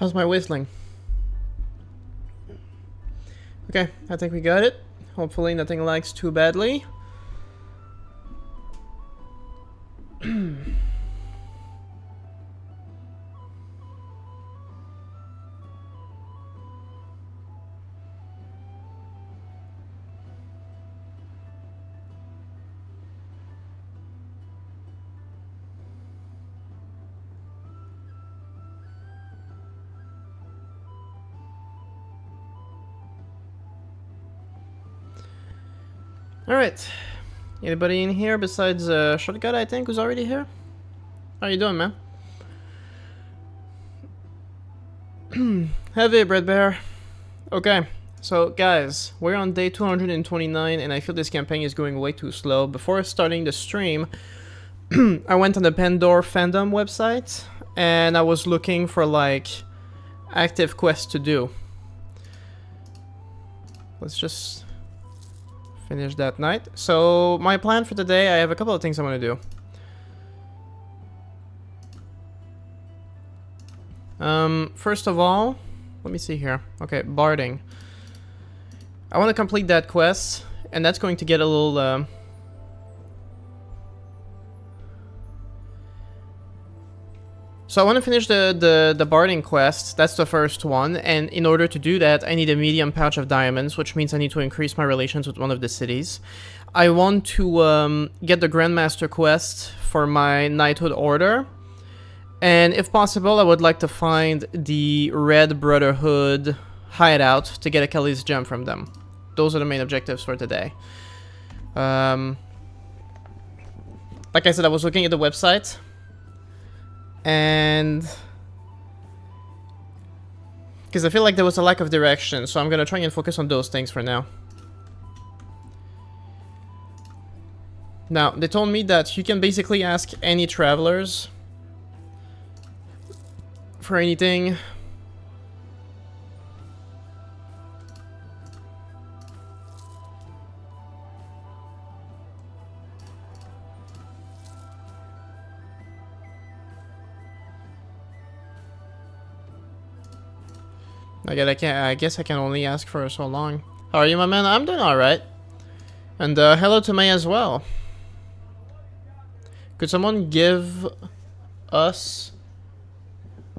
How's my whistling? Okay, I think we got it. Hopefully nothing lags too badly. Alright. Anybody in here besides Shotgun, I think, who's already here? How you doing, man? Heavy Bread Bear. Okay, so guys, we're on day 229 and I feel this campaign is going way too slow. Before starting the stream, I went on the Pandora fandom website and I was looking for like active quests to do. Let's just finish that night. So my plan for today, I have a couple of things I want to do. First of all, let me see here. Okay, barding. I want to complete that quest, and that's going to get a little So I want to finish the barding quest. That's the first one, and in order to do that, I need a medium pouch of diamonds, which means I need to increase my relations with one of the cities. I want to get the Grandmaster quest for my knighthood order, and if possible, I would like to find the Red Brotherhood hideout to get a Kelly's gem from them. Those are the main objectives for today. Like I said, I was looking at the website. And because I feel like there was a lack of direction, so I'm gonna try and focus on those things for now. Now, they told me that you can basically ask any travelers for anything. I guess I can only ask for so long. How are you, my man? I'm doing alright. And hello to May as well. Could someone give us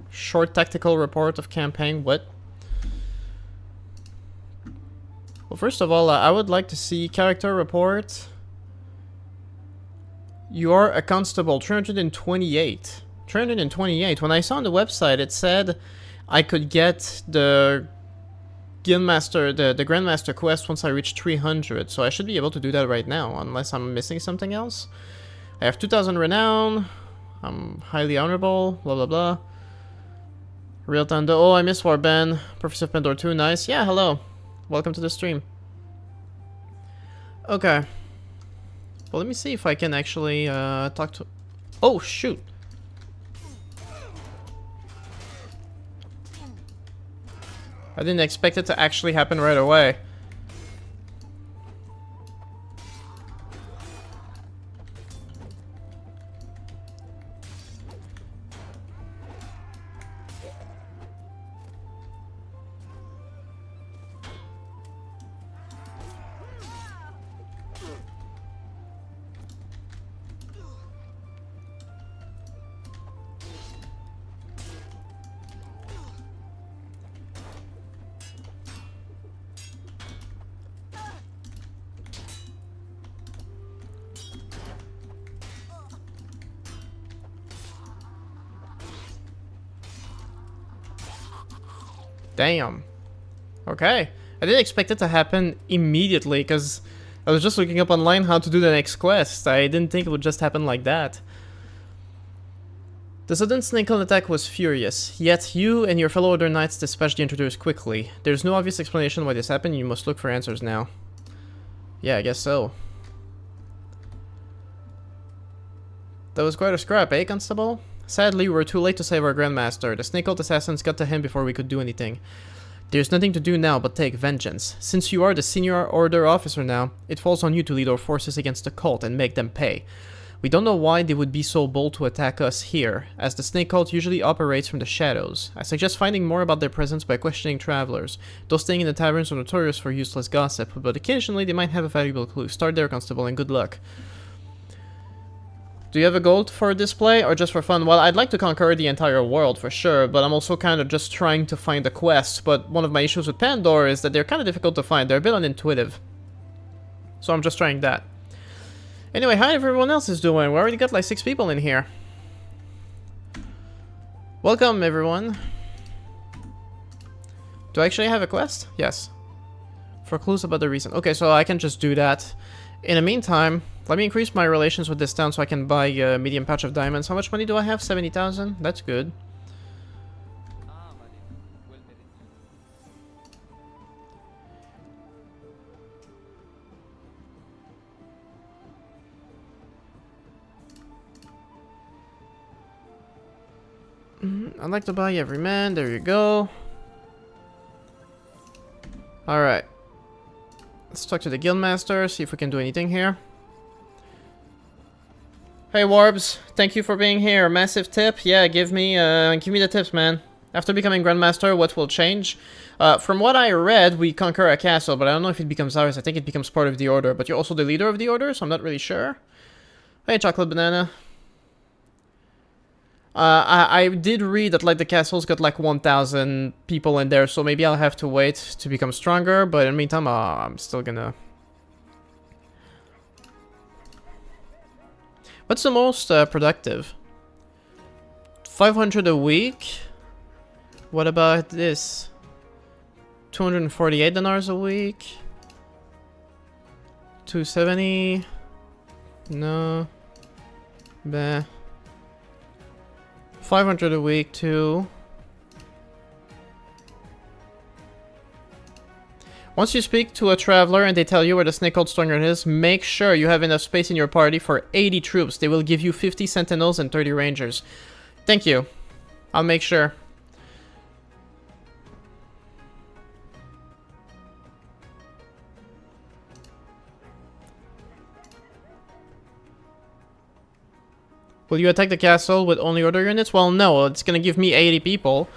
short tactical report of campaign? What? Well, first of all, I would like to see character report. You are a constable, 328. 328. When I saw on the website, it said I could get the Guildmaster, the Grandmaster quest once I reach 300, so I should be able to do that right now, unless I'm missing something else. I have 2000 renown, I'm highly honorable, blah blah blah. Real Thunder, oh I miss Warband, Professor Pandora 2, nice. Yeah, hello. Welcome to the stream. Okay. Well, let me see if I can actually talk to... Oh, shoot. I didn't expect it to actually happen right away. Damn. Okay. I didn't expect it to happen immediately, because I was just looking up online how to do the next quest. I didn't think it would just happen like that. The sudden snake-on attack was furious, yet you and your fellow Order Knights dispatched the intruders quickly. There's no obvious explanation why this happened, you must look for answers now. Yeah, I guess so. That was quite a scrap, eh, Constable? Sadly, we were too late to save our Grandmaster. The snake cult assassins got to him before we could do anything. There's nothing to do now but take vengeance. Since you are the senior order officer now, it falls on you to lead our forces against the cult and make them pay. We don't know why they would be so bold to attack us here, as the snake cult usually operates from the shadows. I suggest finding more about their presence by questioning travelers. Those staying in the taverns are notorious for useless gossip, but occasionally they might have a valuable clue. Start there, Constable, and good luck. Do you have a goal for display, or just for fun? Well, I'd like to conquer the entire world, for sure, but I'm also kind of just trying to find a quest. But one of my issues with Pandora is that they're kind of difficult to find. They're a bit unintuitive. So I'm just trying that. Anyway, how everyone else is doing? We already got like 6 people in here. Welcome, everyone. Do I actually have a quest? Yes. For clues about the reason. Okay, so I can just do that. In the meantime, let me increase my relations with this town so I can buy a medium pouch of diamonds. How much money do I have? 70,000? That's good. I'd like to buy every man. There you go. Alright. Let's talk to the guildmaster, see if we can do anything here. Hey Warbs, thank you for being here. Massive tip. Yeah, give me the tips, man. After becoming Grandmaster, what will change? From what I read, we conquer a castle, but I don't know if it becomes ours. I think it becomes part of the order, but you're also the leader of the order, so I'm not really sure. Hey, Chocolate Banana. I did read that like the castle's got like 1,000 people in there, so maybe I'll have to wait to become stronger, but in the meantime, I'm still gonna... What's the most productive? 500 a week? What about this? 248 dinars a week? 270? No. Bah. 500 a week too. Once you speak to a traveler and they tell you where the snake cult stronghold is, make sure you have enough space in your party for 80 troops. They will give you 50 sentinels and 30 rangers. Thank you. I'll make sure. Will you attack the castle with only order units? Well, no. It's gonna give me 80 people,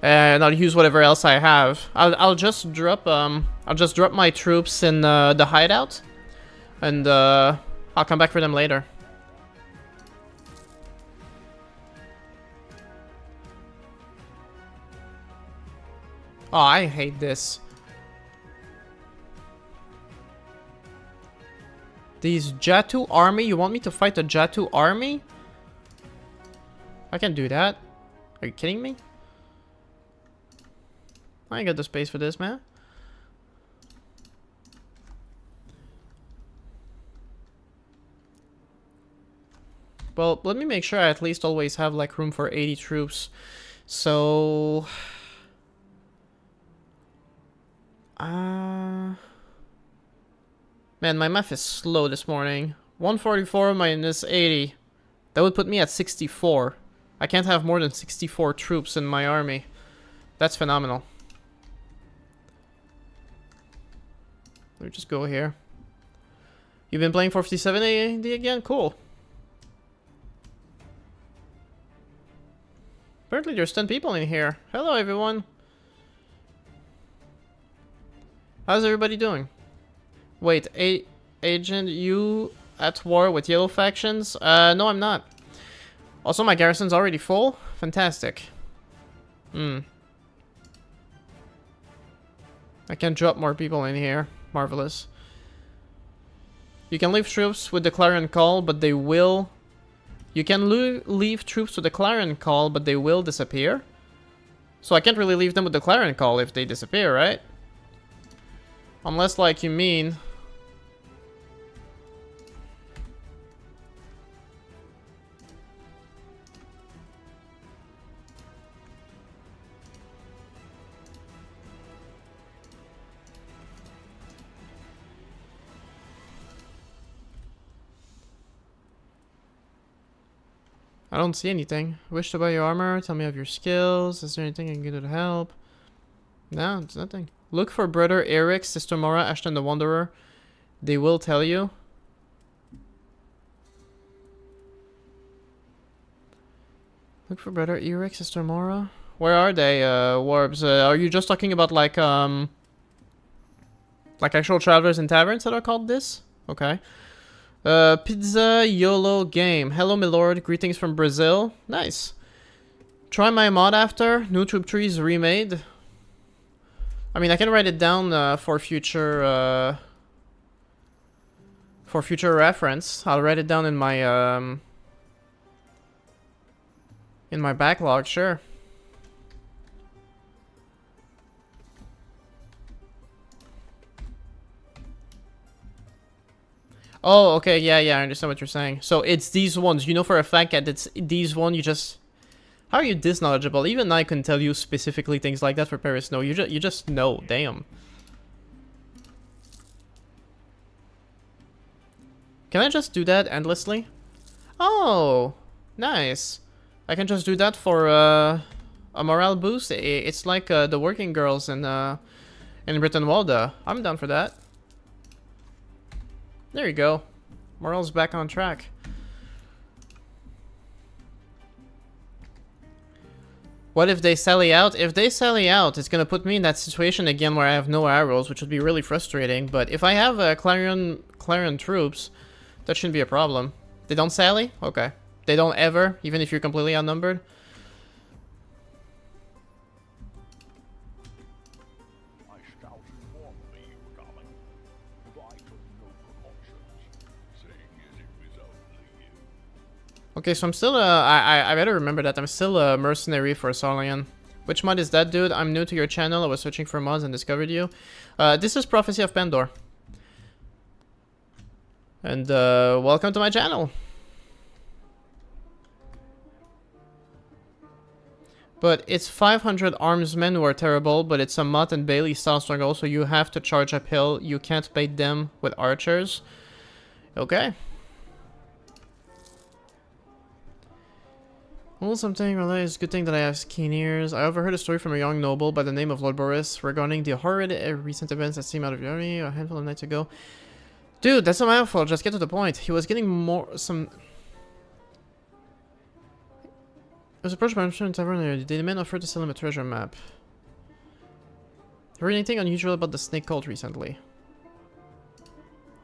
and I'll use whatever else I have. I'll just drop my troops in the hideout, and I'll come back for them later. Oh, I hate this. These Jatu army? You want me to fight the Jatu army? I can do that. Are you kidding me? I ain't got the space for this, man. Well, let me make sure I at least always have like room for 80 troops. So... Man, my math is slow this morning. 144 minus 80. That would put me at 64. I can't have more than 64 troops in my army. That's phenomenal. Let me just go here. You've been playing 457 AD again? Cool. Apparently there's 10 people in here. Hello everyone. How's everybody doing? Wait, Agent, you at war with yellow factions? No, I'm not. Also, my garrison's already full? Fantastic. I can drop more people in here. Marvelous. You can leave troops with the clarion call, but they will... You can leave troops with the clarion call, but they will disappear? So I can't really leave them with the clarion call if they disappear, right? Unless, like, you mean... I don't see anything. Wish to buy your armor? Tell me of your skills. Is there anything I can do to help? No, it's nothing. Look for brother Eric, sister Mora, Ashton the Wanderer. They will tell you. Look for brother Eric, sister Mora. Where are they, Warbs? Are you just talking about like actual travelers in taverns that are called this? Okay. Pizza YOLO game. Hello, my lord. Greetings from Brazil. Nice. Try my mod after. New troop trees remade. I mean, I can write it down for future reference. I'll write it down in my backlog. Sure. Oh, okay, yeah, I understand what you're saying. So it's these ones. You know for a fact that it's these one. You just. How are you this knowledgeable? Even I can tell you specifically things like that for Paris. No, you just know. Damn. Can I just do that endlessly? Oh, nice. I can just do that for a morale boost. It's like the working girls in Brittenwalda. I'm down for that. There you go. Morale's back on track. What if they sally out? If they sally out, it's gonna put me in that situation again where I have no arrows, which would be really frustrating. But if I have Clarion troops, that shouldn't be a problem. They don't sally? Okay. They don't ever, even if you're completely outnumbered? Okay, so I'm still, I better remember that. I'm still a mercenary for Sarlian. Which mod is that, dude? I'm new to your channel. I was searching for mods and discovered you. This is Prophecy of Pandor. And, welcome to my channel. But it's 500 armsmen who are terrible, but it's a Mott and Bailey style struggle, so you have to charge uphill. You can't bait them with archers. Okay. Well, something really is a good thing that I have keen ears. I overheard a story from a young noble by the name of Lord Boris regarding the horrid recent events that came out of Yuri a handful of nights ago. Dude, that's not my fault. Just get to the point. He was getting some... It was approached by a tavern. The man offered to sell him a treasure map. Heard anything unusual about the snake cult recently?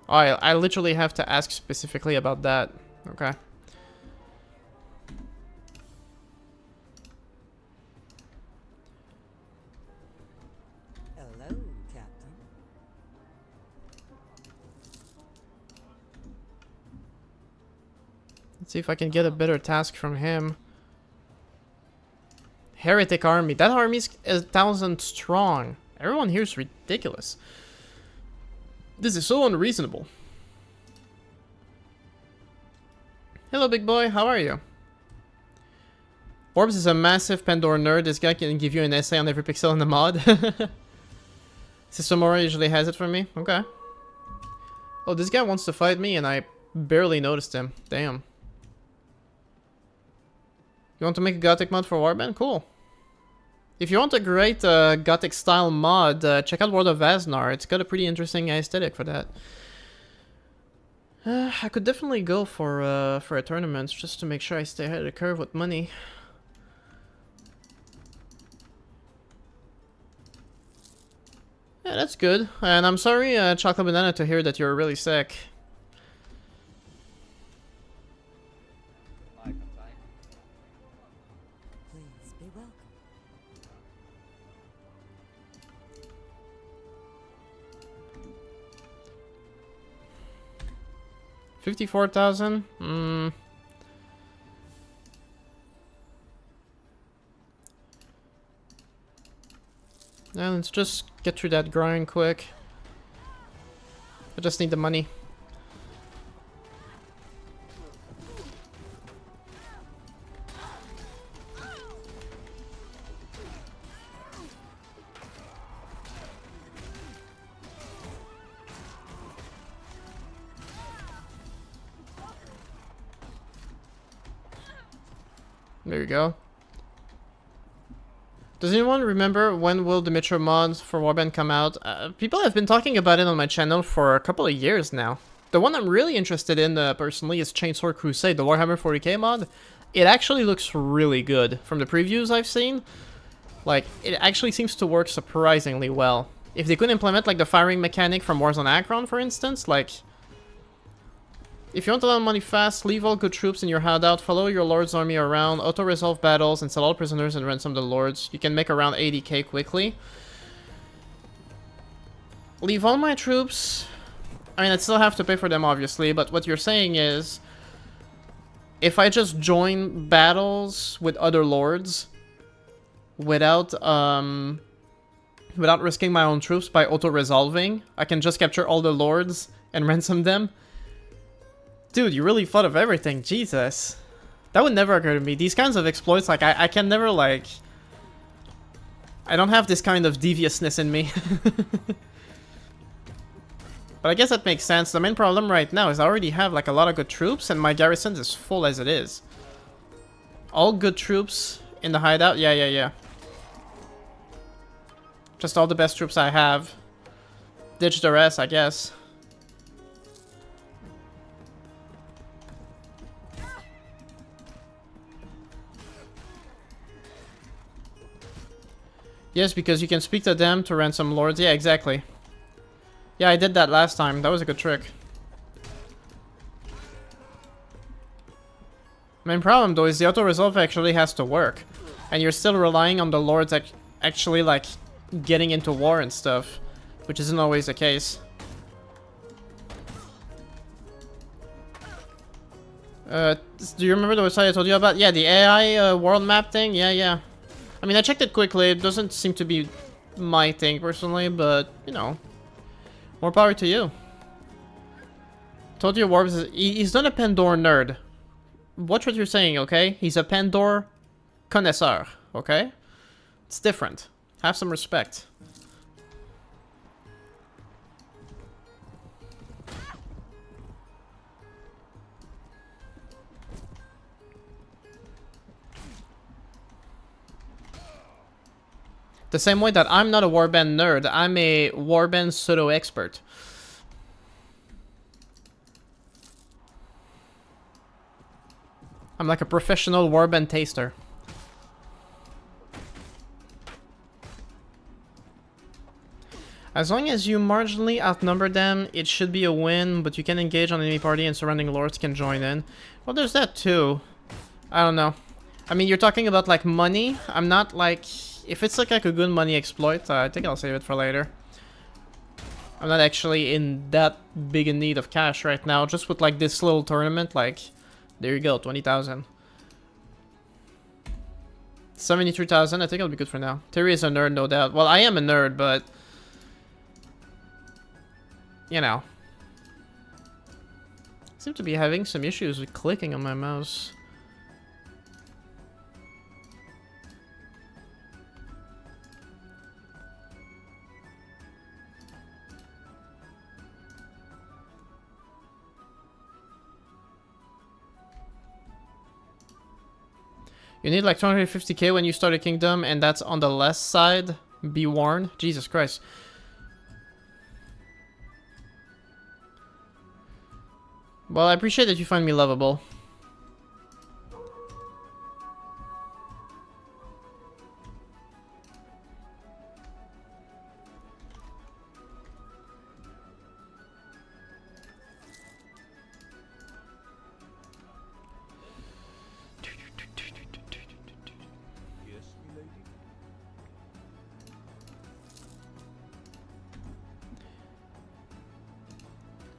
Oh, I literally have to ask specifically about that. Okay. Let's see if I can get a better task from him. Heretic army. That army's 1,000 strong. Everyone here is ridiculous. This is so unreasonable. Hello, big boy. How are you? Orbs is a massive Pandora nerd. This guy can give you an essay on every pixel in the mod. Sister Mora usually has it for me. Okay. Oh, this guy wants to fight me and I barely noticed him. Damn. You want to make a gothic mod for Warband? Cool. If you want a great gothic style mod, check out World of Aznar. It's got a pretty interesting aesthetic for that. I could definitely go for a tournament just to make sure I stay ahead of the curve with money. Yeah, that's good. And I'm sorry, Chocolate Banana, to hear that you're really sick. Please be welcome. 54,000? Yeah, let's just get through that grind quick. I just need the money. There you go. Does anyone remember when will the Metro mod for Warband come out? People have been talking about it on my channel for a couple of years now. The one I'm really interested in, personally, is Chainsaw Crusade, the Warhammer 40k mod. It actually looks really good from the previews I've seen. Like, it actually seems to work surprisingly well. If they could implement, like, the firing mechanic from Warzone Akron, for instance, like... If you want a lot of money fast, leave all good troops in your hideout, follow your lord's army around, auto-resolve battles, and sell all prisoners and ransom the lords. You can make around 80k quickly. Leave all my troops... I mean, I'd still have to pay for them, obviously, but what you're saying is... If I just join battles with other lords... Without risking my own troops by auto-resolving, I can just capture all the lords and ransom them. Dude, you really thought of everything, Jesus. That would never occur to me. These kinds of exploits, like, I can never, like... I don't have this kind of deviousness in me. But I guess that makes sense. The main problem right now is I already have, like, a lot of good troops, and my garrison is full as it is. All good troops in the hideout? Yeah. Just all the best troops I have. Ditch the rest, I guess. Yes, because you can speak to them to ransom lords. Yeah, exactly. Yeah, I did that last time. That was a good trick. Main problem, though, is the auto-resolve actually has to work. And you're still relying on the lords actually, like, getting into war and stuff. Which isn't always the case. Do you remember the website I told you about? Yeah, the AI world map thing? Yeah. I mean, I checked it quickly. It doesn't seem to be my thing, personally, but, you know. More power to you. Told you Warband, he's not a Pandora nerd. Watch what you're saying, okay? He's a Pandora connoisseur, okay? It's different. Have some respect. The same way that I'm not a Warband nerd, I'm a Warband pseudo-expert. I'm like a professional Warband taster. As long as you marginally outnumber them, it should be a win, but you can engage on enemy party and surrounding lords can join in. Well, there's that too. I don't know. I mean, you're talking about, like, money. I'm not, like... If it's, like a good money exploit, I think I'll save it for later. I'm not actually in that big a need of cash right now. Just with, like, this little tournament, like... There you go, 20,000. 73,000, I think it'll be good for now. Terry is a nerd, no doubt. Well, I am a nerd, but... You know. I seem to be having some issues with clicking on my mouse. You need like 250k when you start a kingdom, and that's on the left side. Be warned. Jesus Christ. Well, I appreciate that you find me lovable.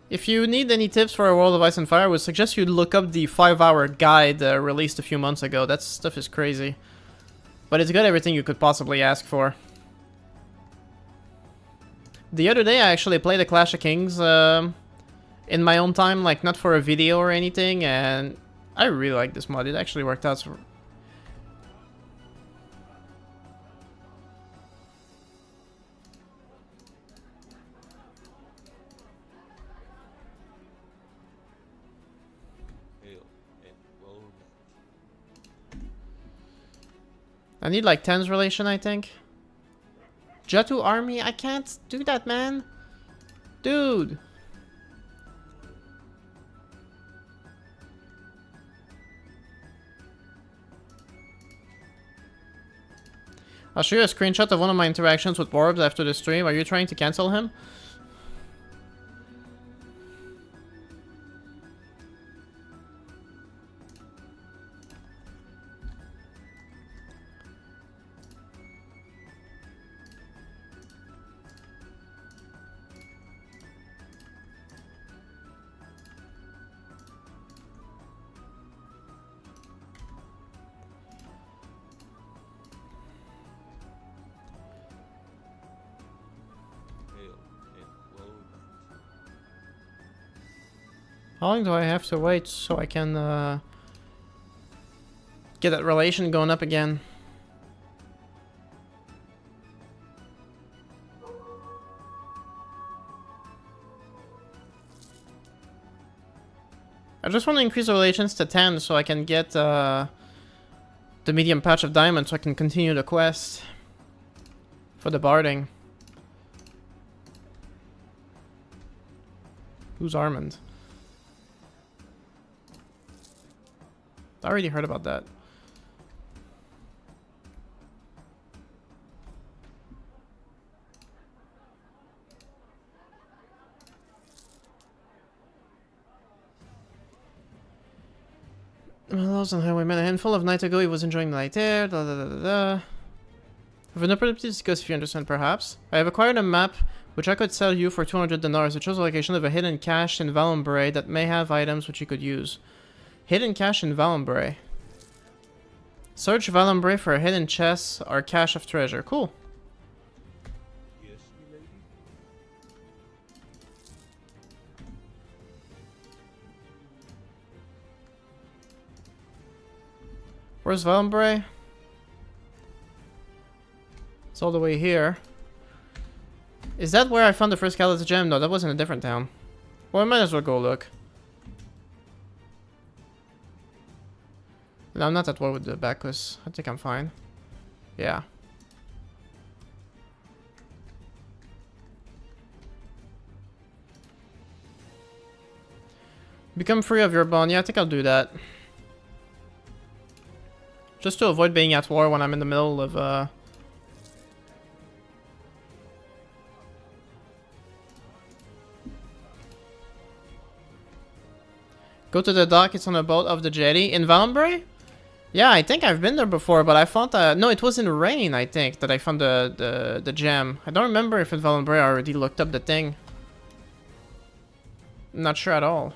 If you need any tips for a World of Ice and Fire, I would suggest you look up the 5-hour guide released a few months ago. That stuff is crazy. But it's got everything you could possibly ask for. The other day I actually played a Clash of Kings in my own time, like not for a video or anything, and I really like this mod. It actually worked out. I need like 10's relation, I think. Jatu army? I can't do that, man. Dude. I'll show you a screenshot of one of my interactions with Warbs after the stream. Are you trying to cancel him? How long do I have to wait so I can get that relation going up again? I just want to increase the relations to 10 so I can get the medium patch of diamonds so I can continue the quest for the barding. Who's Armand? I already heard about that. Lost on Highwayman. A handful of nights ago, he was enjoying the night air. Da, da, da, da, da. With an opportunity to discuss if you understand, perhaps. I have acquired a map which I could sell you for 200 dinars. It shows the location of a hidden cache in Valumbre that may have items which you could use. Hidden cache in Valumbre. Search Valumbre for a hidden chest or cache of treasure. Cool. Yes, lady. Where's Valumbre? It's all the way here. Is that where I found the first Callous gem? No, that was in a different town. Well, I might as well go look. No, I'm not at war with the Bacchus. I think I'm fine. Yeah. Become free of your bond. Yeah, I think I'll do that. Just to avoid being at war when I'm in the middle of, Go to the dock, it's on a boat off the jetty. In Valumbre? Yeah, I think I've been there before, but I found no, it was in rain, I think, that I found the gem. I don't remember if in Valumbre I already looked up the thing. I'm not sure at all.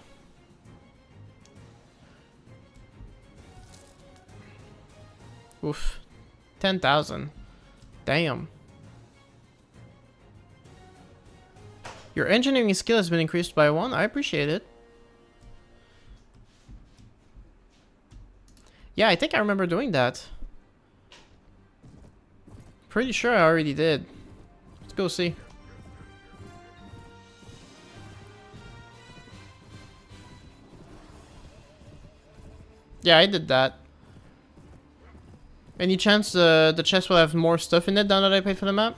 Oof. 10,000. Damn. Your engineering skill has been increased by 1. I appreciate it. Yeah, I think I remember doing that. Pretty sure I already did. Let's go see. Yeah, I did that. Any chance the chest will have more stuff in it now that I paid for the map?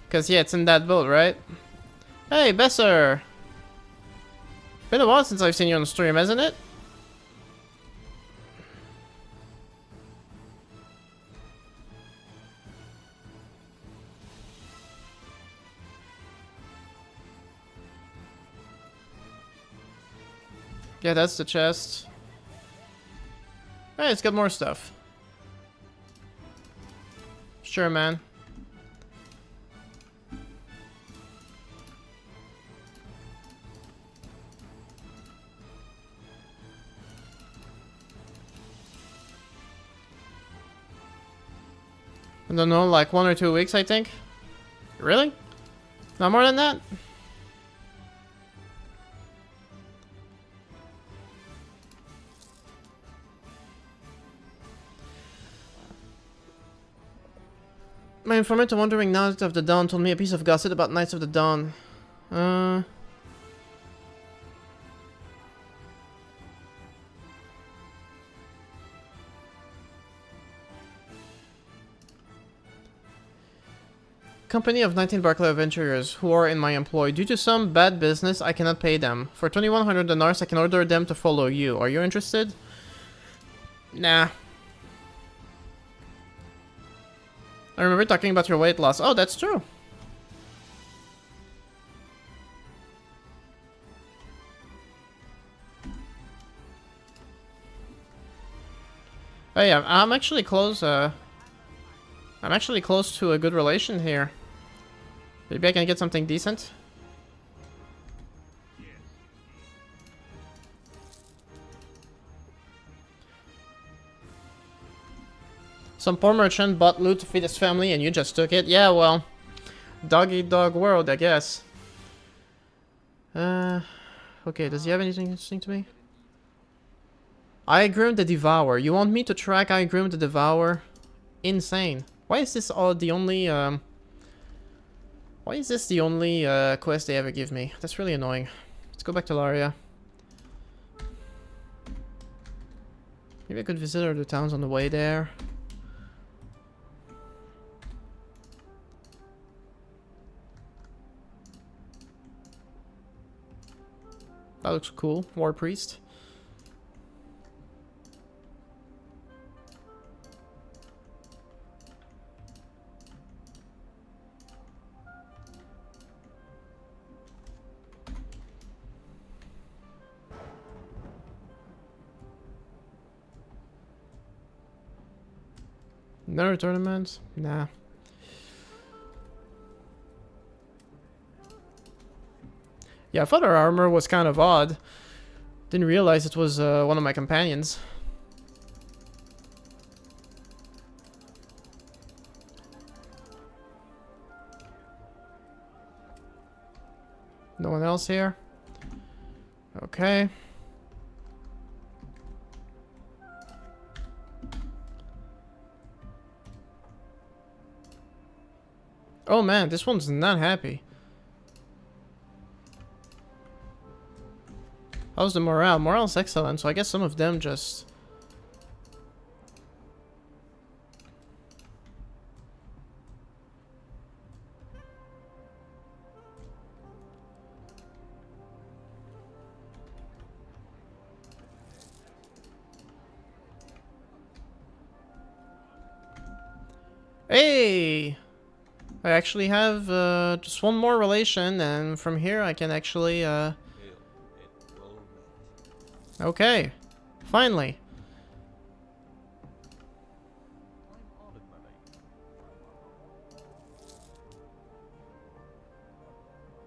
Because, yeah, it's in that boat, right? Hey, Besser! Been a while since I've seen you on the stream, hasn't it? Yeah, that's the chest. Hey, it's got more stuff. Sure, man. I don't know, like 1 or 2 weeks, I think. Really? Not more than that? My informant, Wandering Knights of the Dawn, told me a piece of gossip about Knights of the Dawn. Company of 19 Barclay adventurers who are in my employ. Due to some bad business, I cannot pay them. For 2100 dinars, I can order them to follow you. Are you interested? Nah. I remember talking about your weight loss. Oh, that's true. Oh yeah, I'm actually close, I'm actually close to a good relation here. Maybe I can get something decent. Some poor merchant bought loot to feed his family and you just took it? Yeah, well, dog eat dog world, I guess. Okay, does he have anything interesting to me? Igrim the Devourer. You want me to track Igrim the Devourer? Insane. Why is this all the only, why is this the only, quest they ever give me? That's really annoying. Let's go back to Laria. Maybe I could visit other towns on the way there. That looks cool. War Priest. Another tournament? Nah. Yeah, I thought her armor was kind of odd. Didn't realize it was one of my companions. No one else here? Okay. Oh man, this one's not happy. How's the morale? Morale's excellent, so I guess some of them just... Hey! I actually have just one more relation, and from here I can actually... Okay. Finally.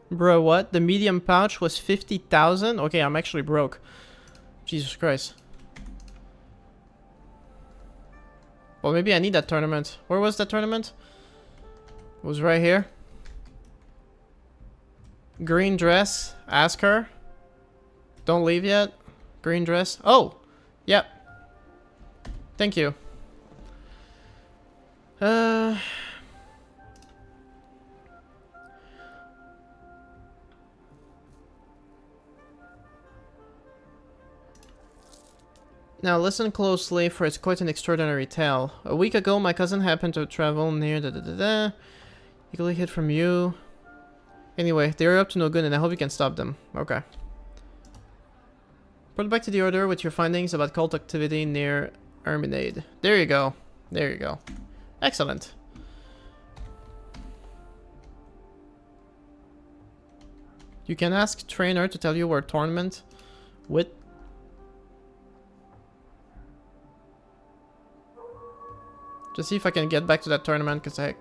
Bro, what? The medium pouch was 50,000? Okay, I'm actually broke. Jesus Christ. Well, maybe I need that tournament. Where was that tournament? It was right here. Green dress. Ask her. Don't leave yet. Green dress. Oh! Yep. Thank you. Now listen closely, for it's quite an extraordinary tale. A week ago, my cousin happened to travel near Eagerly hid from you. Anyway, they're up to no good and I hope you can stop them. Okay. Put back to the order with your findings about cult activity near Erminade. There you go. There you go. Excellent. You can ask trainer to tell you where tournament with... Just see if I can get back to that tournament, because I...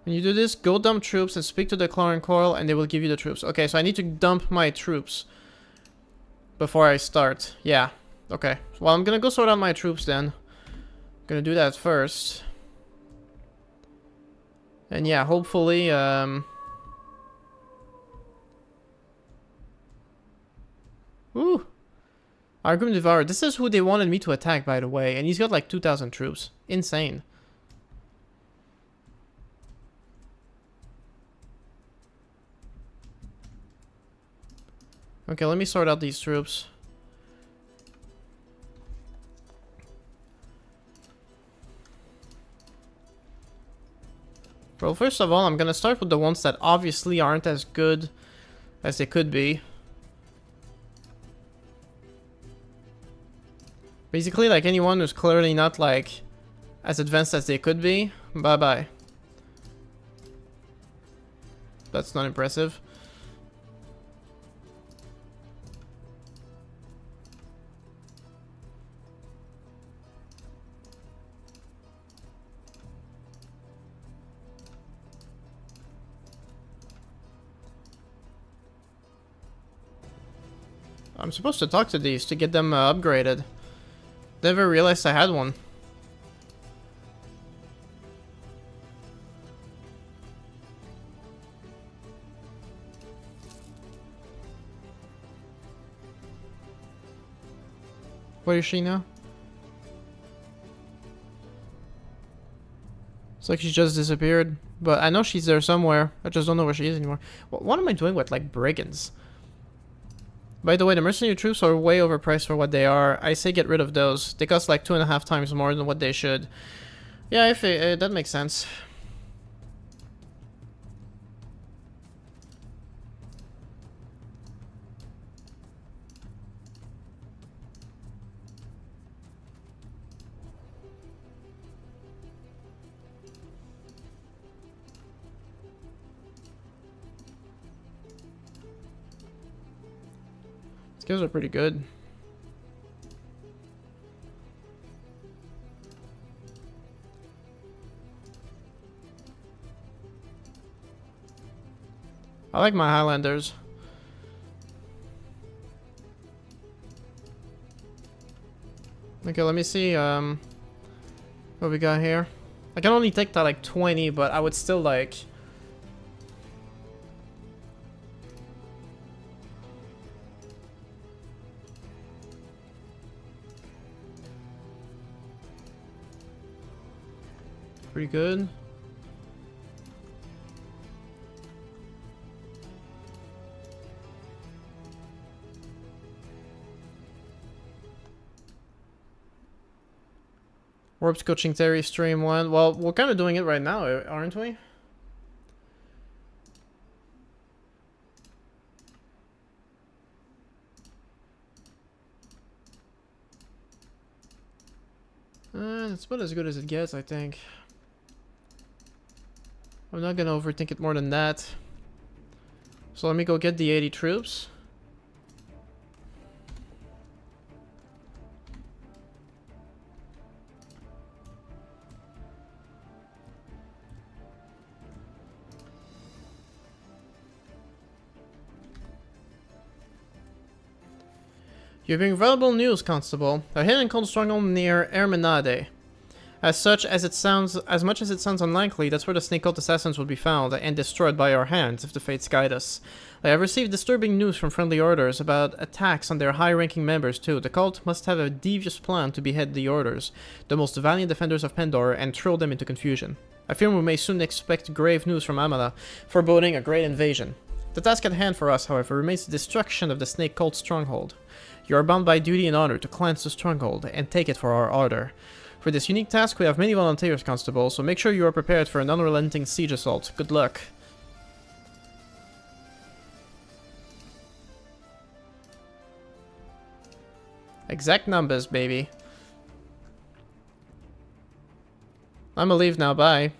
When you do this, go dump troops and speak to the Claw and Coil and they will give you the troops. Okay, so I need to dump my troops before I start. Yeah, okay. Well, I'm gonna go sort out my troops then. I'm gonna do that first. And yeah, hopefully, Ooh! Argum Devourer. This is who they wanted me to attack, by the way. And he's got like 2,000 troops. Insane. Okay, let me sort out these troops. Well, first of all, I'm gonna start with the ones that obviously aren't as good as they could be. Basically, like anyone who's clearly not like as advanced as they could be, bye bye. That's not impressive. I'm supposed to talk to these to get them upgraded. Never realized I had one. Where is she now? It's like she just disappeared. But I know she's there somewhere. I just don't know where she is anymore. What am I doing with, like, brigands? By the way, the mercenary troops are way overpriced for what they are. I say get rid of those. They cost like 2.5 times more than what they should. Yeah, if that makes sense. These guys are pretty good. I like my Highlanders. Okay, let me see what we got here. I can only take that like 20, but I would still like... Pretty good. Warp's coaching Terry stream 1. Well, we're kind of doing it right now, aren't we? It's about as good as it gets, I think. I'm not gonna overthink it more than that. So let me go get the 80 troops. You bring valuable news, Constable. A hidden cold stronghold near Ermenade. As much as it sounds unlikely, that's where the Snake Cult assassins will be found and destroyed by our hands if the fates guide us. I have received disturbing news from friendly orders about attacks on their high-ranking members too. The cult must have a devious plan to behead the orders, the most valiant defenders of Pendor, and throw them into confusion. I fear we may soon expect grave news from Amala, foreboding a great invasion. The task at hand for us, however, remains the destruction of the Snake Cult stronghold. You are bound by duty and honor to cleanse the stronghold and take it for our order. For this unique task, we have many volunteers, Constable, so make sure you are prepared for an unrelenting siege assault. Good luck. Exact numbers, baby. I'm gonna leave now, bye.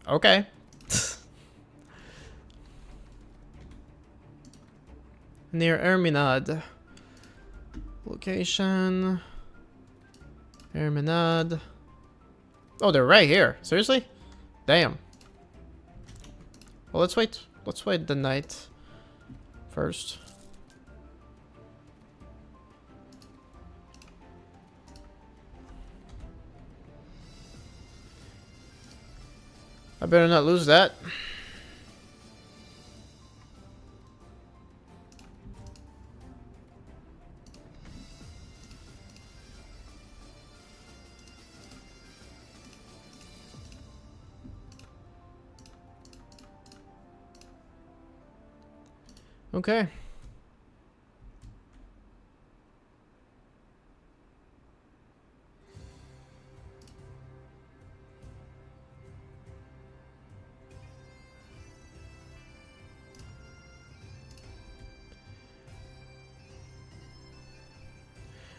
Okay. Near Ermenade. Location... Ermenade. Oh, they're right here. Seriously? Damn. Well, let's wait. Let's wait the night first. I better not lose that. Okay.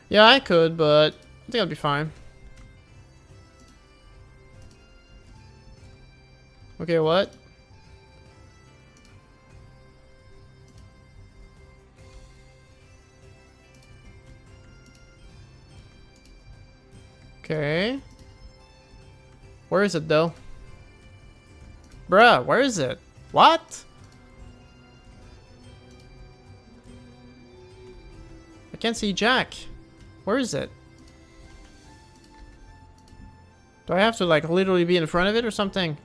Yeah, I could, but I think I'll be fine. Okay, what? Okay. Where is it though? Bruh, where is it? What? I can't see Jack. Where is it? Do I have to like literally be in front of it or something?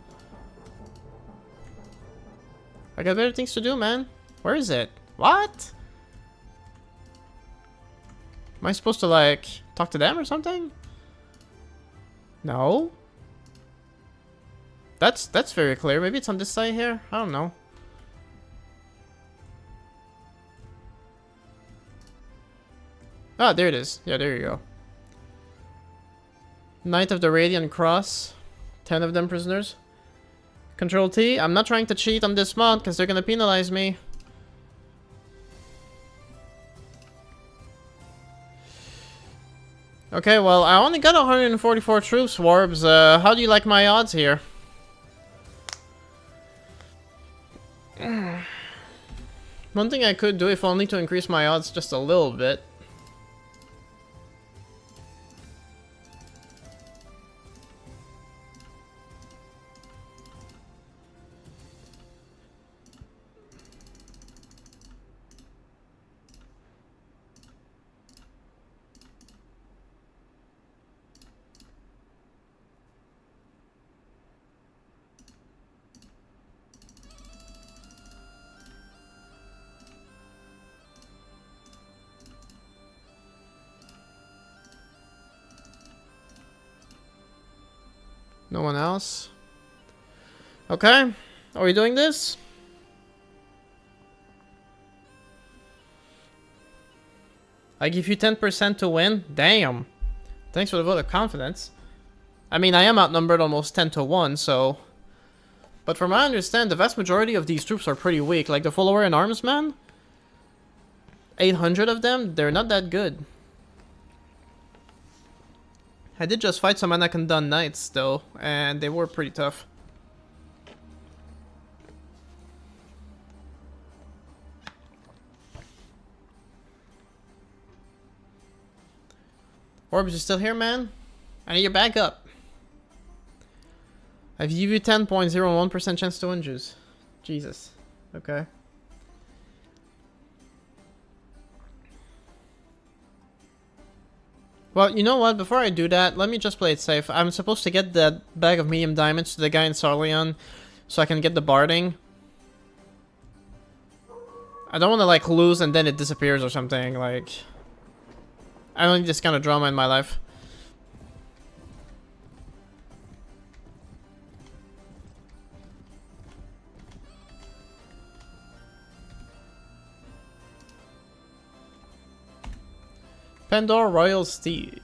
I got better things to do, man. Where is it? What? Am I supposed to like talk to them or something? No. That's very clear. Maybe it's on this side here. I don't know. Ah, there it is. Yeah, there you go. Knight of the Radiant Cross. 10 of them prisoners. Control T. I'm not trying to cheat on this mod because they're gonna penalize me. Okay, well, I only got 144 troops, Warbs. How do you like my odds here? One thing I could do, if only to increase my odds just a little bit. No one else? Okay. Are we doing this? I give you 10% to win? Damn. Thanks for the vote of confidence. I mean, I am outnumbered almost 10 to 1, so... But from what I understand, the vast majority of these troops are pretty weak. Like the follower and arms man? 800 of them? They're not that good. I did just fight some Anacondan Knights, though, and they were pretty tough. Orbs, you still here, man? I need your backup. I give you 10.01% chance to win, Juice. Jesus. Okay. Well, you know what? Before I do that, let me just play it safe. I'm supposed to get that bag of medium diamonds to the guy in Sarleon so I can get the barding. I don't want to, like, lose and then it disappears or something. Like, I don't need this kind of drama in my life. Pendor Royal Steed.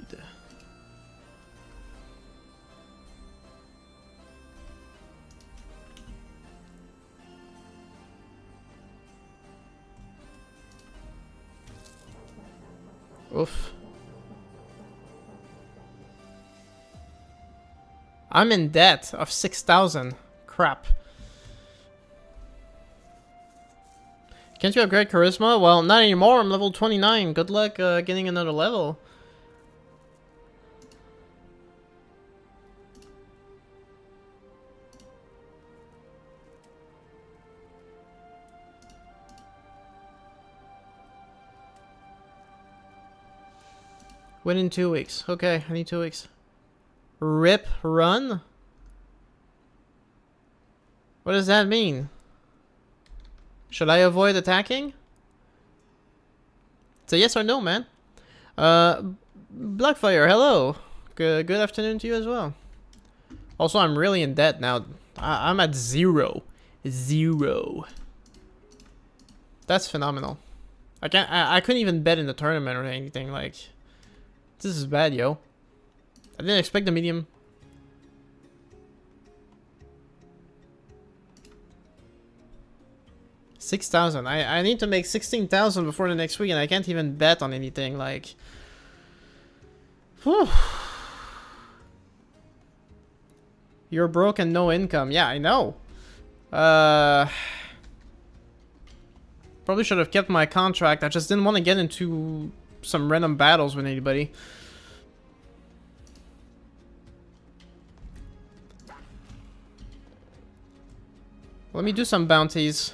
Oof. I'm in debt of 6,000. Crap. Can't you upgrade charisma? Well, not anymore. I'm level 29. Good luck getting another level. Win in 2 weeks. Okay, I need 2 weeks. Rip run? What does that mean? Should I avoid attacking? It's a yes or no, man. Blackfire, hello. Good afternoon to you as well. Also, I'm really in debt now. I'm at 0. 0. That's phenomenal. I couldn't even bet in the tournament or anything. Like, this is bad, yo. I didn't expect the medium. $6,000. I need to make 16,000 before the next week, and I can't even bet on anything. Like, Whew. You're broke and no income. Yeah, I know. Probably should have kept my contract. I just didn't want to get into some random battles with anybody. Let me do some bounties.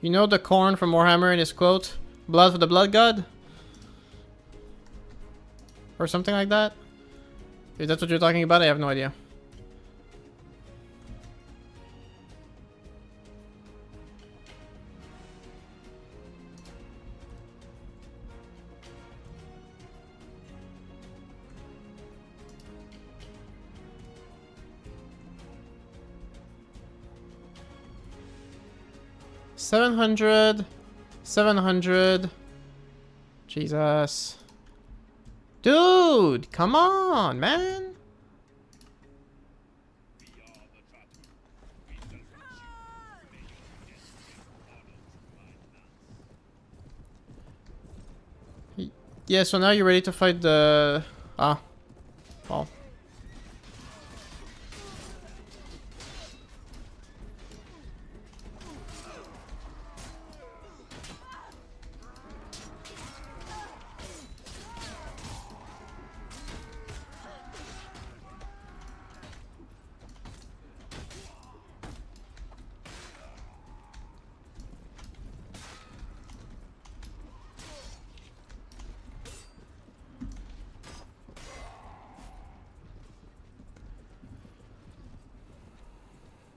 You know the corn from Warhammer in his quote? Blood for the blood god? Or something like that? If that's what you're talking about, I have no idea. $700. Jesus. Dude, come on, man. Yeah, so now you're ready to fight the... Ah. Well.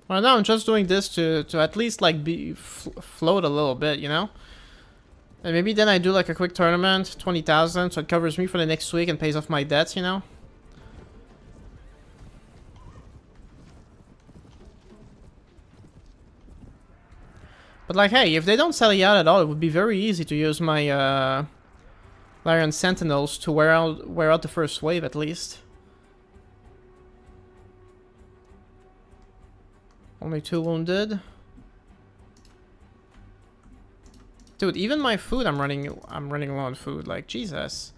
Well, now I'm just doing this to at least like float a little bit, you know? And maybe then I do like a quick tournament, 20,000, so it covers me for the next week and pays off my debts, you know? But like, hey, if they don't sell it out at all, it would be very easy to use my Lyrian Sentinels to wear out the first wave at least. Only 2 wounded. Dude, even my food, I'm running low on food. Like, Jesus.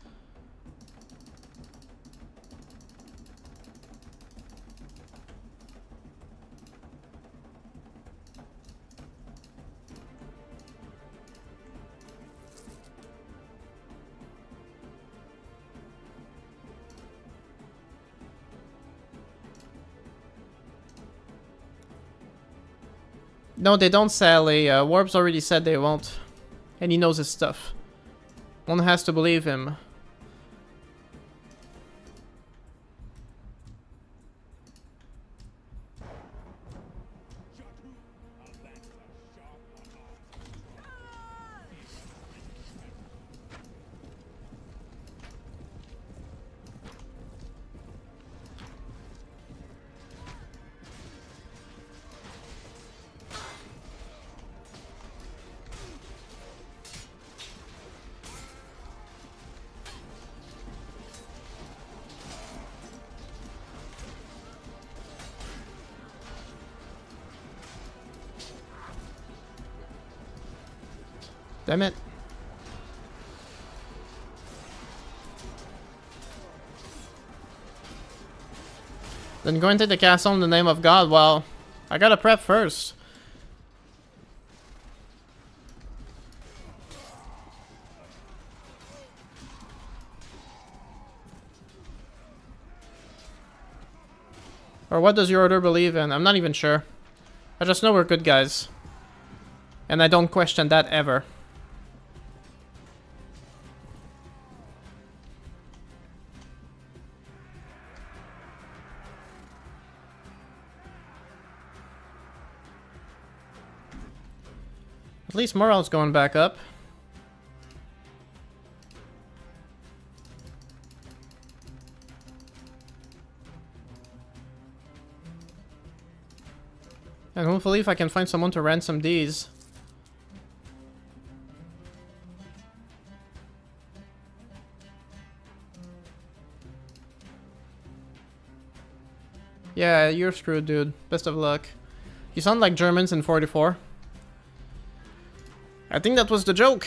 No, they don't sell a... Warp's already said they won't. And he knows his stuff. One has to believe him. Damn it. Then go into the castle in the name of God. Well, I gotta prep first. Or what does your order believe in? I'm not even sure. I just know we're good guys. And I don't question that ever. At least morale's going back up. And hopefully if I can find someone to ransom these. Yeah, you're screwed, dude. Best of luck. You sound like Germans in 44. I think that was the joke.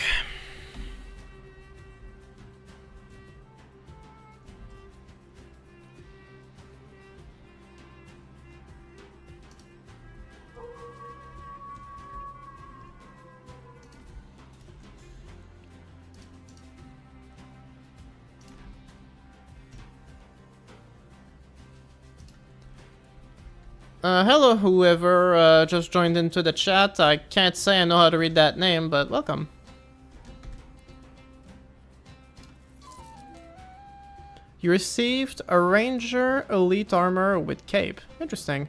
Hello, whoever just joined into the chat. I can't say I know how to read that name, but welcome. You received a Ranger Elite Armor with Cape. Interesting.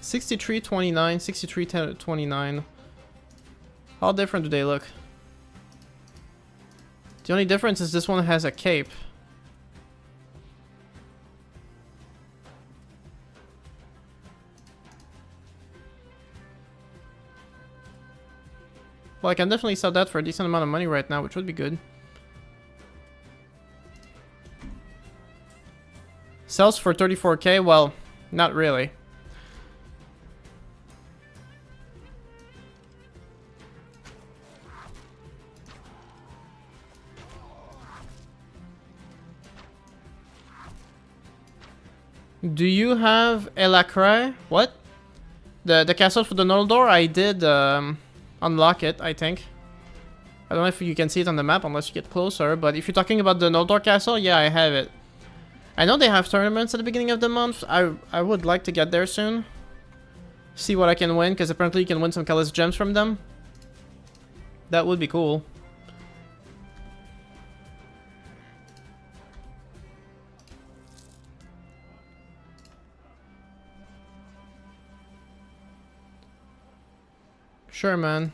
$63.29, $63.29. How different do they look? The only difference is this one has a cape. Well, I can definitely sell that for a decent amount of money right now, which would be good. Sells for 34k? Well, not really. Do you have Elacrae? What? The castle for the Noldor? I did unlock it, I think. I don't know if you can see it on the map unless you get closer, but if you're talking about the Noldor castle, yeah, I have it. I know they have tournaments at the beginning of the month. I would like to get there soon. See what I can win, because apparently you can win some Kalis gems from them. That would be cool. Sure, man.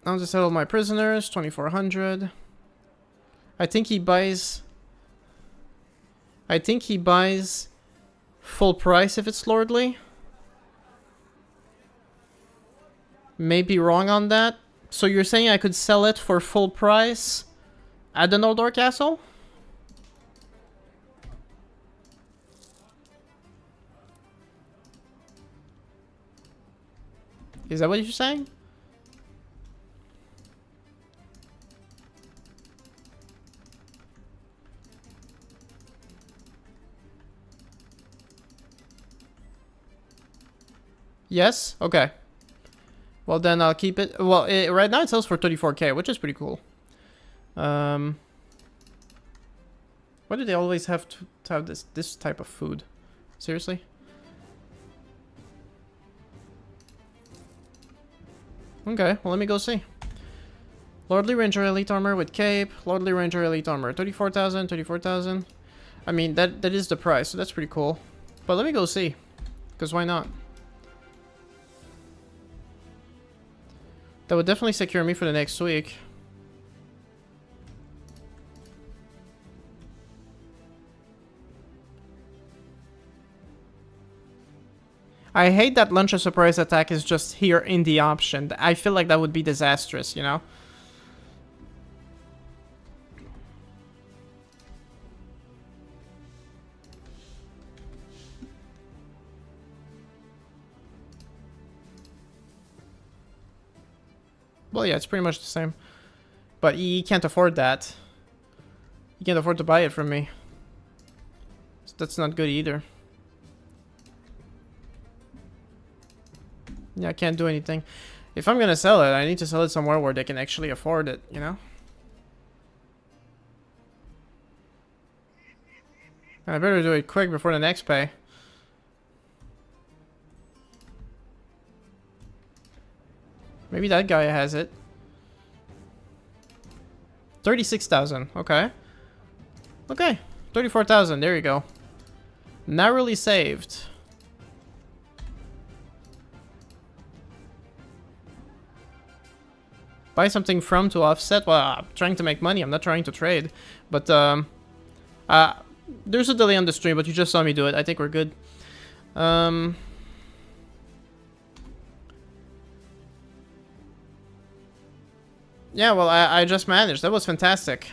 I'll just settle my prisoners, 2,400. I think he buys full price if it's lordly. Maybe wrong on that. So you're saying I could sell it for full price at the Noldor castle? Is that what you're saying? Yes? Okay. Well, then I'll keep it. Well, right now it sells for 34k, which is pretty cool. Why do they always have to have this type of food? Seriously? Okay, well, let me go see. Lordly Ranger Elite Armor with Cape. Lordly Ranger Elite Armor. 34,000, 34,000. I mean, that is the price, so that's pretty cool. But let me go see. Because why not? That would definitely secure me for the next week. I hate that launch a surprise attack is just here in the option. I feel like that would be disastrous, you know? Well, yeah, it's pretty much the same. But he can't afford that. He can't afford to buy it from me. So that's not good either. Yeah, I can't do anything. If I'm gonna sell it, I need to sell it somewhere where they can actually afford it, you know? I better do it quick before the next pay. Maybe that guy has it. 36,000, okay. Okay, 34,000, there you go. Narrowly saved. Buy something from to offset. Well, I'm trying to make money. I'm not trying to trade. But, there's a delay on the stream, but you just saw me do it. I think we're good. Yeah, well, I just managed. That was fantastic.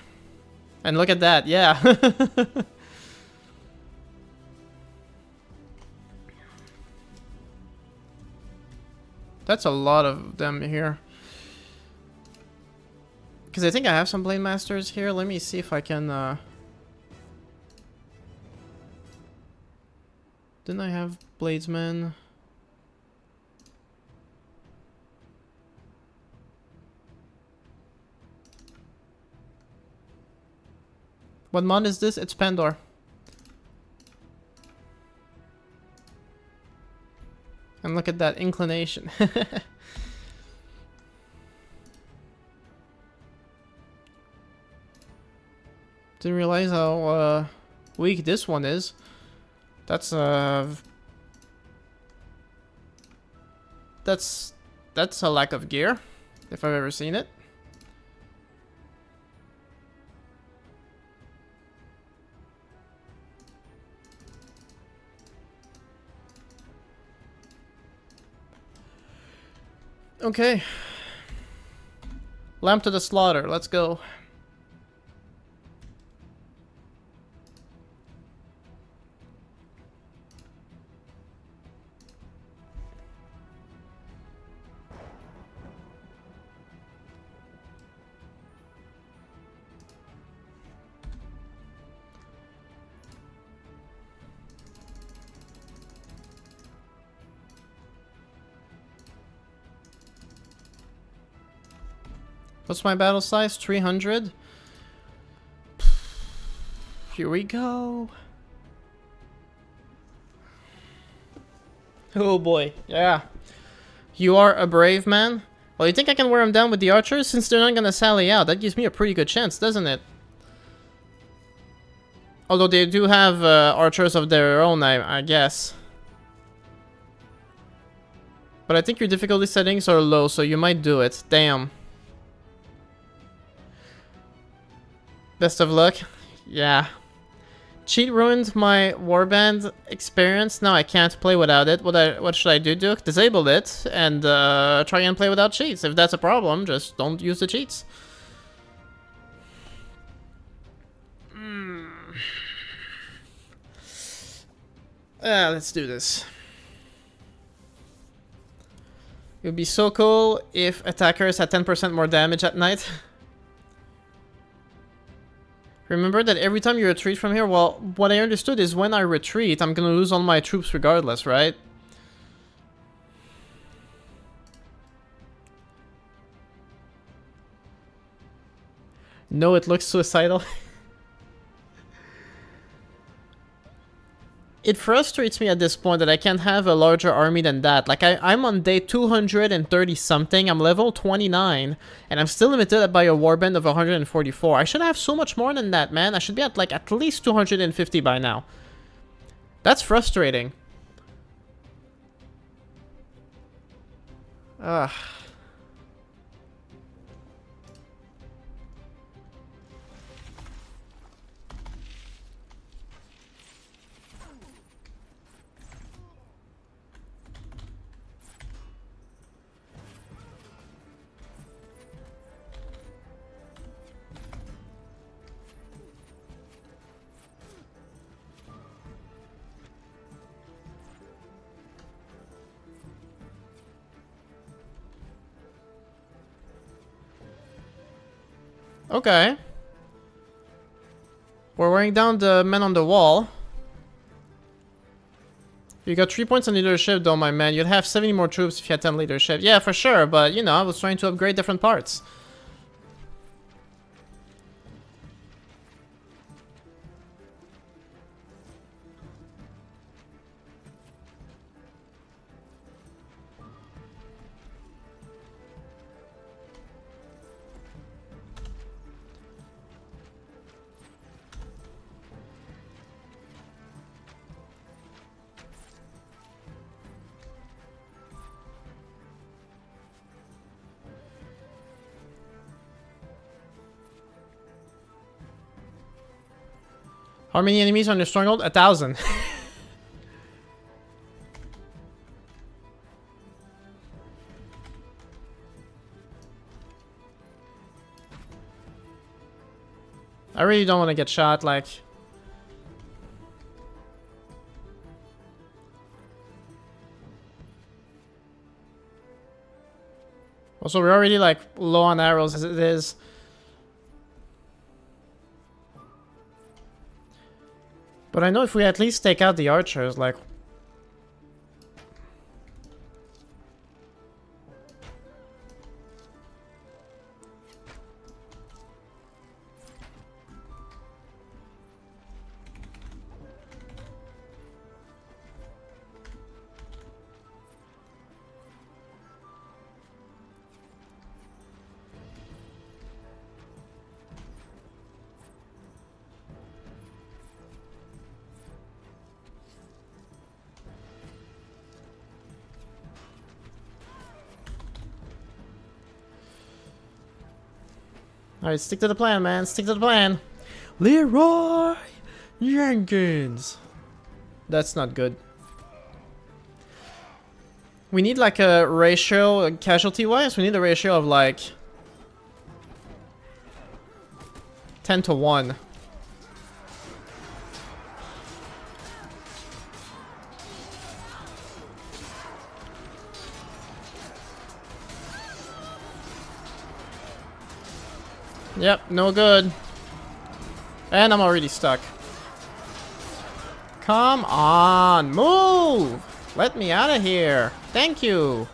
And look at that, yeah. That's a lot of them here. Because I think I have some Blade Masters here. Let me see if I can... Didn't I have Bladesmen? What mod is this? It's Pandor. And look at that inclination. Didn't realize how weak this one is. That's a lack of gear, if I've ever seen it. Okay. Lamp to the slaughter, let's go. What's my battle size? 300? Here we go. Oh boy, yeah. You are a brave man. Well, you think I can wear them down with the archers? Since they're not gonna sally out, that gives me a pretty good chance, doesn't it? Although they do have archers of their own, I guess. But I think your difficulty settings are low, so you might do it. Damn. Best of luck. Yeah. Cheat ruined my Warband experience. Now I can't play without it. What should I do, Duke? Disable it and try and play without cheats. If that's a problem, just don't use the cheats. Let's do this. It would be so cool if attackers had 10% more damage at night. Remember that every time you retreat from here, well, what I understood is when I retreat, I'm gonna lose all my troops regardless, right? No, it looks suicidal. It frustrates me at this point that I can't have a larger army than that. Like, I'm on day 230 something, I'm level 29, and I'm still limited by a warband of 144. I should have so much more than that, man. I should be at, like, at least 250 by now. That's frustrating. Ugh. Okay. We're wearing down the men on the wall. You got 3 points on leadership though, my man. You'd have 70 more troops if you had 10 leadership. Yeah, for sure, but you know, I was trying to upgrade different parts. How many enemies on your stronghold? 1,000. I really don't want to get shot, like... Also, we're already, like, low on arrows as it is. But I know if we at least take out the archers, like... Alright, stick to the plan, man. Stick to the plan. Leroy Jenkins. That's not good. We need like a ratio, casualty-wise, we need a ratio of like 10 to 1. Yep, no good. And I'm already stuck. Come on, move! Let me out of here. Thank you.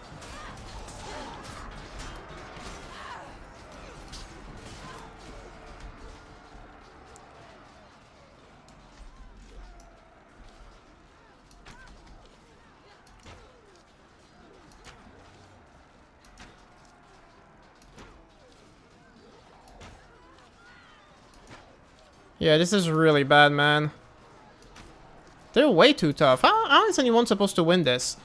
Yeah, this is really bad, man. They're way too tough. How is anyone supposed to win this?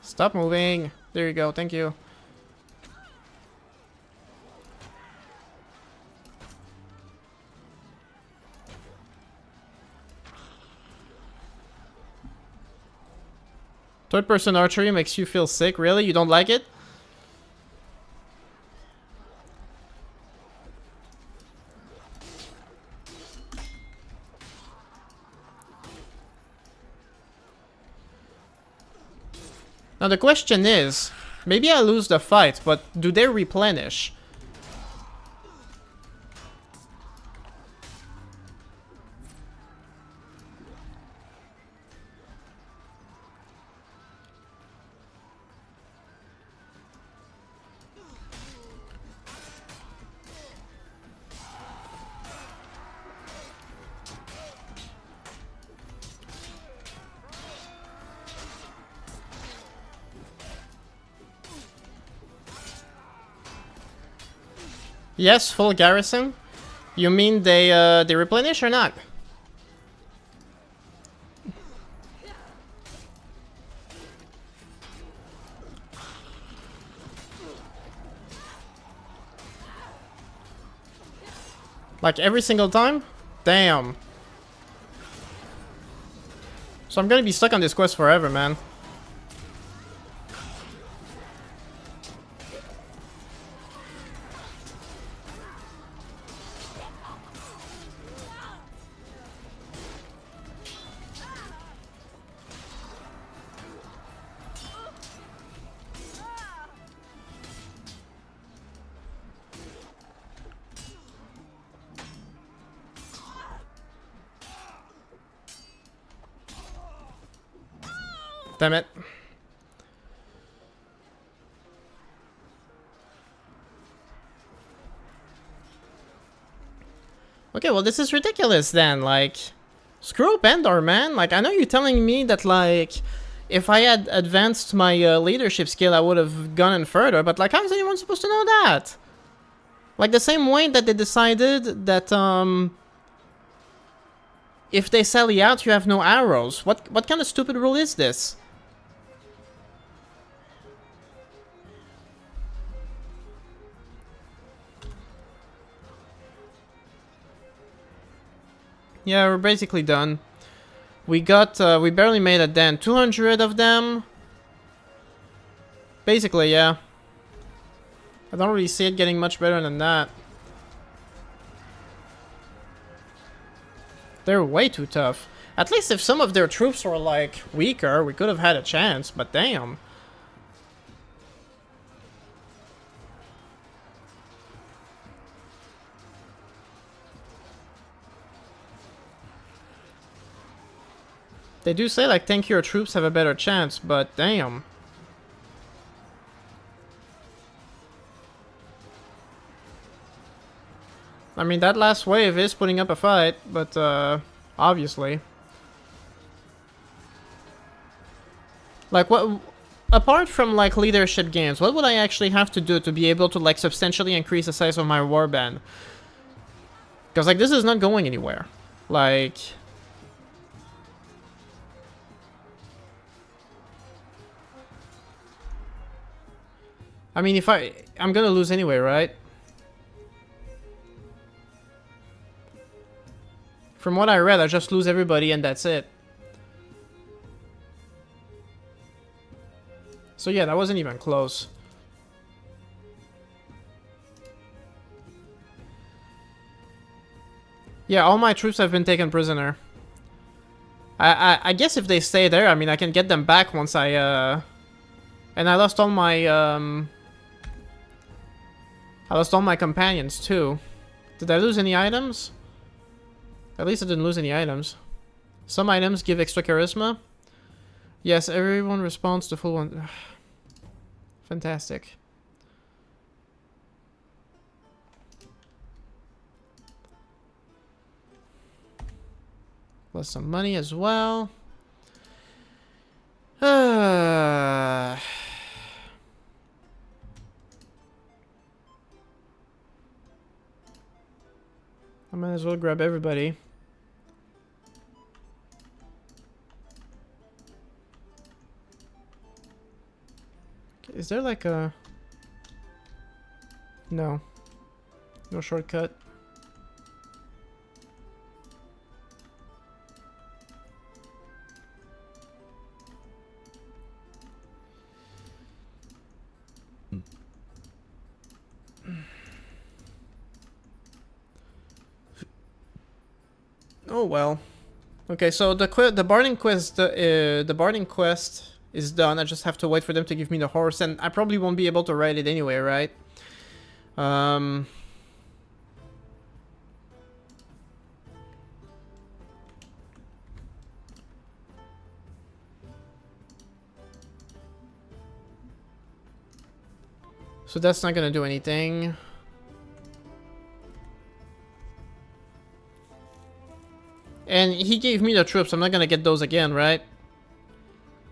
Stop moving. There you go. Thank you. Third-person archery makes you feel sick. Really? You don't like it? Now the question is, maybe I lose the fight, but do they replenish? Yes, full garrison. You mean they replenish or not? Like every single time? Damn. So I'm gonna be stuck on this quest forever, man. Damn it. Okay, well this is ridiculous then, like... Screw Bandor, man. Like, I know you're telling me that, like... If I had advanced my leadership skill, I would have gone in further, but, like, how is anyone supposed to know that? Like, the same way that they decided that, if they sally out, you have no arrows. What kind of stupid rule is this? Yeah, we're basically done. We got, we barely made a dent. 200 of them. Basically, yeah. I don't really see it getting much better than that. They're way too tough. At least if some of their troops were, like, weaker, we could have had a chance, but damn. They do say, like, tankier troops have a better chance, but damn. I mean, that last wave is putting up a fight, but, obviously. Like, what... Apart from, like, leadership games, what would I actually have to do to be able to, like, substantially increase the size of my warband? Because, like, this is not going anywhere. Like... I mean, if I'm gonna lose anyway, right? From what I read, I just lose everybody and that's it. So yeah, that wasn't even close. Yeah, all my troops have been taken prisoner. I guess if they stay there, I mean, I can get them back once I, And I lost all my, I lost all my companions, too. Did I lose any items? At least I didn't lose any items. Some items give extra charisma. Yes, everyone responds to full one. Fantastic. Plus some money as well. I might as well grab everybody. Is there like a... No. No shortcut. Oh well. Okay, so the barding quest, the barding quest is done. I just have to wait for them to give me the horse, and I probably won't be able to ride it anyway, right? So that's not gonna do anything. And he gave me the troops. I'm not gonna get those again, right?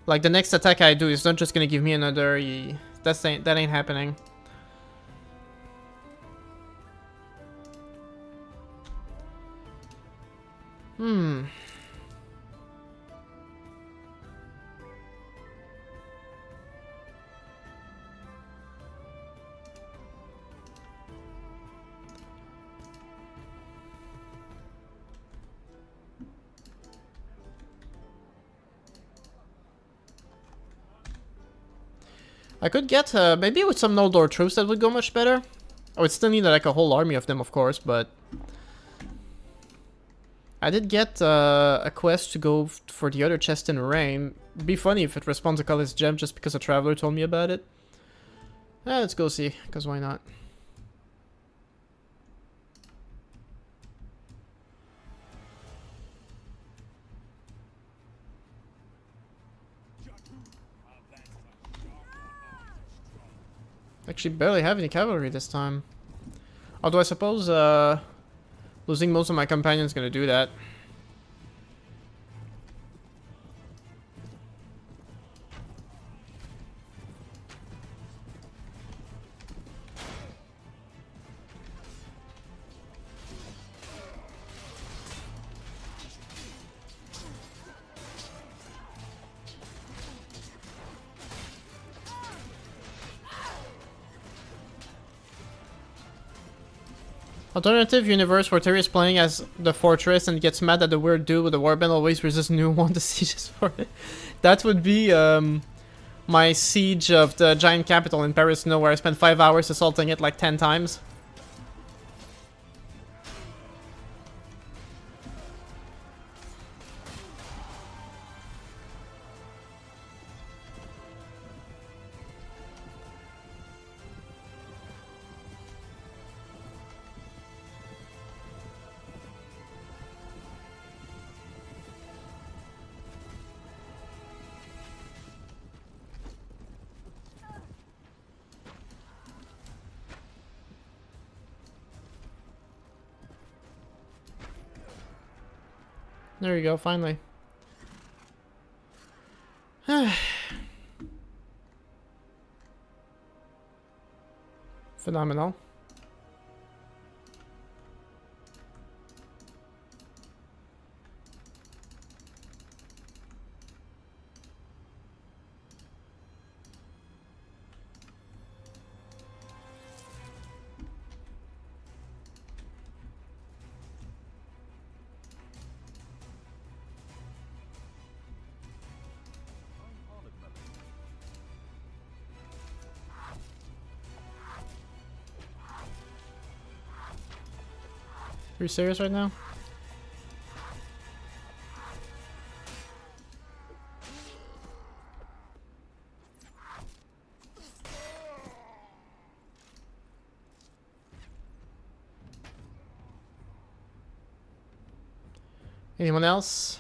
Like, the next attack I do is not just gonna give me another... That ain't happening. I could get, maybe with some Noldor troops that would go much better. I would still need like a whole army of them, of course, but... I did get a quest to go for the other chest in Rain. It'd be funny if it responds to Cullis Gem just because a traveler told me about it. Let's go see, because why not? Actually barely have any cavalry this time. Although I suppose losing most of my companions is gonna do that. Alternative universe where Terry is playing as the fortress and gets mad at the weird dude with the warband always resists new one to sieges for it. That would be my siege of the giant capital in Paris, where I spent 5 hours assaulting it like 10 times. There you go, finally. Phenomenal. Are you serious right now? Anyone else?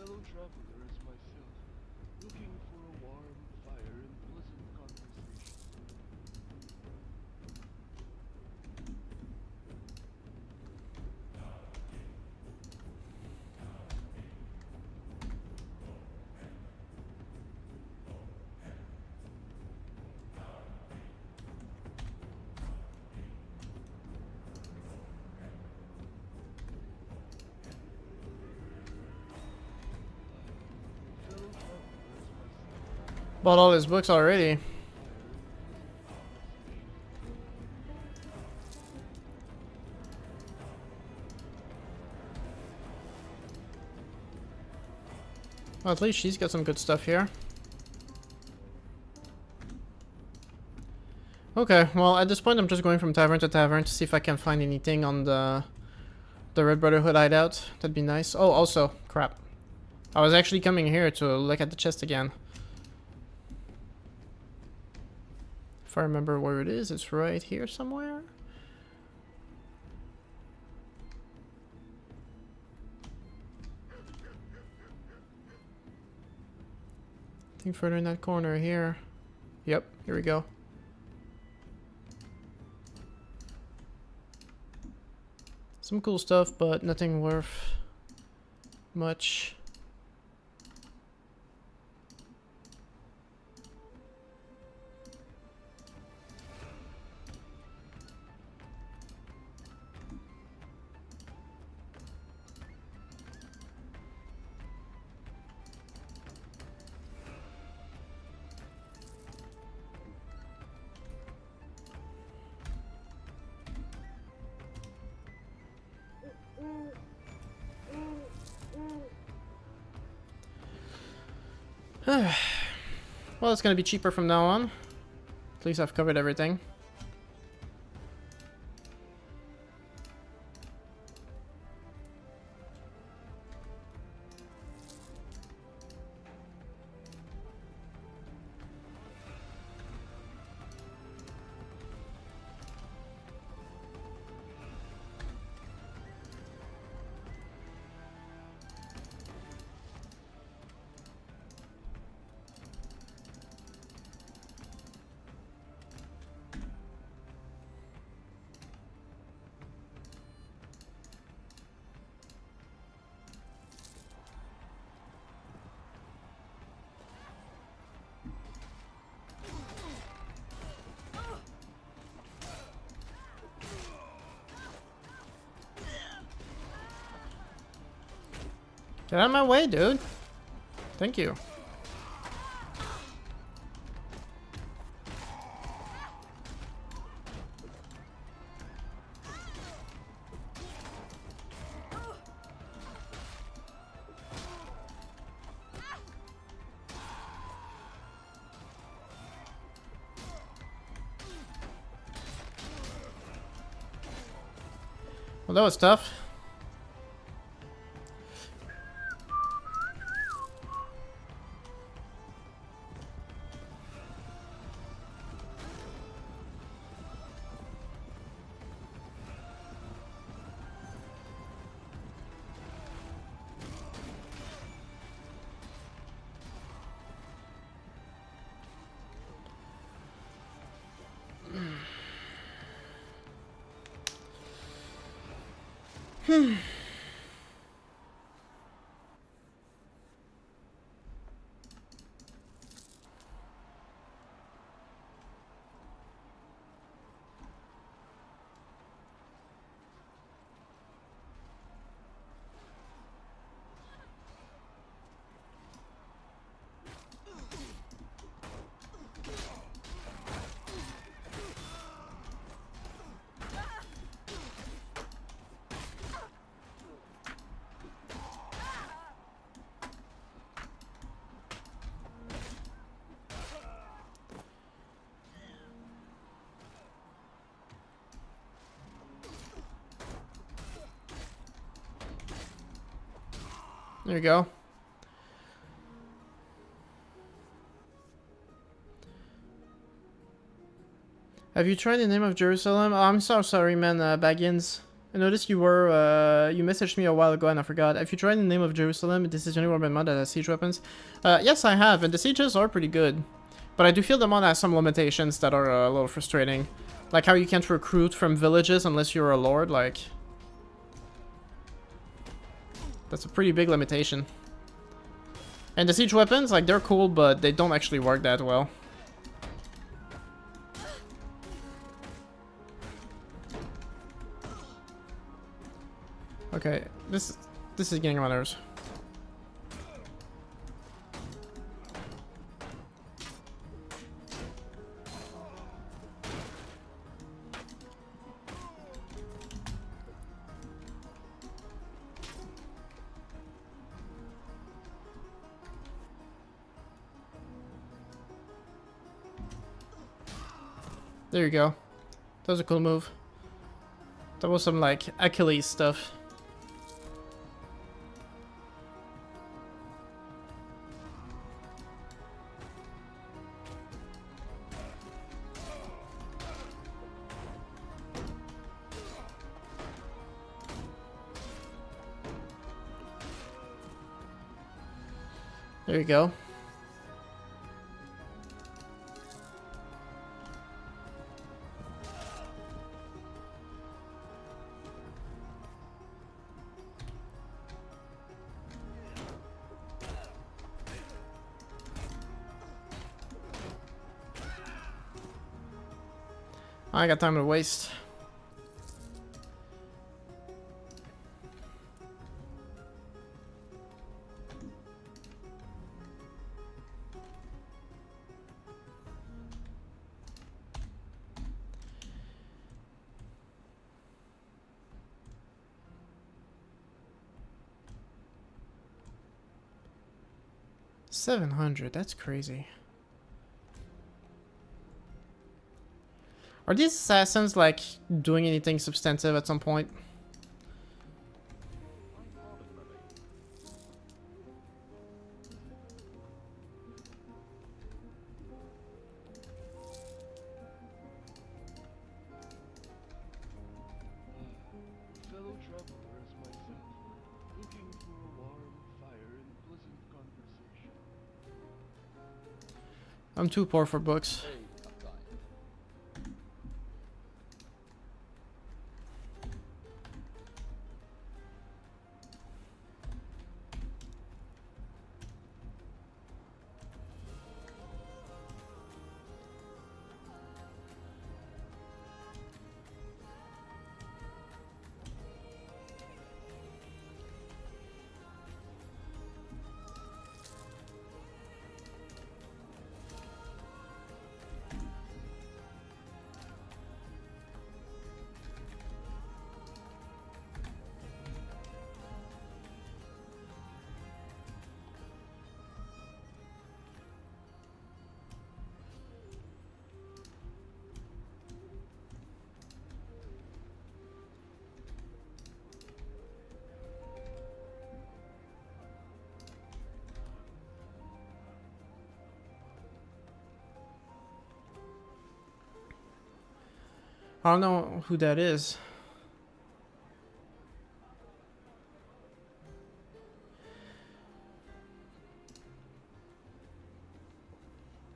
A fellow traveler as myself, looking for a warm fire and pleasant conversation. Bought all his books already. Well, at least she's got some good stuff here. Okay, well at this point I'm just going from tavern to tavern to see if I can find anything on the Red Brotherhood hideout. That'd be nice. Oh, also, crap. I was actually coming here to look at the chest again. If I remember where it is, it's right here somewhere. I think further in that corner here. Yep, here we go. Some cool stuff, but nothing worth much. Well, it's gonna be cheaper from now on. At least I've covered everything. Get out of my way, dude. Thank you. Well, that was tough. There you go. Have you tried the name of Jerusalem? Oh, I'm so sorry, man, Baggins. I noticed you were, you messaged me a while ago and I forgot. Have you tried the name of Jerusalem? This is the only Warband mod that has siege weapons. Yes, I have, and the sieges are pretty good. But I do feel the mod has some limitations that are a little frustrating. Like how you can't recruit from villages unless you're a lord, like... That's a pretty big limitation. And the siege weapons, like, they're cool, but they don't actually work that well. Okay, this is getting on my nerves. There you go. That was a cool move. That was some, like, Achilles stuff. There you go. I got time to waste. $700, that's crazy. Are these assassins, like, doing anything substantive at some point? Fellow travelers myself, looking for a warm fire and pleasant conversation. I'm too poor for books. I don't know who that is.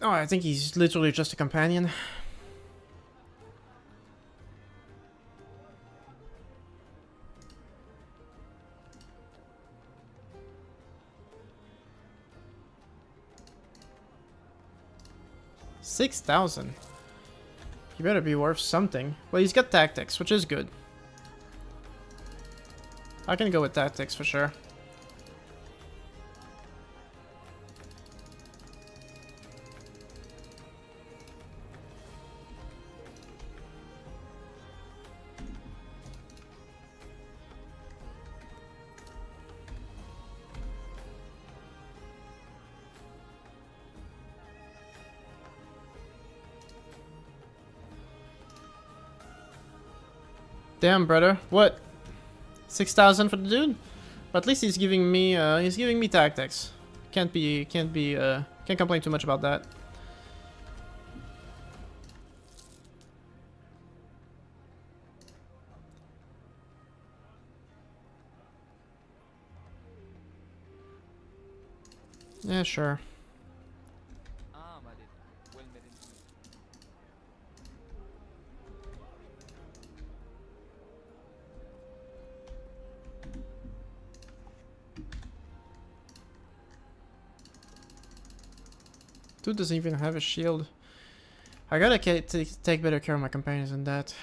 Oh, I think he's literally just a companion. $6,000. He better be worth something. Well, he's got tactics, which is good. I can go with tactics for sure. Damn, brother. What? 6,000 for the dude? But at least he's giving me tactics. Can't complain too much about that. Yeah, sure. Dude doesn't even have a shield. I gotta take better care of my companions than that.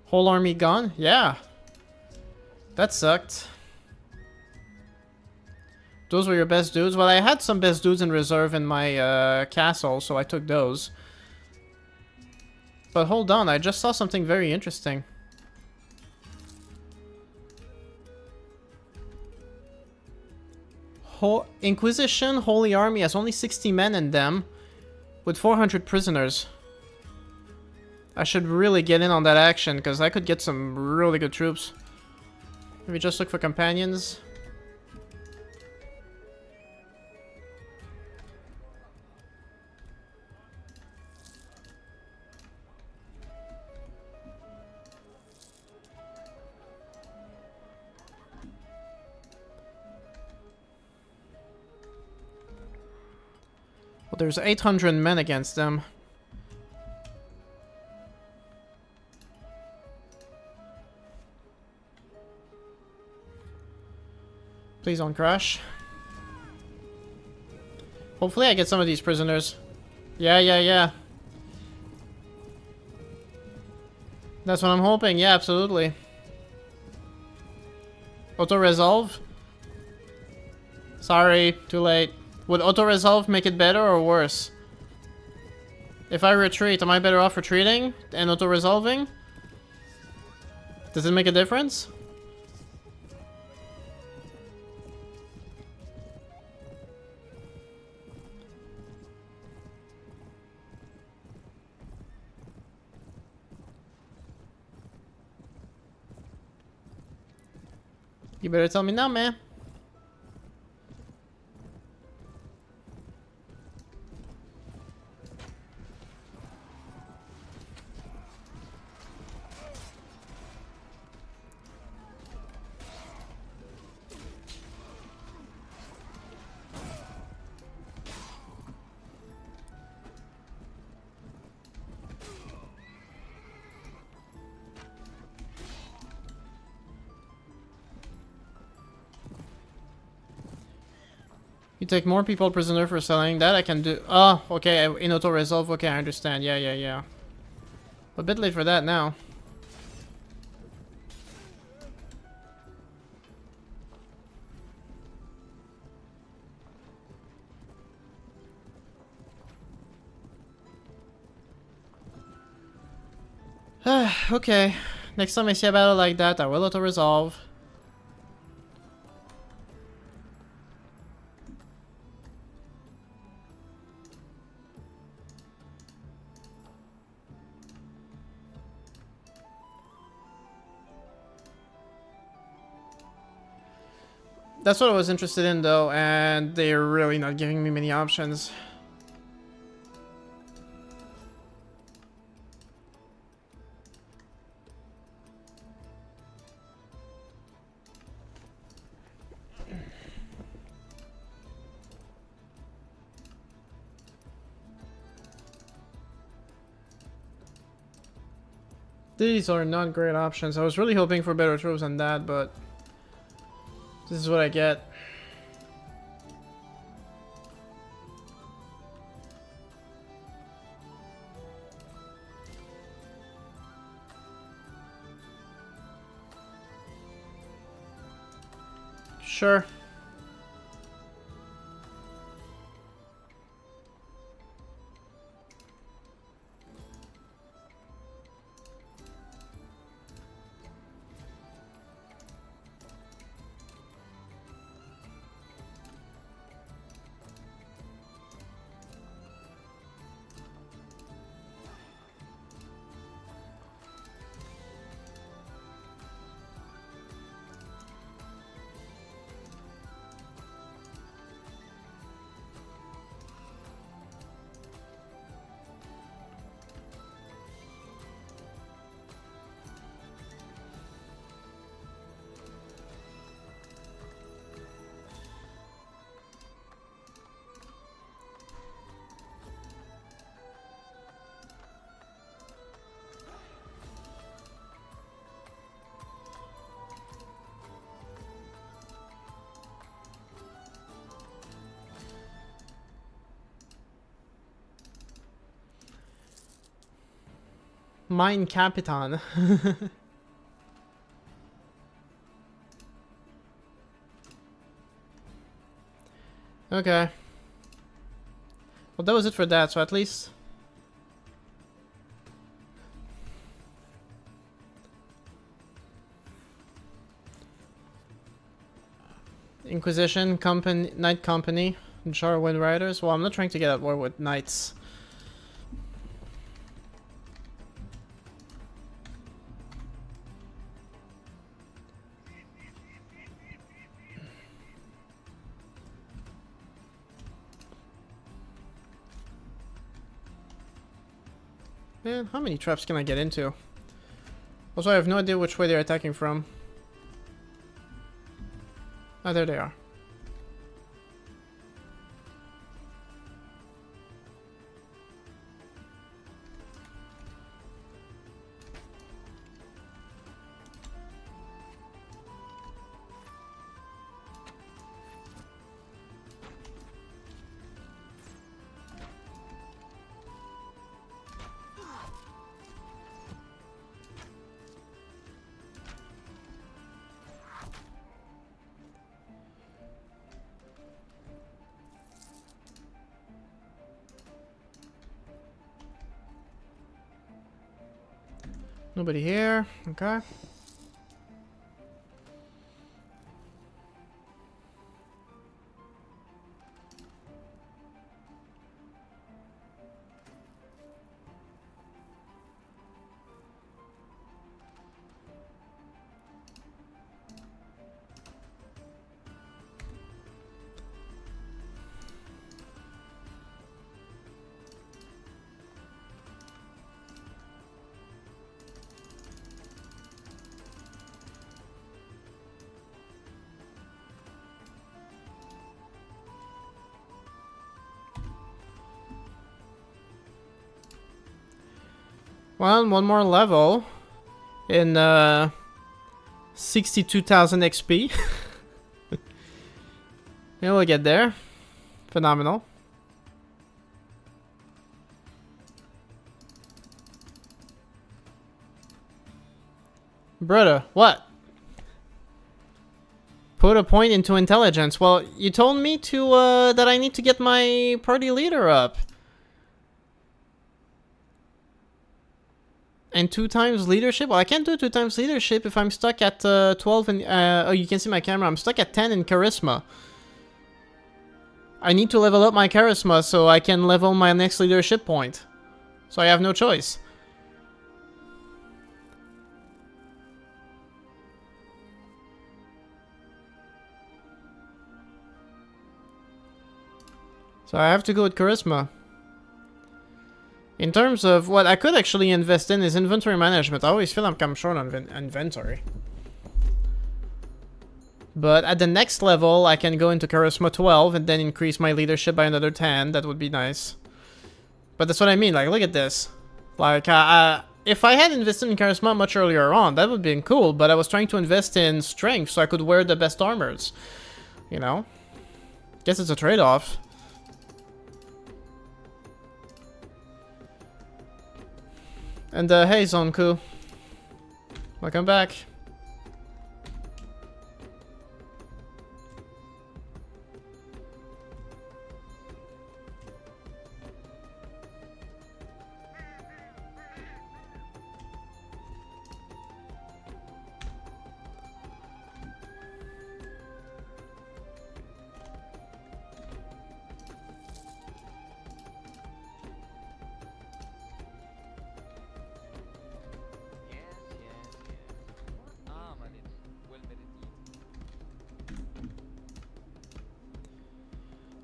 Whole army gone? Yeah. That sucked. Those were your best dudes? Well, I had some best dudes in reserve in my castle, so I took those. But hold on, I just saw something very interesting. Inquisition Holy Army has only 60 men in them, with 400 prisoners. I should really get in on that action, because I could get some really good troops. Maybe just look for companions. Well, there's 800 men against them. Please don't crash. Hopefully I get some of these prisoners. Yeah. That's what I'm hoping. Yeah, absolutely. Auto-resolve? Sorry, too late. Would auto-resolve make it better or worse? If I retreat, am I better off retreating and auto-resolving? Does it make a difference? You better tell me now, man. You take more people prisoner for selling that. I can do. Oh, okay. In auto resolve. Okay, I understand. Yeah. A bit late for that now. Okay. Next time I see a battle like that, I will auto resolve. That's what I was interested in, though, and they're really not giving me many options. These are not great options. I was really hoping for better tropes than that, but this is what I get. Sure. Mine Capitan. Okay. Well, that was it for that, so at least... Inquisition, Company, Knight Company, Jarwin Riders. Well, I'm not trying to get at war with Knights. Man, how many traps can I get into? Also, I have no idea which way they're attacking from. Ah, there they are. Nobody here. Okay. Well, one more level in 62,000 XP. Yeah, we'll get there. Phenomenal. Brother, what? Put a point into intelligence. Well, you told me to that I need to get my party leader up. And 2 times leadership? Well, I can't do 2 times leadership if I'm stuck at 12 and... oh, you can see my camera. I'm stuck at 10 in charisma. I need to level up my charisma so I can level my next leadership point. So I have no choice. So I have to go with charisma. In terms of what I could actually invest in is inventory management. I always feel like I'm short on inventory. But at the next level, I can go into charisma 12 and then increase my leadership by another 10. That would be nice. But that's what I mean. Like, look at this. Like, if I had invested in charisma much earlier on, that would have been cool. But I was trying to invest in strength so I could wear the best armors. You know? Guess it's a trade-off. And hey, Zonku. Welcome back.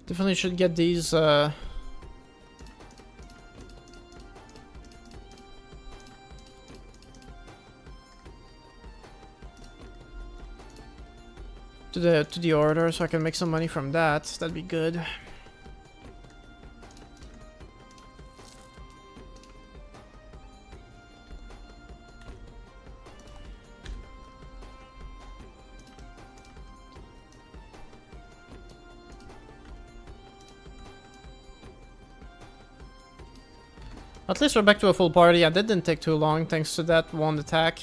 Definitely should get these, to the order so I can make some money from that. That'd be good. At least we're back to a full party. Yeah, that didn't take too long thanks to that one attack.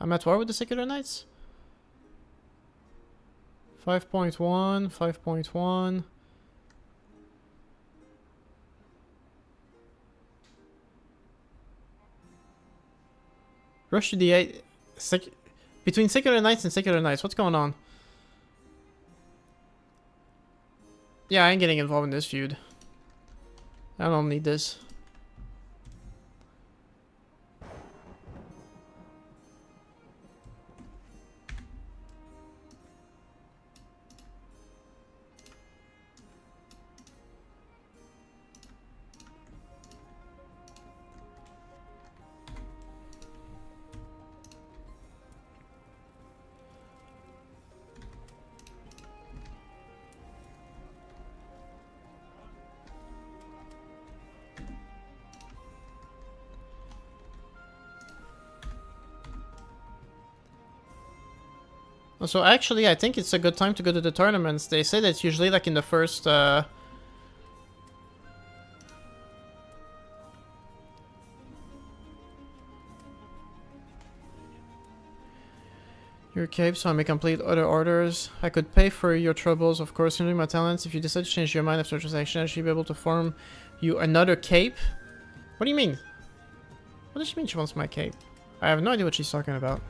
I'm at war with the Secular Knights? 5.1, 5.1. Rush to the 8. Between Secular Knights and Secular Knights, what's going on? Yeah, I ain't getting involved in this feud. I don't need this. So actually, I think it's a good time to go to the tournaments. They say that it's usually like in the first, your cape, so I may complete other orders. I could pay for your troubles, of course, using my talents. If you decide to change your mind after a transaction, I should be able to form you another cape. What do you mean? What does she mean she wants my cape? I have no idea what she's talking about.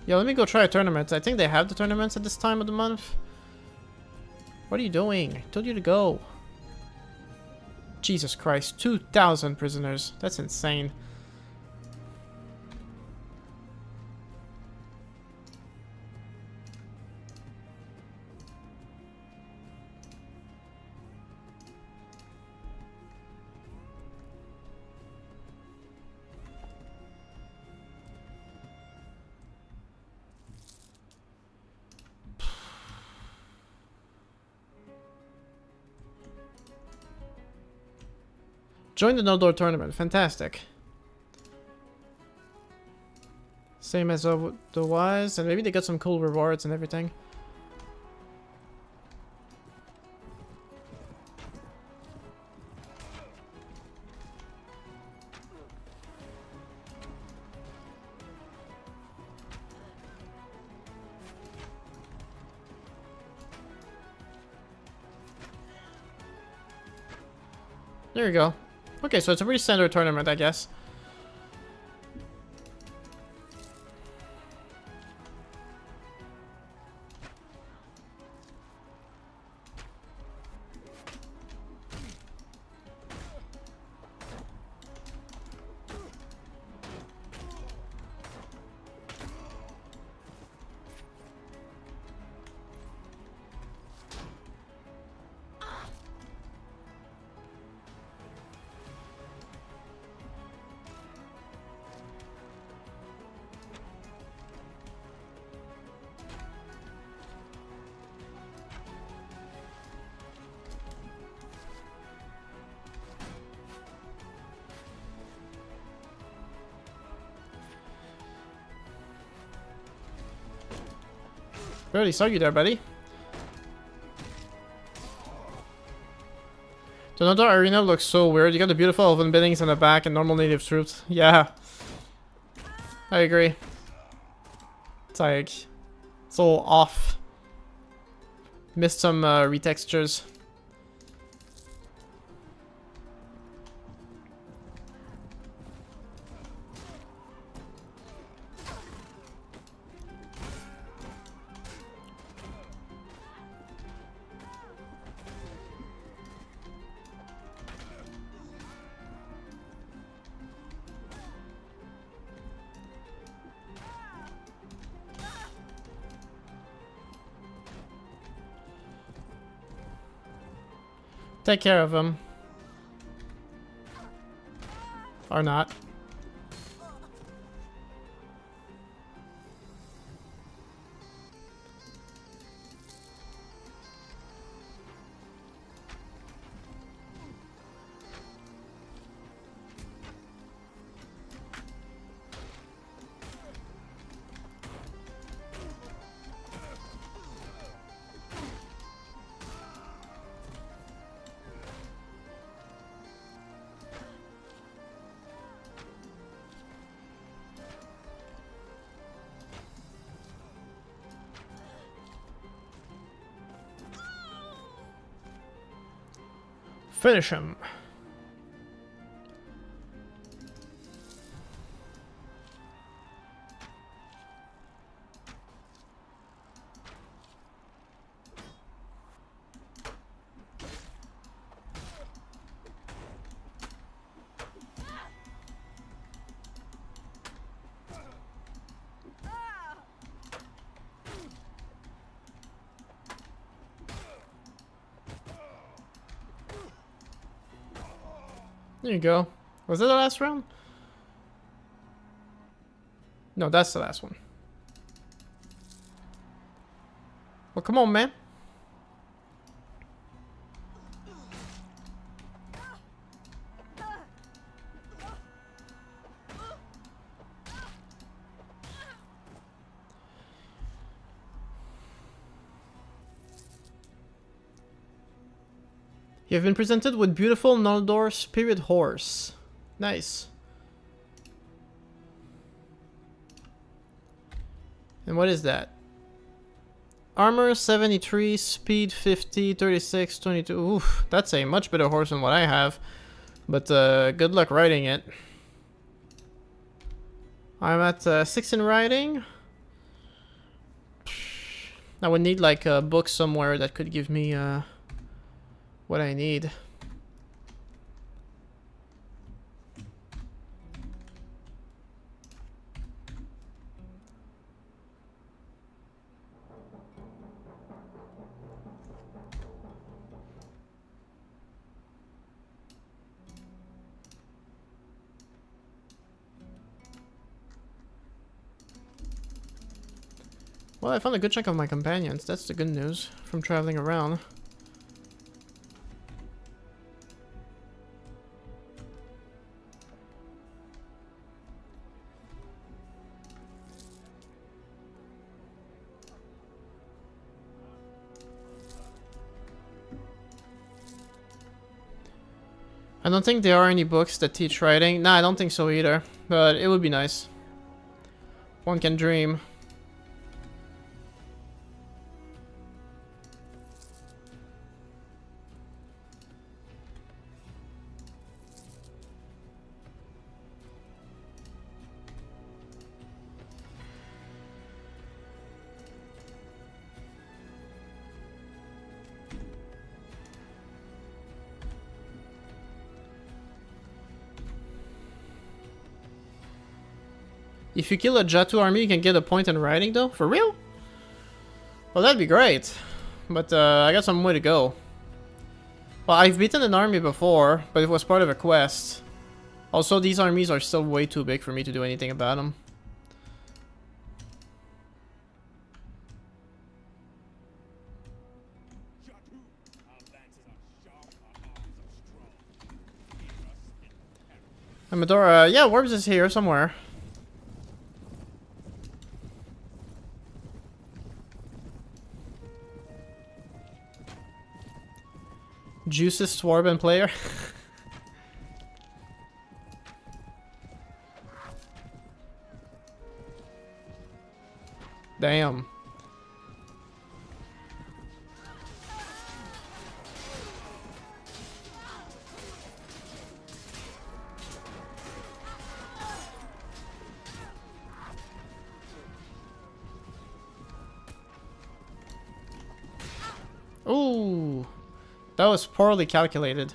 Yeah, let me go try a tournament. I think they have the tournaments at this time of the month. What are you doing? I told you to go. Jesus Christ, 2,000 prisoners. That's insane. Join the Noldor tournament. Fantastic. Same as the was, and maybe they got some cool rewards and everything. There you go. Okay, so it's a pretty standard tournament, I guess. Barely saw you there, buddy. The Noto arena looks so weird. You got the beautiful elven buildings in the back and normal native troops. Yeah. I agree. It's like... it's all off. Missed some retextures. Take care of him. Or not. Finish him. There you go. Was that the last round? No, that's the last one. Well, come on, man. You have been presented with beautiful Noldor Spirit Horse. Nice. And what is that? Armor 73, speed 50, 36, 22. Oof, that's a much better horse than what I have. But good luck riding it. I'm at 6 in riding. I would need like a book somewhere that could give me what I need. Well, I found a good chunk of my companions. That's the good news from traveling around. I don't think there are any books that teach writing. Nah, I don't think so either. But it would be nice. One can dream. If you kill a Jatu army, you can get a point in riding though? For real? Well, that'd be great. But I got some way to go. Well, I've beaten an army before, but it was part of a quest. Also, these armies are still way too big for me to do anything about them. Medora, yeah, Warbs is here somewhere. Juicest Warband player. Damn. Ooh, that was poorly calculated.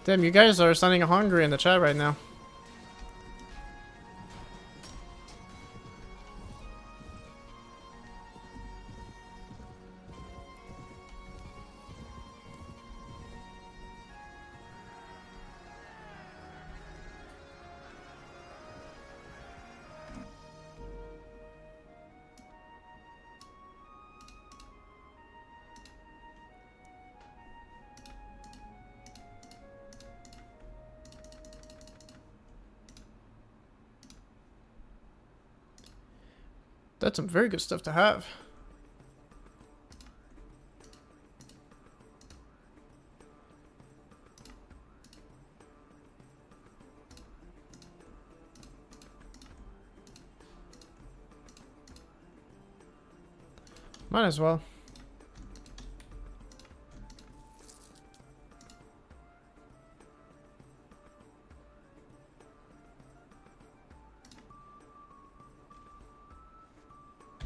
Damn, you guys are sounding hungry in the chat right now. That's some very good stuff to have. Might as well.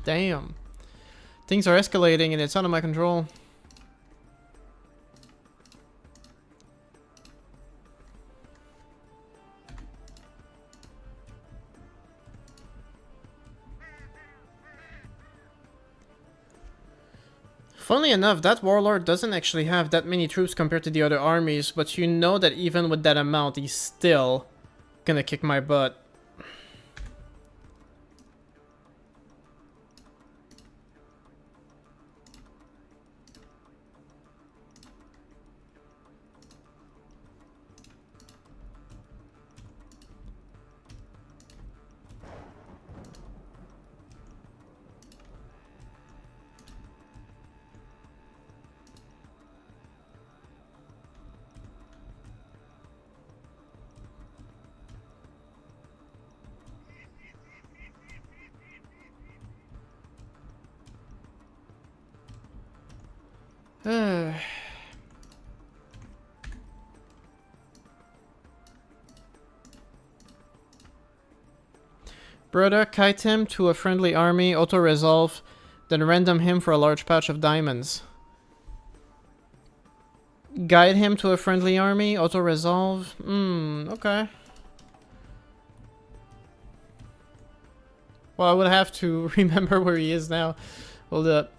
Damn. Things are escalating and it's out of my control. Funnily enough, that warlord doesn't actually have that many troops compared to the other armies, but you know that even with that amount, he's still gonna kick my butt. Brother, kite him to a friendly army, auto-resolve, then random him for a large pouch of diamonds. Guide him to a friendly army, auto-resolve. Okay. Well, I would have to remember where he is now. Hold up.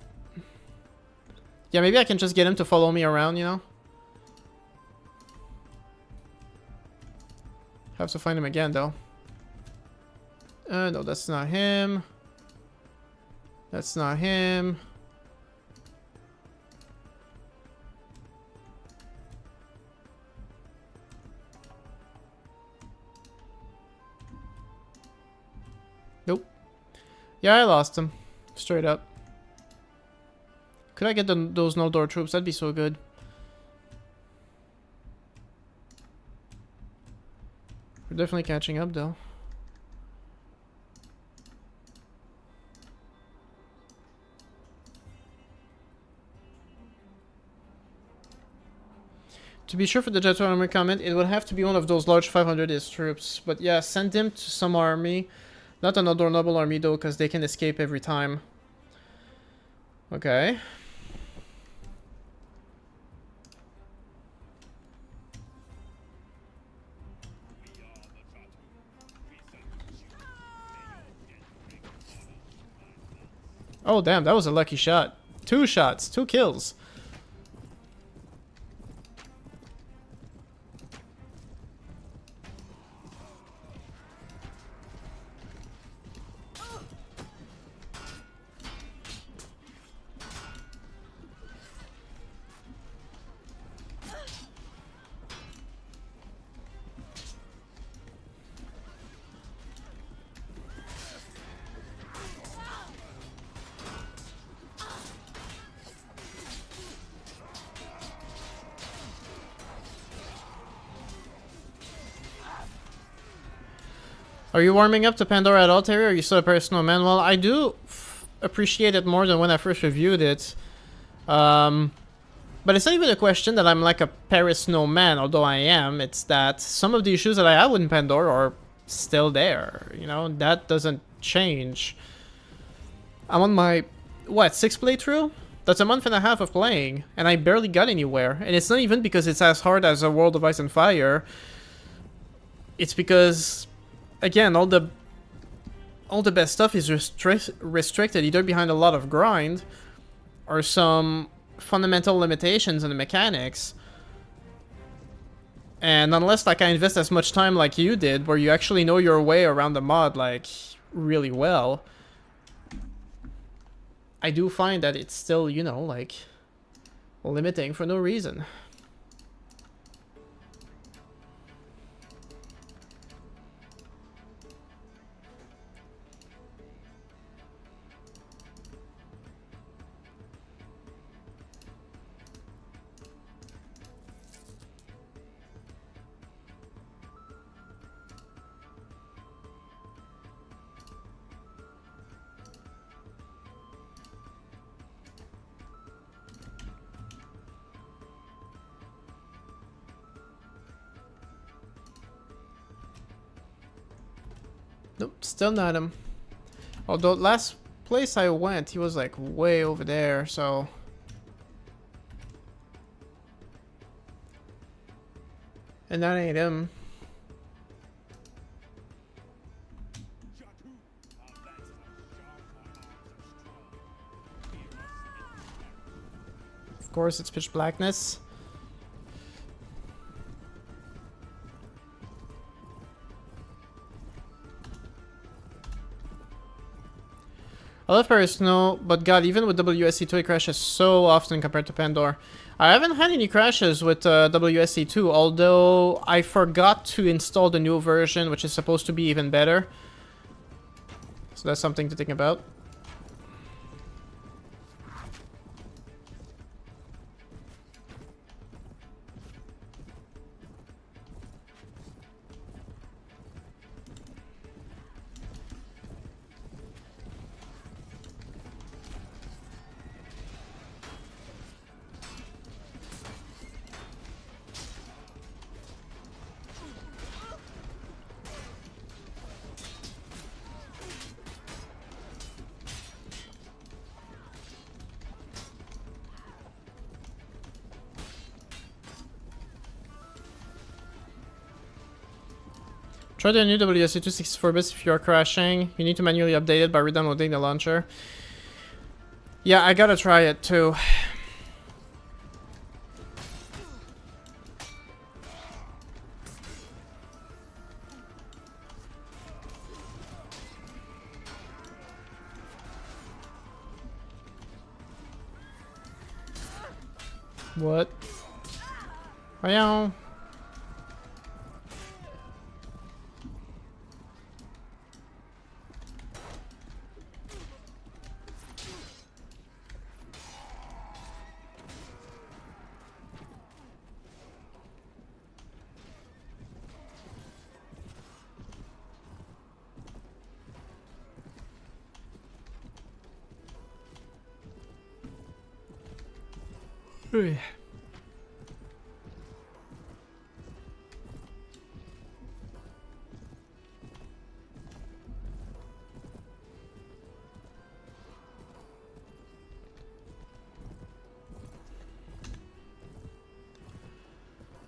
Yeah, maybe I can just get him to follow me around, you know? Have to find him again, though. No, that's not him. That's not him. Nope. Yeah, I lost him. Straight up. Could I get those no-door troops? That'd be so good. We're definitely catching up, though. To be sure for the Jet army comment, it would have to be one of those large 500-ish troops. But yeah, send him to some army. Not another noble army though, because they can escape every time. Okay. Oh damn, that was a lucky shot. 2 shots, 2 kills. Are you warming up to Pandora at all, Terry? Or are you still a personal man? Well, I do appreciate it more than when I first reviewed it. But it's not even a question that I'm like a Paris no man, although I am. It's that some of the issues that I have with Pandora are still there. You know, that doesn't change. I'm on my, what, 6th playthrough? That's a month and a half of playing, and I barely got anywhere. And it's not even because it's as hard as a World of Ice and Fire. It's because, again, all the best stuff is restricted either behind a lot of grind or some fundamental limitations in the mechanics. And unless like I invest as much time like you did, where you actually know your way around the mod like really well, I do find that it's still, you know, like limiting for no reason. Nope, still not him. Although last place I went, he was like way over there, so... And that ain't him. Of course, it's pitch blackness. I love Paris Snow, but god, even with WSC2 it crashes so often compared to Pandora. I haven't had any crashes with WSC2, although I forgot to install the new version, which is supposed to be even better. So that's something to think about. Try the new WSC2 64-bits if you are crashing. You need to manually update it by re-downloading the launcher. Yeah, I gotta try it too. What? Wow.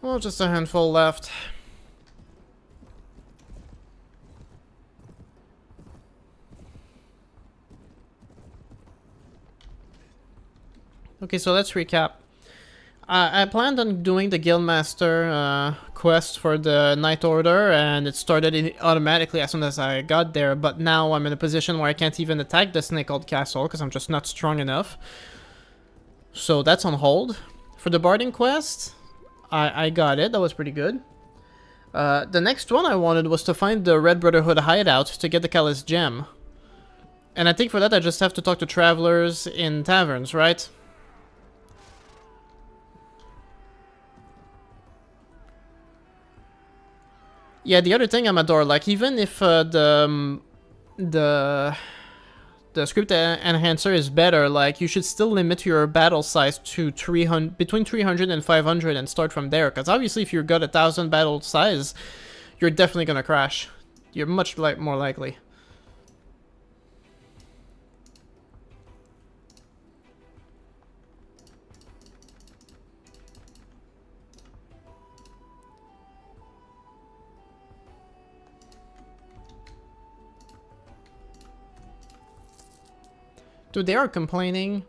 Well, just a handful left. Okay, so let's recap. I planned on doing the Guildmaster quest for the Night Order, and it started automatically as soon as I got there, but now I'm in a position where I can't even attack the Snake-Old Castle, because I'm just not strong enough. So that's on hold. For the Barding quest, I got it, that was pretty good. The next one I wanted was to find the Red Brotherhood hideout to get the Callous Gem. And I think for that I just have to talk to travelers in taverns, right? Yeah, the other thing, Amador, like, even if the script enhancer is better, like, you should still limit your battle size to 300, between 300 and 500 and start from there, because obviously if you've got 1,000 battle size, you're definitely gonna crash. You're much more likely. Dude, they are complaining.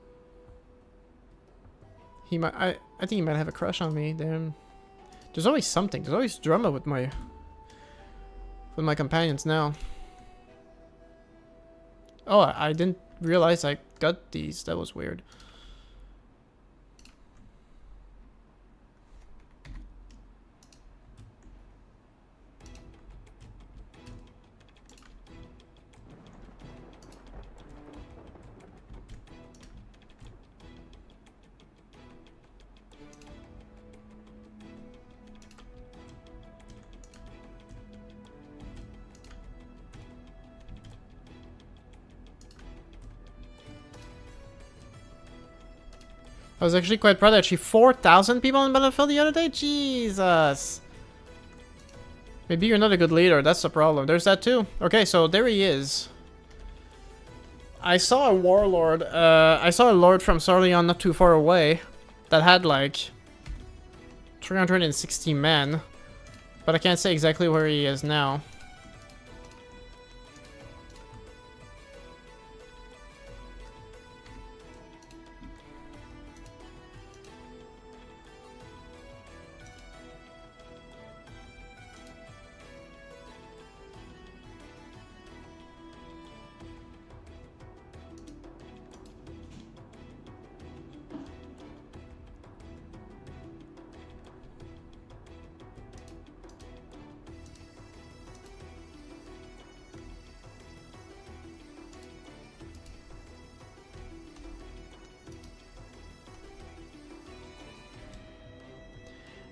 He might. I think he might have a crush on me. Damn. There's always something. There's always drama with my companions now. Oh, I didn't realize I got these. That was weird. I was actually quite proud that actually 4,000 people on Battlefield the other day? Jesus. Maybe you're not a good leader, that's the problem. There's that too. Okay, so there he is. I saw a warlord, I saw a lord from Sarleon not too far away that had like 360 men, but I can't say exactly where he is now.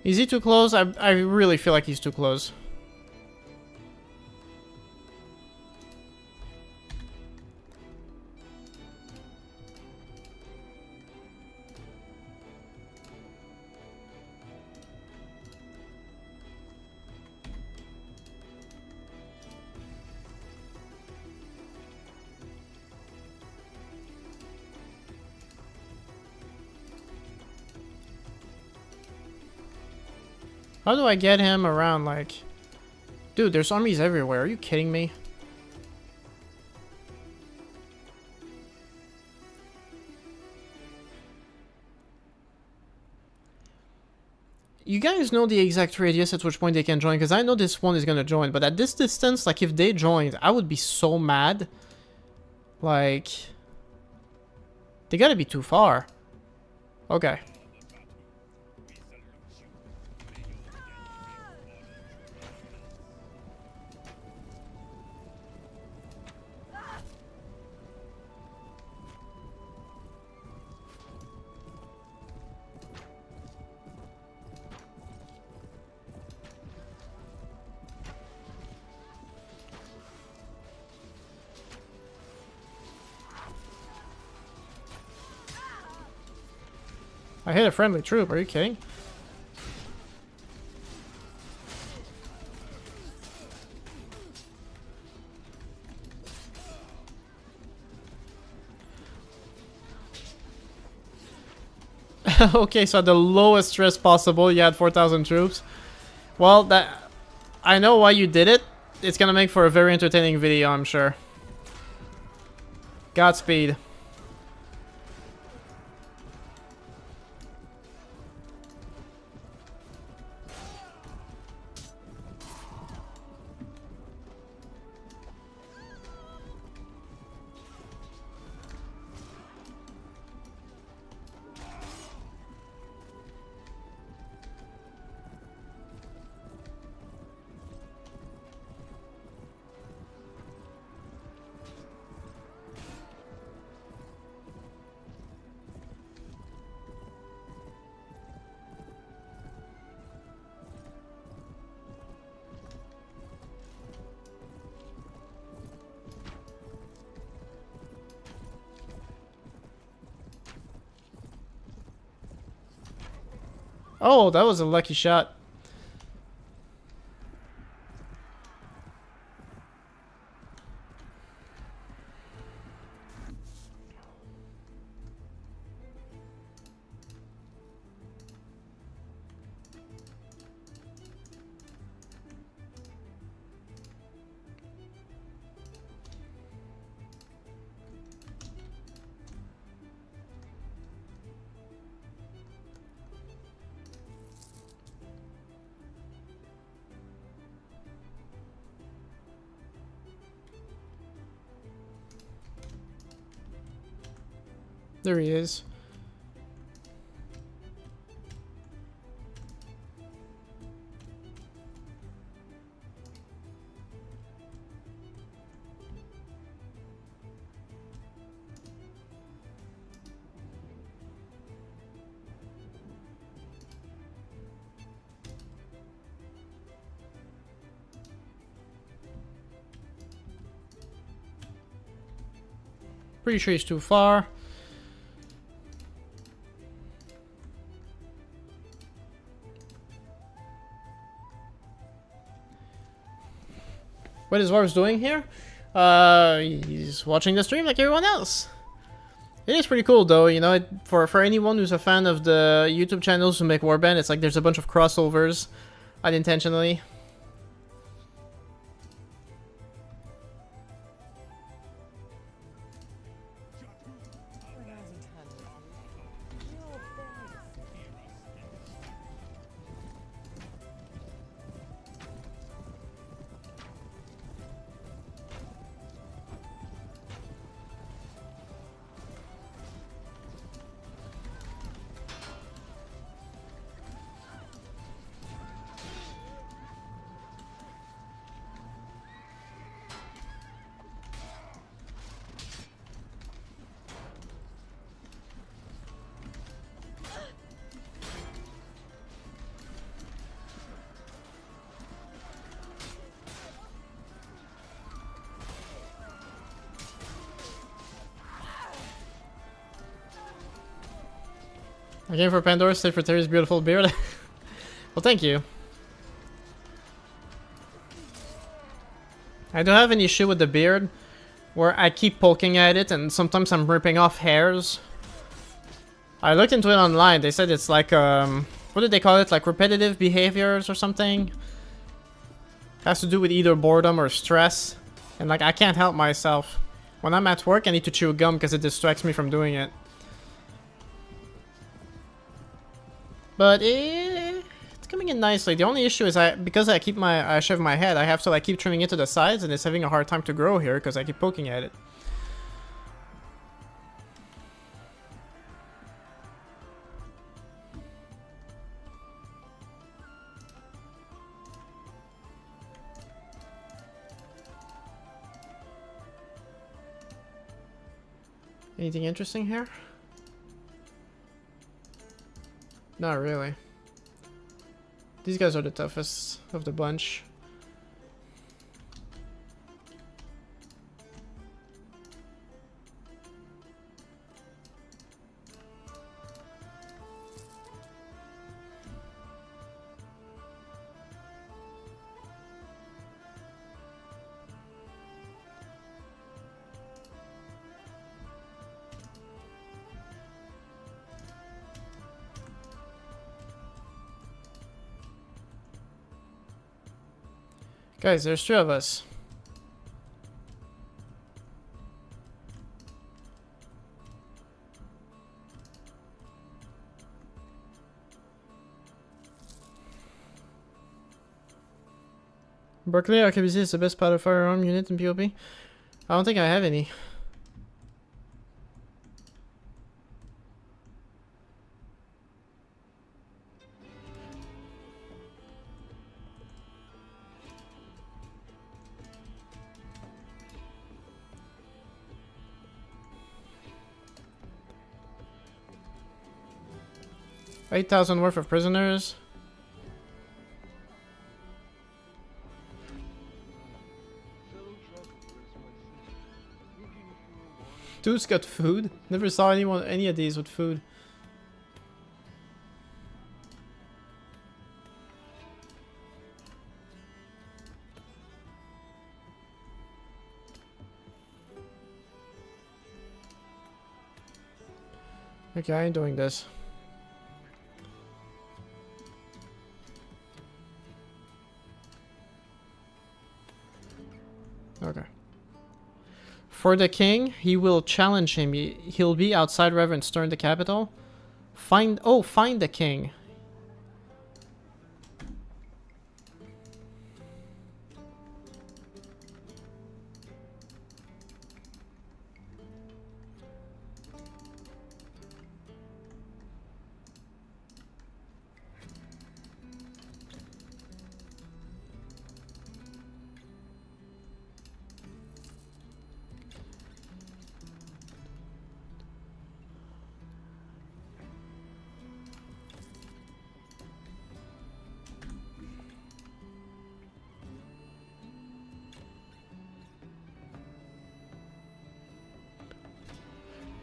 Is he too close? I really feel like he's too close. How do I get him around, like... Dude, there's armies everywhere. Are you kidding me? You guys know the exact radius at which point they can join, because I know this one is gonna join, but at this distance, like, if they joined, I would be so mad. Like... They gotta be too far. Okay. I hit a friendly troop, are you kidding? Okay, so at the lowest stress possible, you had 4,000 troops. Well, that I know why you did it. It's gonna make for a very entertaining video, I'm sure. Godspeed. Oh, that was a lucky shot. There he is. Pretty sure he's too far. What is War's doing here? He's watching the stream like everyone else. It is pretty cool though, you know, for anyone who's a fan of the YouTube channels who make Warband, it's like there's a bunch of crossovers unintentionally. I came for Pandora, stay for Terry's beautiful beard. Well, thank you. I don't have an issue with the beard, where I keep poking at it and sometimes I'm ripping off hairs. I looked into it online, they said it's like, what did they call it? Like repetitive behaviors or something? Has to do with either boredom or stress. And like, I can't help myself. When I'm at work, I need to chew gum because it distracts me from doing it. But it's coming in nicely. The only issue is because I shave my head, I have to like keep trimming it to the sides, and it's having a hard time to grow here because I keep poking at it. Anything interesting here? Not really. These guys are the toughest of the bunch. Guys, there's two of us. Berkeley RKBC is the best powder firearm unit in POP. I don't think I have any. $8,000 worth of prisoners. Fellow travelers, my friend, looking for a warm Dude's got food. Never saw any of these with food. Okay, I ain't doing this. Okay. For the king, he will challenge him. He'll be outside Reverend Stern, the capital. Find the king.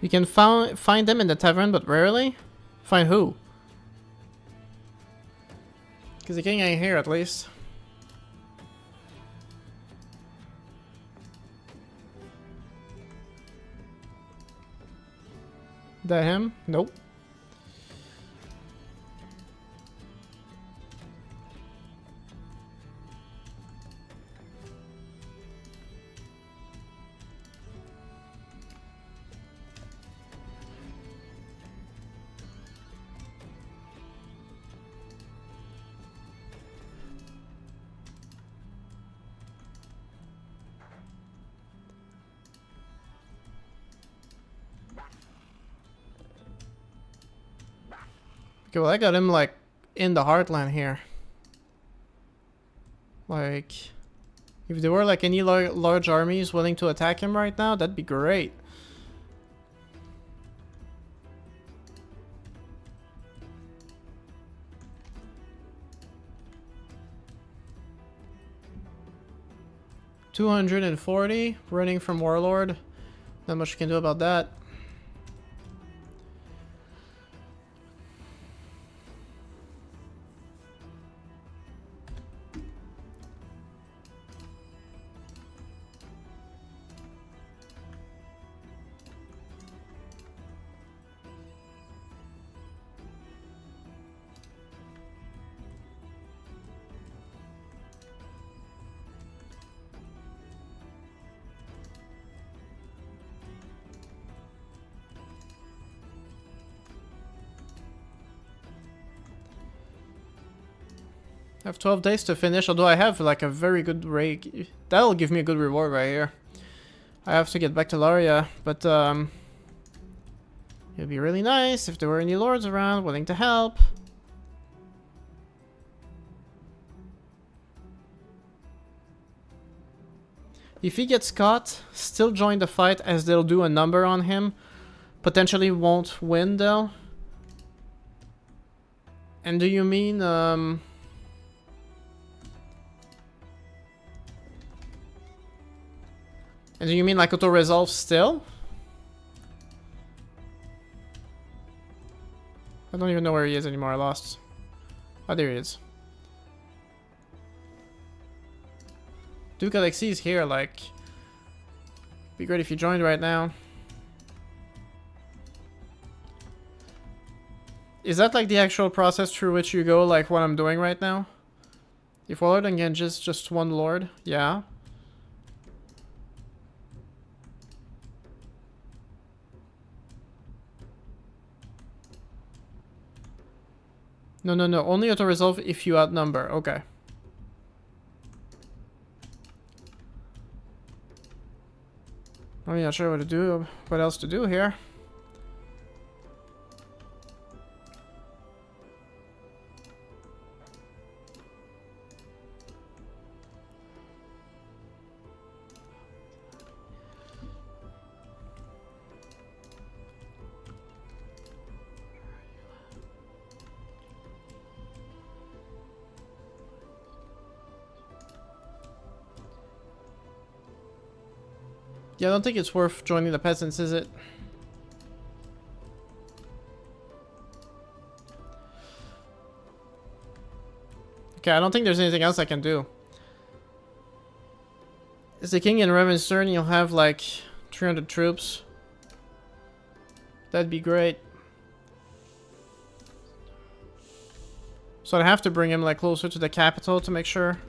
You can find them in the tavern, but rarely. Find who? Because the king ain't here, at least. That him? Nope. Okay, well, I got him, like, in the heartland here. Like, if there were, like, any large armies willing to attack him right now, that'd be great. $240 running from Warlord. Not much you can do about that. I have 12 days to finish, although I have like a very good rate. That'll give me a good reward right here. I have to get back to Laria, but it'd be really nice if there were any lords around willing to help. If he gets caught, still join the fight as they'll do a number on him. Potentially won't win though. And do you mean and do you mean like auto-resolve still? I don't even know where he is anymore, I lost. Oh, there he is. Duke Alexei's here, like... Be great if you joined right now. Is that like the actual process through which you go, like what I'm doing right now? If Warlord engages just one Lord, yeah. No, no, no. Only auto-resolve if you outnumber. Okay. I'm not sure what to do. What else to do here? Yeah, I don't think it's worth joining the peasants, is it? Okay, I don't think there's anything else I can do. Is the king in Revan's turn? You'll have like 300 troops. That'd be great. So I'd have to bring him like closer to the capital to make sure.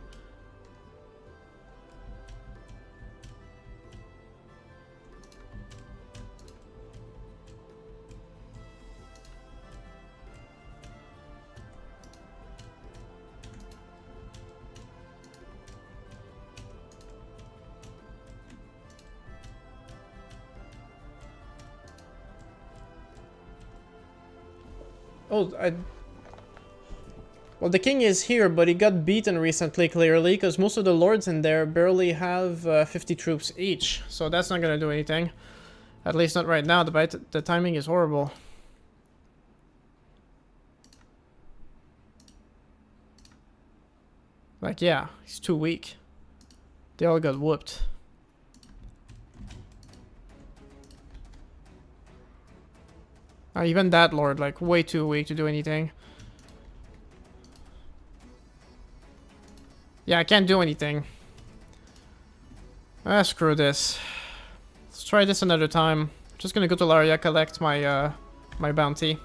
Oh, well, the king is here, but he got beaten recently, clearly, because most of the lords in there barely have 50 troops each. So that's not going to do anything. At least not right now. The timing is horrible. Like, yeah, he's too weak. They all got whooped. Even that lord, like, way too weak to do anything. Yeah, I can't do anything. Ah, screw this. Let's try this another time. Just gonna go to Laria, collect my, my bounty.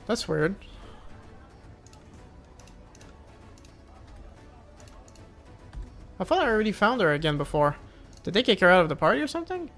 That's weird. I thought I already found her again before. Did they kick her out of the party or something?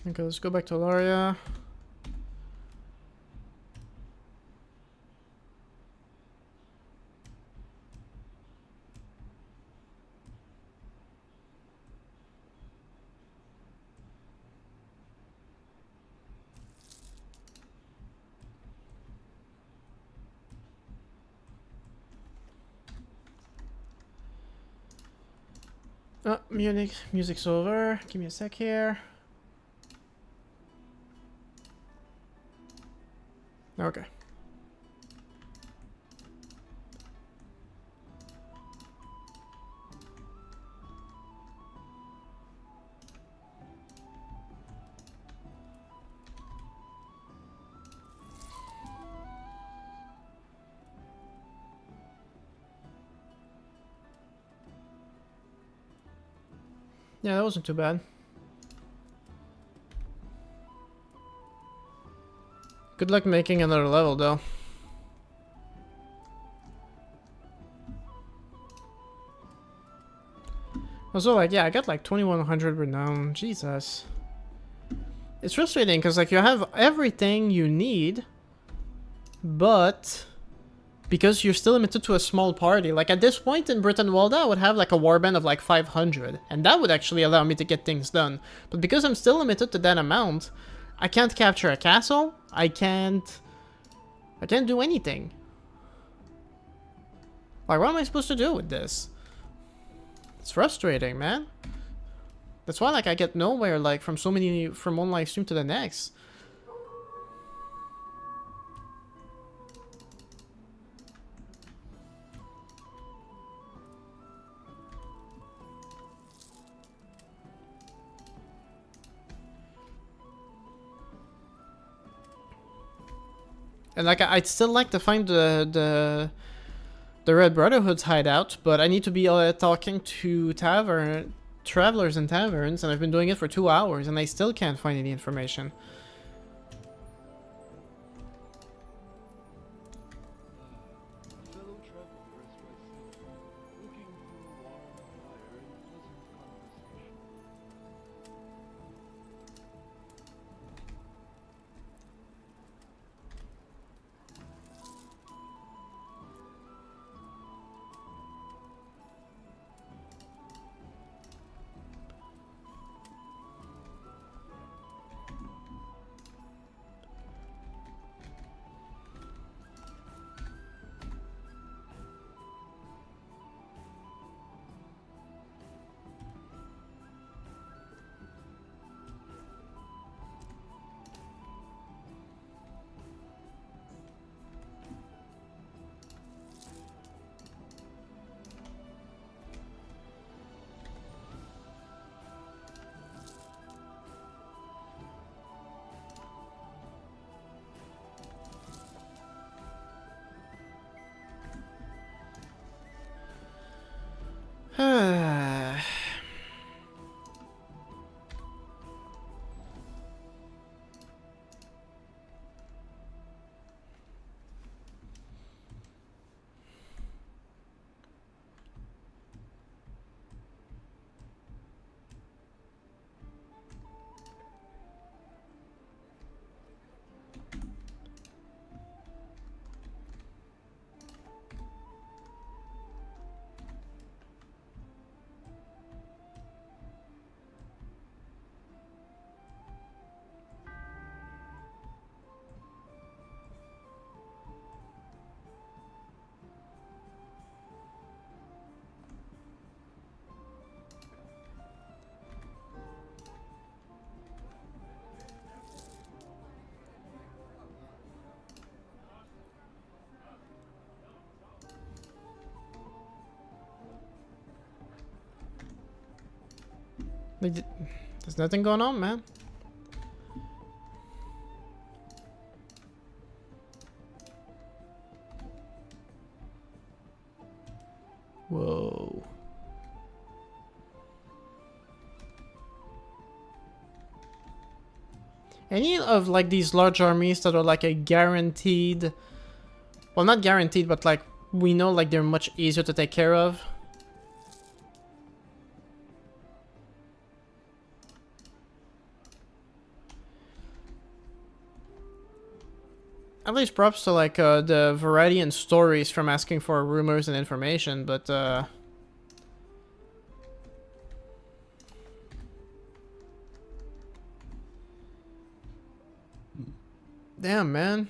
Okay, let's go back to Laria. Oh, music's over. Give me a sec here. Okay. Yeah, that wasn't too bad. Good luck making another level, though. Also, like, yeah, I got like 2100 renown. Jesus. It's frustrating because like you have everything you need, but because you're still limited to a small party. Like at this point in Britain Walda, I would have like a warband of like 500, and that would actually allow me to get things done. But because I'm still limited to that amount, I can't capture a castle. I can't do anything. Like, what am I supposed to do with this? It's frustrating, man. That's why, like, I get nowhere, like, from one live stream to the next. And, like, I'd still like to find the Red Brotherhood's hideout, but I need to be talking to travelers in taverns, and I've been doing it for 2 hours, and I still can't find any information. Fellow travelers myself, looking for a warm fire and pleasant conversation. Like, there's nothing going on, man. Whoa. Any of like these large armies that are like a guaranteed, well, not guaranteed, but like we know like they're much easier to take care of. At least props to like the variety and stories from asking for rumors and information, but damn, man.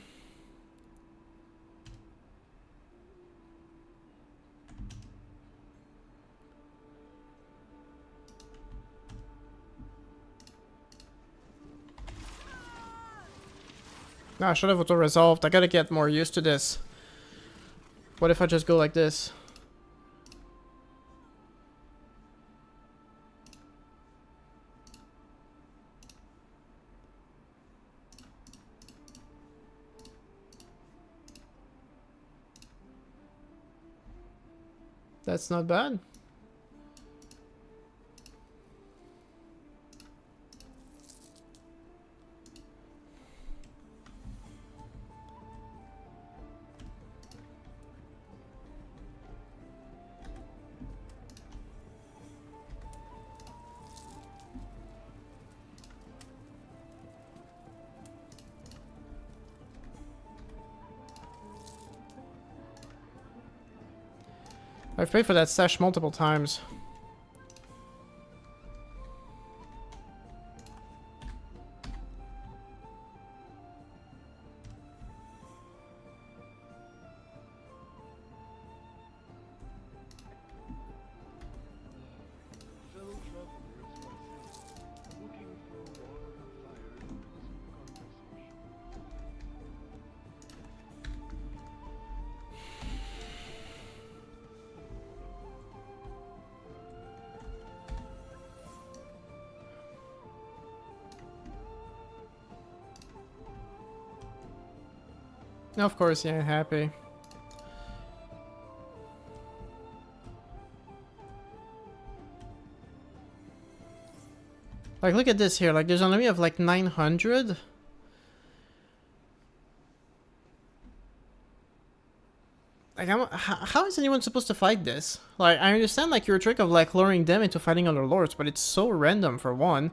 Nah, I should have auto-resolved. I gotta get more used to this. What if I just go like this? That's not bad. I've paid for that stash multiple times. Fellow travelers myself, looking for water and fire and pleasant conversation. Of course, yeah, happy. Like, look at this here. Like, there's an army of like 900. Like, how is anyone supposed to fight this? Like, I understand like your trick of like luring them into fighting other lords, but it's so random for one.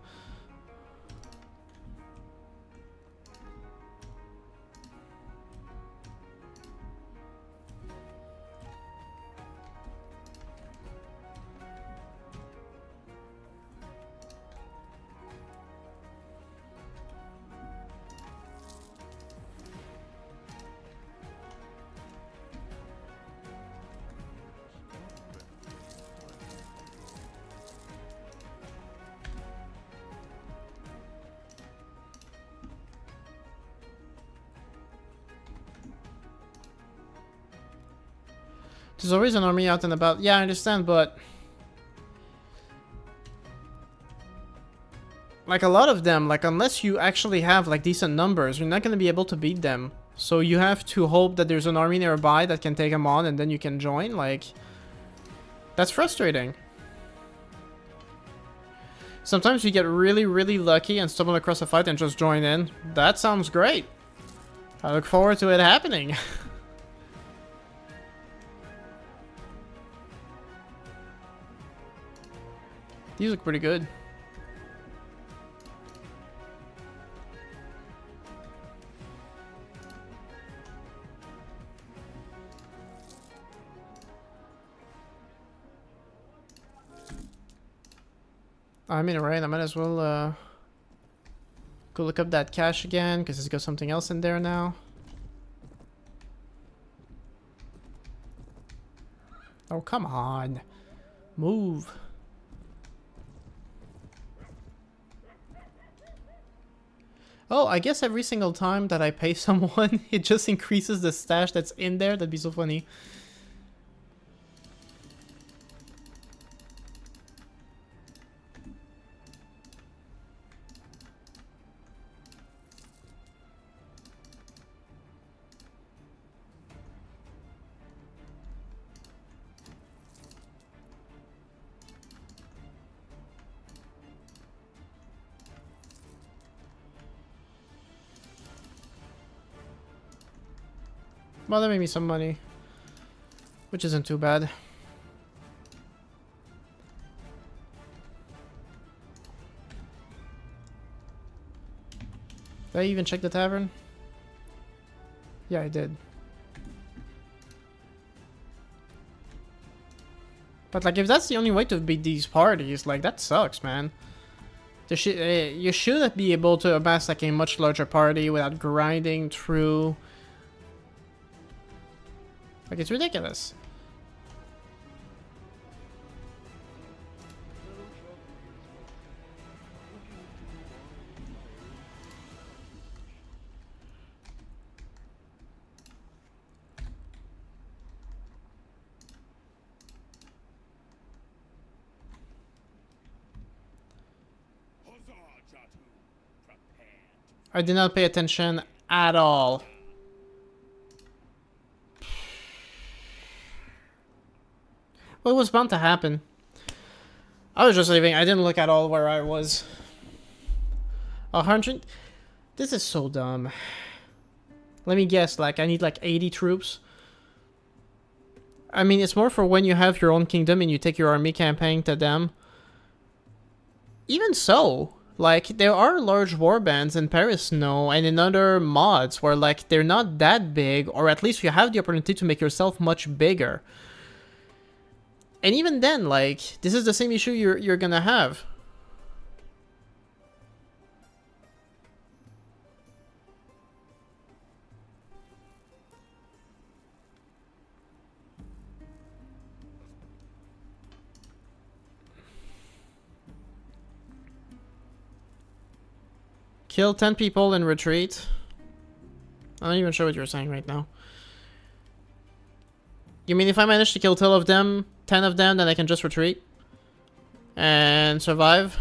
There's always an army out and about. Yeah, I understand, but like a lot of them, like unless you actually have like decent numbers, you're not going to be able to beat them. So you have to hope that there's an army nearby that can take them on and then you can join. Like, that's frustrating. Sometimes you get really, really lucky and stumble across a fight and just join in. That sounds great. I look forward to it happening. These look pretty good. I'm in a rain. I might as well go look up that cache again because it's got something else in there now. Oh, come on. Move. Oh, I guess every single time that I pay someone, it just increases the stash that's in there. That'd be so funny. Well, that made me some money, which isn't too bad. Did I even check the tavern? Yeah, I did. But like, if that's the only way to beat these parties, like, that sucks, man. You should be able to amass like a much larger party without grinding through. Like, it's ridiculous. I did not pay attention at all. Well, it was bound to happen. I was just leaving. I didn't look at all where I was. 100? This is so dumb. Let me guess, like, I need like 80 troops. I mean, it's more for when you have your own kingdom and you take your army campaign to them. Even so, like, there are large warbands in Paris now and in other mods where, like, they're not that big, or at least you have the opportunity to make yourself much bigger. And even then, like, this is the same issue you're gonna have. Kill 10 people and retreat. I'm not even sure what you're saying right now. You mean if I manage to kill 10 of them, then I can just retreat? And survive?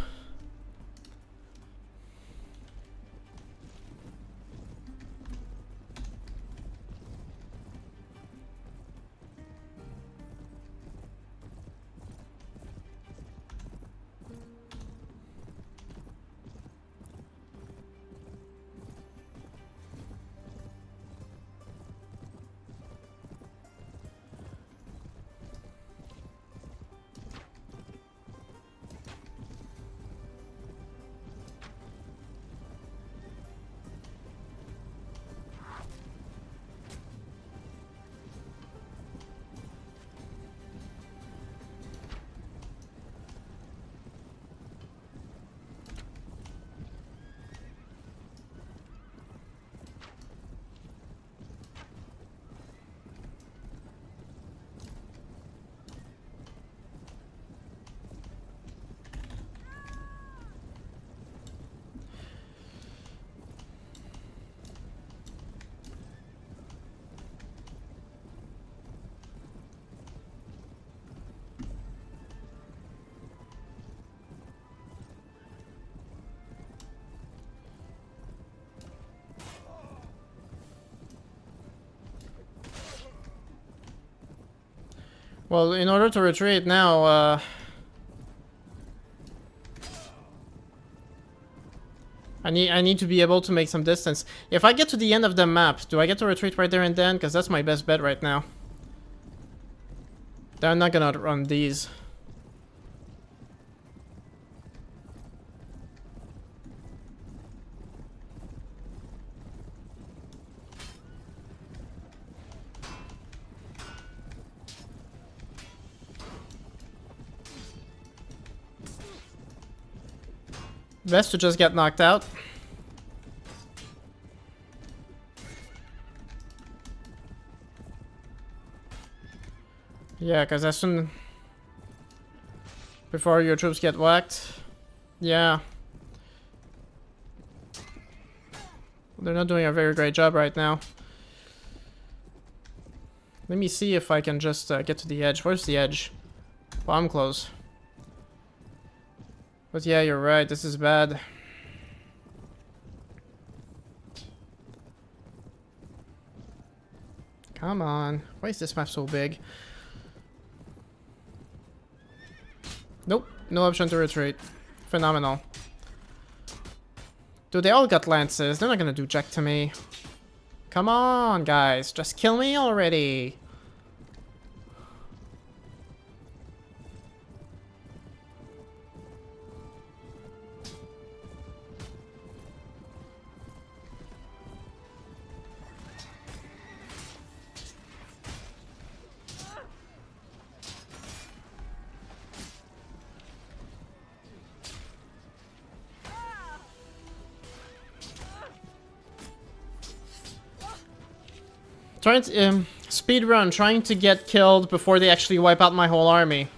Well, in order to retreat now, I need to be able to make some distance. If I get to the end of the map, do I get to retreat right there and then? Because that's my best bet right now. They're not gonna run these. Best to just get knocked out. Yeah, because as soon... before your troops get whacked. Yeah. They're not doing a very great job right now. Let me see if I can just get to the edge. Where's the edge? Well, I'm close. But yeah, you're right. This is bad. Come on. Why is this map so big? Nope. No option to retreat. Phenomenal. Dude, they all got lances. They're not gonna do jack to me. Come on, guys. Just kill me already. Trying to speed run, trying to get killed before they actually wipe out my whole army.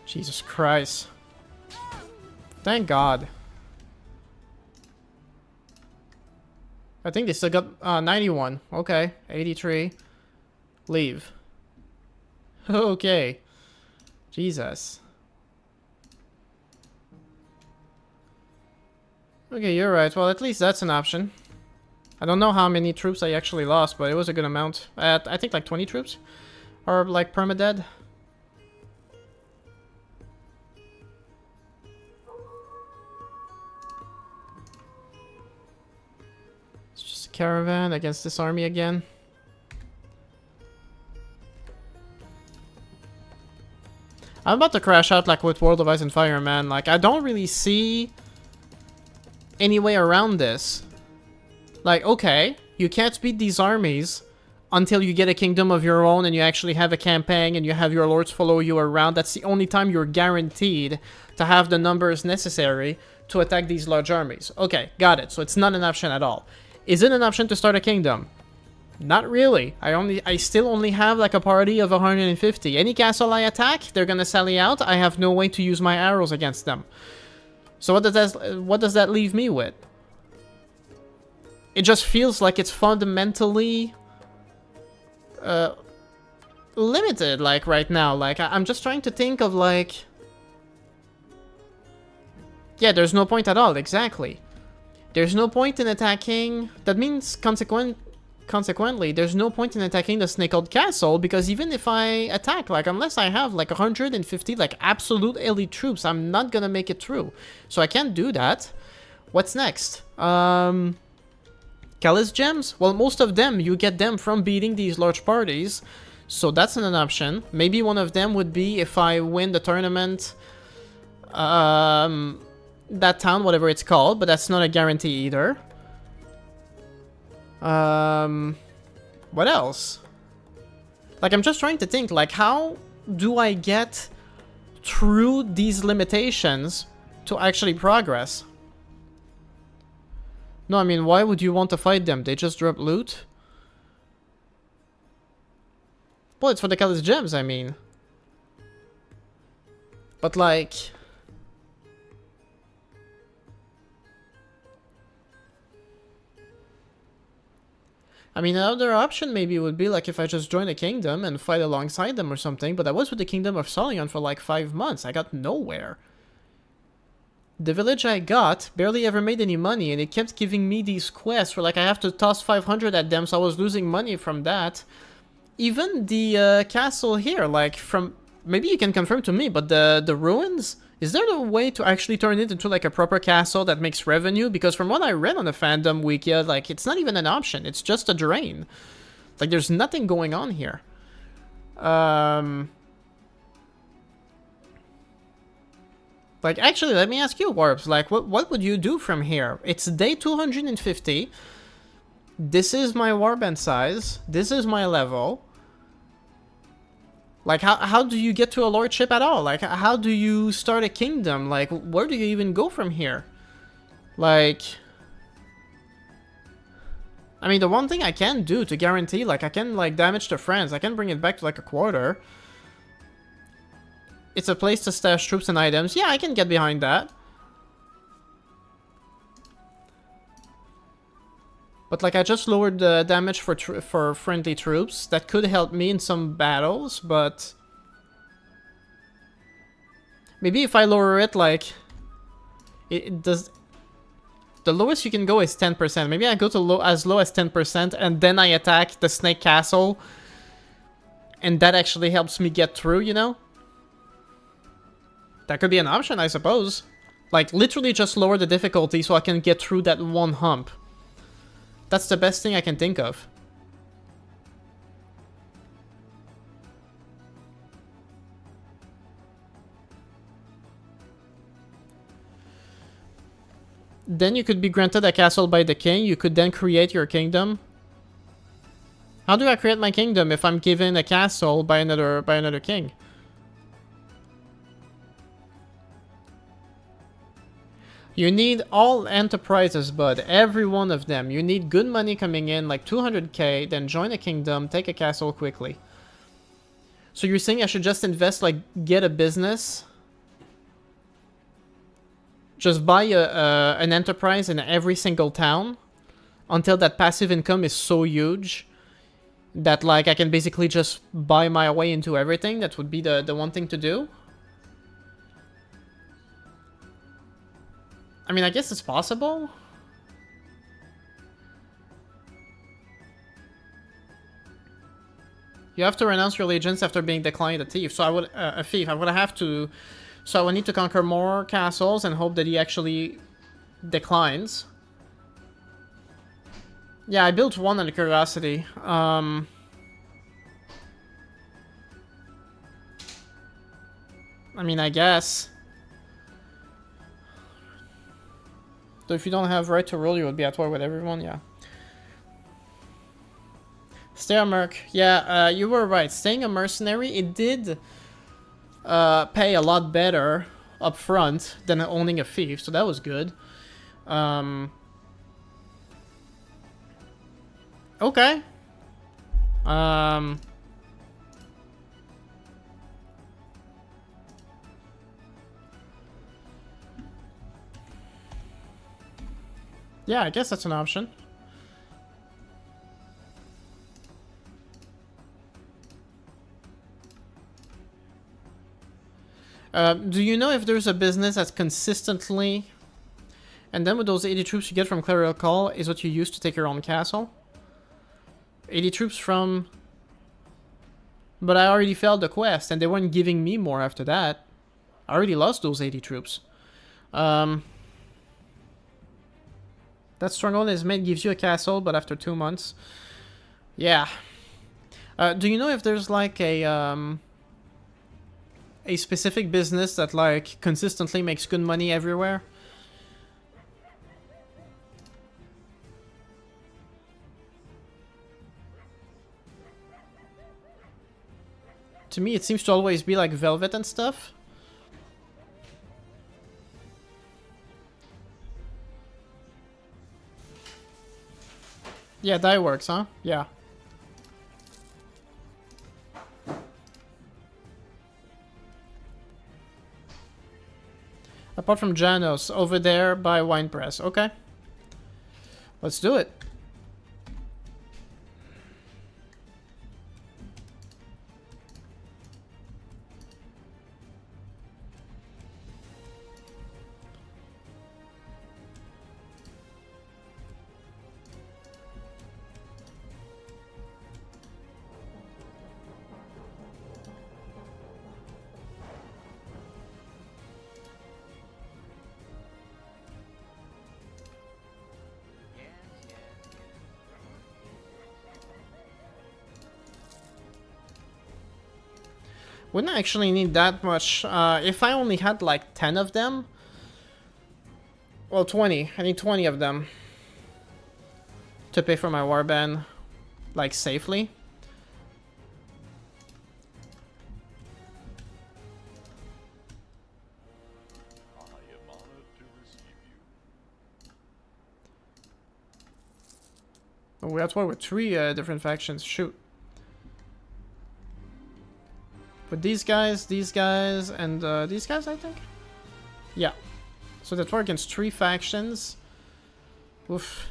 Jesus Christ. Thank God. I think they still got 91. Okay, 83. Leave. Okay. Jesus. Okay, you're right. Well, at least that's an option. I don't know how many troops I actually lost, but it was a good amount. I think like 20 troops are like permadead. It's just a caravan against this army again. I'm about to crash out like with World of Ice and Fire, man. Like, I don't really see any way around this. Like, okay, you can't beat these armies until you get a kingdom of your own and you actually have a campaign and you have your lords follow you around. That's the only time you're guaranteed to have the numbers necessary to attack these large armies. Okay, got it. So it's not an option at all. Is it an option to start a kingdom? Not really. I still only have like a party of 150. Any castle I attack, they're gonna sally out. I have no way to use my arrows against them. So what does that leave me with? It just feels like it's fundamentally limited, like, right now. Like, I'm just trying to think of, like... Yeah, there's no point at all, exactly. There's no point in attacking... That means, consequently, there's no point in attacking the Snake-Old Castle, because even if I attack, like, unless I have, like, 150, like, absolute elite troops, I'm not gonna make it through. So I can't do that. What's next? Callous Gems? Well, most of them, you get them from beating these large parties. So that's an option. Maybe one of them would be if I win the tournament, that town, whatever it's called, but that's not a guarantee either. What else? Like, I'm just trying to think, like, how do I get through these limitations to actually progress? No, I mean, why would you want to fight them? They just drop loot? Well, it's for the Callous Gems, I mean. But, like... I mean, another option maybe would be, like, if I just join a kingdom and fight alongside them or something, but I was with the Kingdom of Solion for, like, 5 months. I got nowhere. The village I got barely ever made any money, and it kept giving me these quests where, like, I have to toss 500 at them, so I was losing money from that. Even the castle here, like, from... Maybe you can confirm to me, but the ruins... Is there a way to actually turn it into, like, a proper castle that makes revenue? Because from what I read on the fandom wiki, like, it's not even an option. It's just a drain. Like, there's nothing going on here. Like, actually, let me ask you, Warps, like, what would you do from here? It's day 250. This is my Warband size. This is my level. Like, how do you get to a lordship at all? Like, how do you start a kingdom? Like, where do you even go from here? Like... I mean, the one thing I can do to guarantee, like, I can, like, damage to France. I can bring it back to, like, a quarter. It's a place to stash troops and items. Yeah, I can get behind that. But, like, I just lowered the damage for friendly troops. That could help me in some battles, but... Maybe if I lower it, like... It does... The lowest you can go is 10%. Maybe I go to as low as 10%, and then I attack the Snake Castle. And that actually helps me get through, you know? That could be an option, I suppose. Like, literally just lower the difficulty so I can get through that one hump. That's the best thing I can think of. Then you could be granted a castle by the king. You could then create your kingdom. How do I create my kingdom if I'm given a castle by another king? You need all enterprises, bud. Every one of them. You need good money coming in, like 200k, then join a kingdom, take a castle quickly. So you're saying I should just invest, like, get a business? Just buy an enterprise in every single town until that passive income is so huge that, like, I can basically just buy my way into everything? That would be the one thing to do? I mean, I guess it's possible. You have to renounce your allegiance after being declined a thief. So I would a thief. I would have to. So I would need to conquer more castles and hope that he actually declines. Yeah, I built one out of curiosity. I mean, I guess. So if you don't have right to rule, you would be at war with everyone, yeah. Stay a merc. Yeah, you were right. Staying a mercenary, it did pay a lot better up front than owning a thief, so that was good. Okay. Yeah, I guess that's an option. Do you know if there's a business that's consistently... And then with those 80 troops you get from Clerical Call is what you use to take your own castle? 80 troops from... But I already failed the quest, and they weren't giving me more after that. I already lost those 80 troops. That stronghold is made gives you a castle, but after 2 months. Yeah. Do you know if there's like a specific business that like consistently makes good money everywhere? To me, it seems to always be like velvet and stuff. Yeah, dye works, huh? Yeah. Apart from Janos, over there by Wine Press. Okay. Let's do it. Wouldn't actually need that much. If I only had like 10 of them. Well, 20. I need 20 of them. To pay for my warband. Like, safely. Oh, that's why with 3 different factions. Shoot. With these guys, and these guys, I think? Yeah. So that's war against 3 factions. Oof.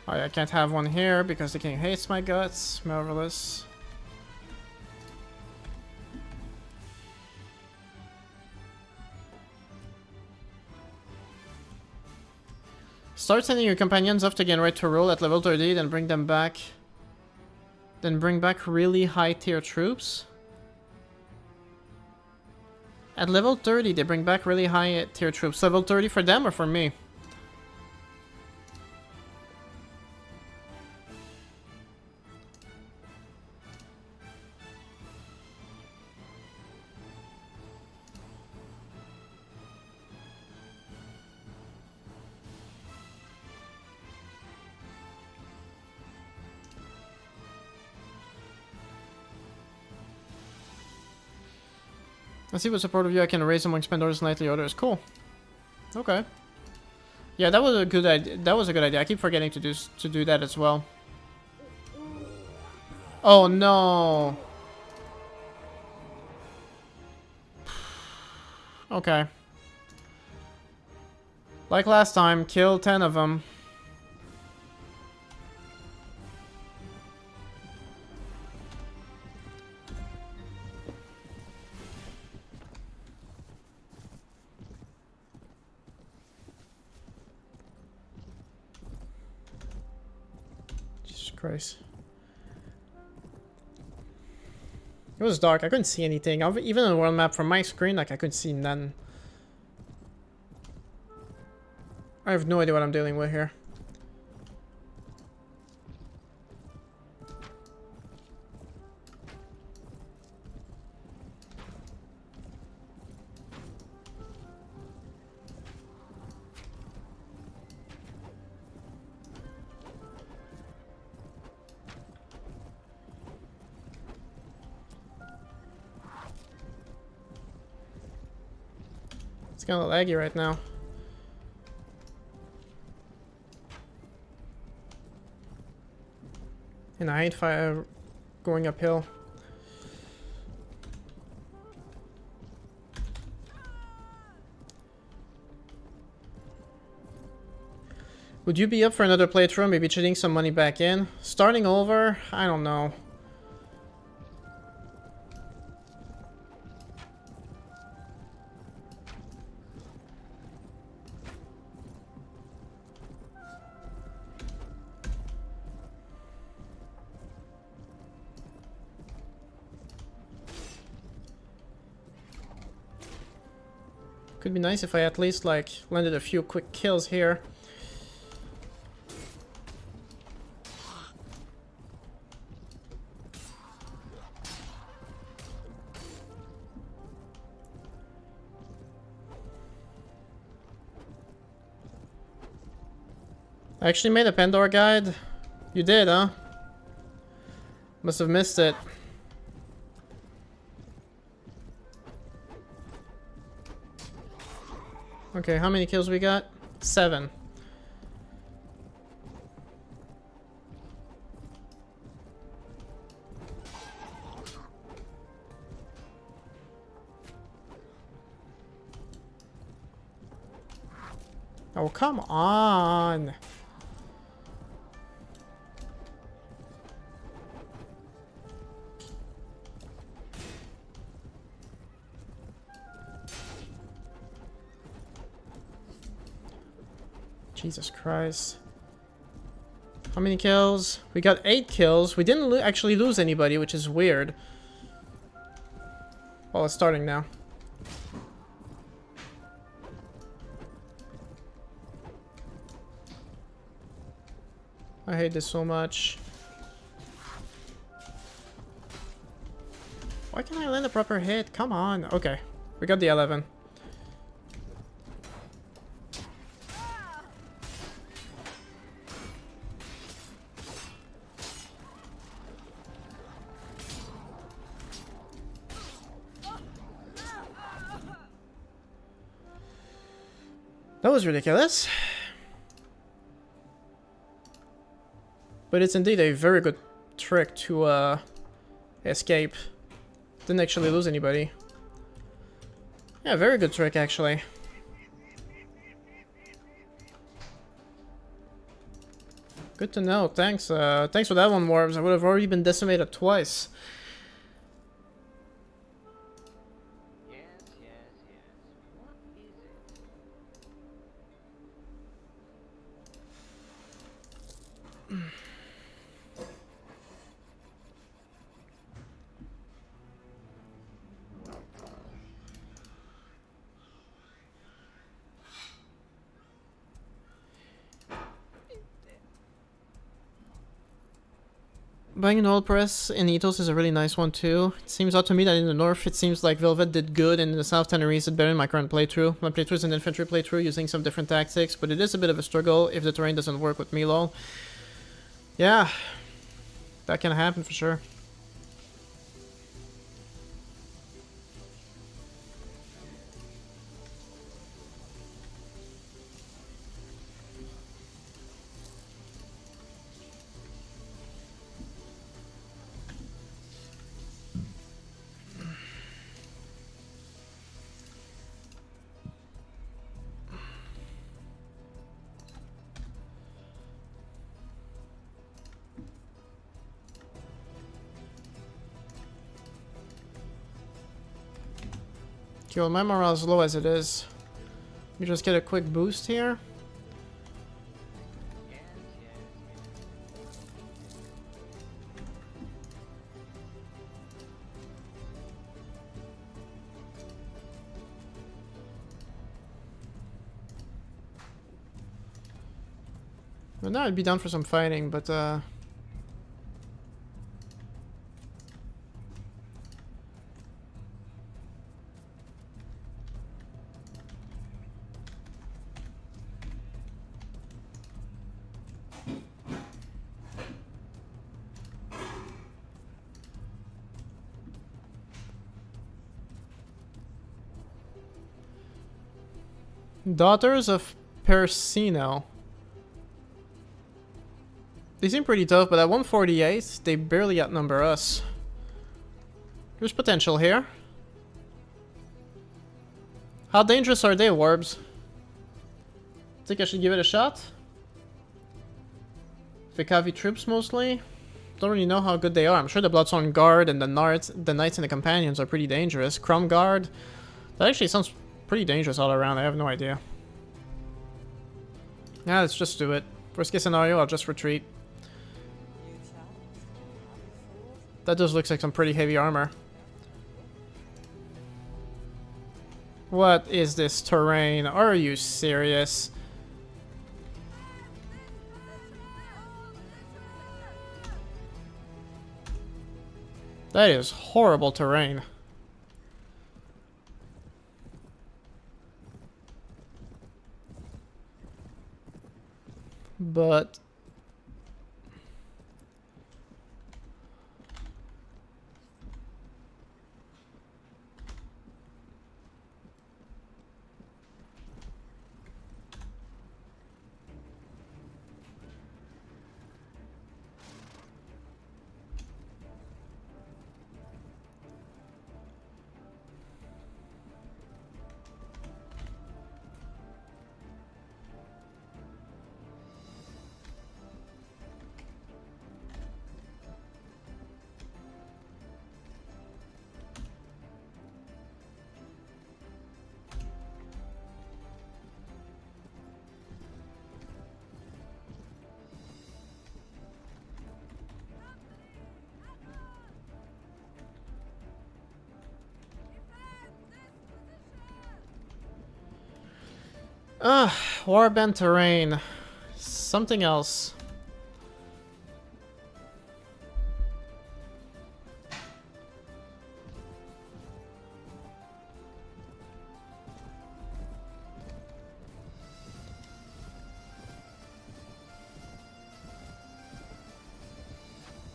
Alright, I can't have one here because the king hates my guts. Marvelous. Start sending your companions off to gain right to roll at level 30, then bring them back. Then bring back really high tier troops. At level 30, they bring back really high tier troops. Level 30 for them or for me? Let's see what support of you I can raise among spenders nightly orders. Cool. Okay. Yeah, that was a good idea. That was a good idea. I keep forgetting to do that as well. Oh no. Okay. Like last time, kill 10 of them. Jesus Christ. It was dark. I couldn't see anything. Even on the world map from my screen, like I couldn't see none. I have no idea what I'm dealing with here. It's kind of laggy right now. And I hate fire going uphill. Would you be up for another playthrough? Maybe cheating some money back in? Starting over? I don't know. Could be nice if I at least like landed a few quick kills here. I actually made a Pandora guide. You did, huh? Must have missed it. Okay, how many kills we got? 7. Oh, come on. Jesus Christ. How many kills? We got 8 kills. We didn't actually lose anybody, which is weird. Well, it's starting now. I hate this so much. Why can't I land a proper hit? Come on. Okay. We got the 11. That was ridiculous. But it's indeed a very good trick to escape. Didn't actually lose anybody. Yeah, very good trick actually. Good to know. Thanks. Thanks for that one, Warbs. I would have already been decimated twice. Buying an oil press in Ethos is a really nice one too. It seems odd to me that in the north it seems like Velvet did good and in the south Tenerife did better in my current playthrough. My playthrough is an infantry playthrough using some different tactics, but it is a bit of a struggle if the terrain doesn't work with Milo. Yeah, that can happen for sure. Okay, well, my morale is low as it is. Let me just get a quick boost here. Well, now I'd be down for some fighting, but Daughters of Persino. They seem pretty tough, but at 148, they barely outnumber us. There's potential here. How dangerous are they, Warbs? Think I should give it a shot? Vikavi troops mostly? Don't really know how good they are. I'm sure the Bloodstone Guard and the Knights and the Companions are pretty dangerous. Crumb Guard? That actually sounds pretty dangerous all around. I have no idea. Yeah, let's just do it. Worst case scenario, I'll just retreat. That does look like some pretty heavy armor. What is this terrain? Are you serious? That is horrible terrain. But Warband terrain. Something else.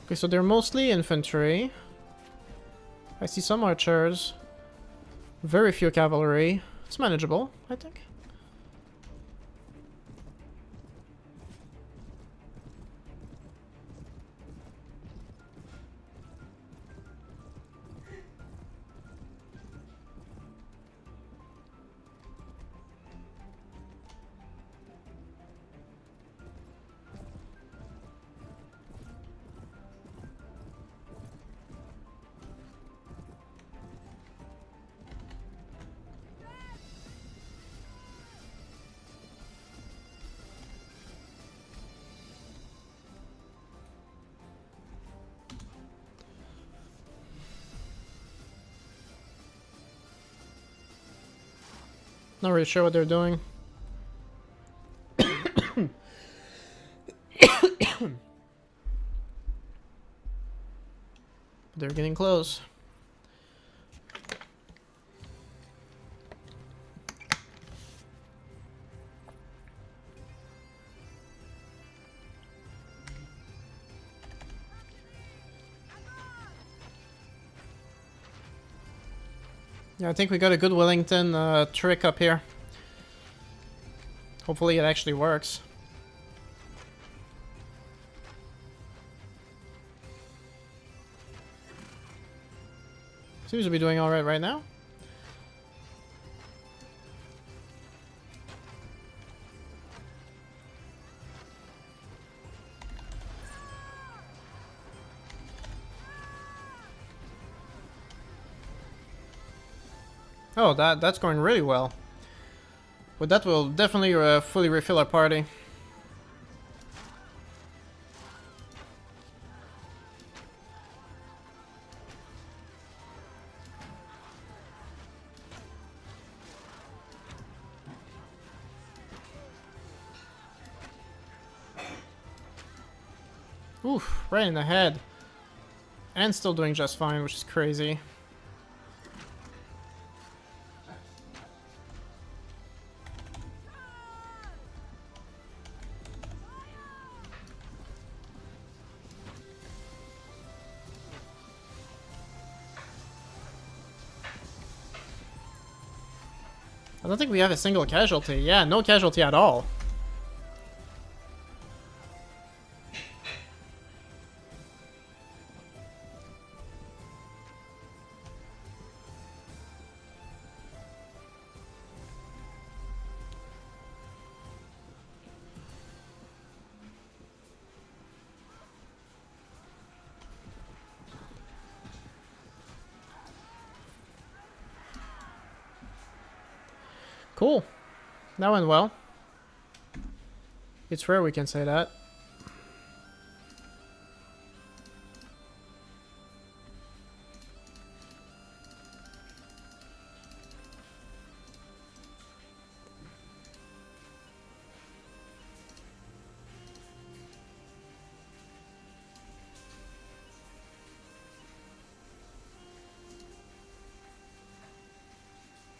Okay, so they're mostly infantry. I see some archers. Very few cavalry. It's manageable, I think. Not really sure what they're doing. They're getting close. Yeah, I think we got a good Wellington trick up here. Hopefully it actually works. Seems to be doing alright right now. Oh, that's going really well. But that will definitely fully refill our party. Oof, right in the head. And still doing just fine, which is crazy. I don't think we have a single casualty. Yeah, no casualty at all. Cool. That went well. It's rare we can say that.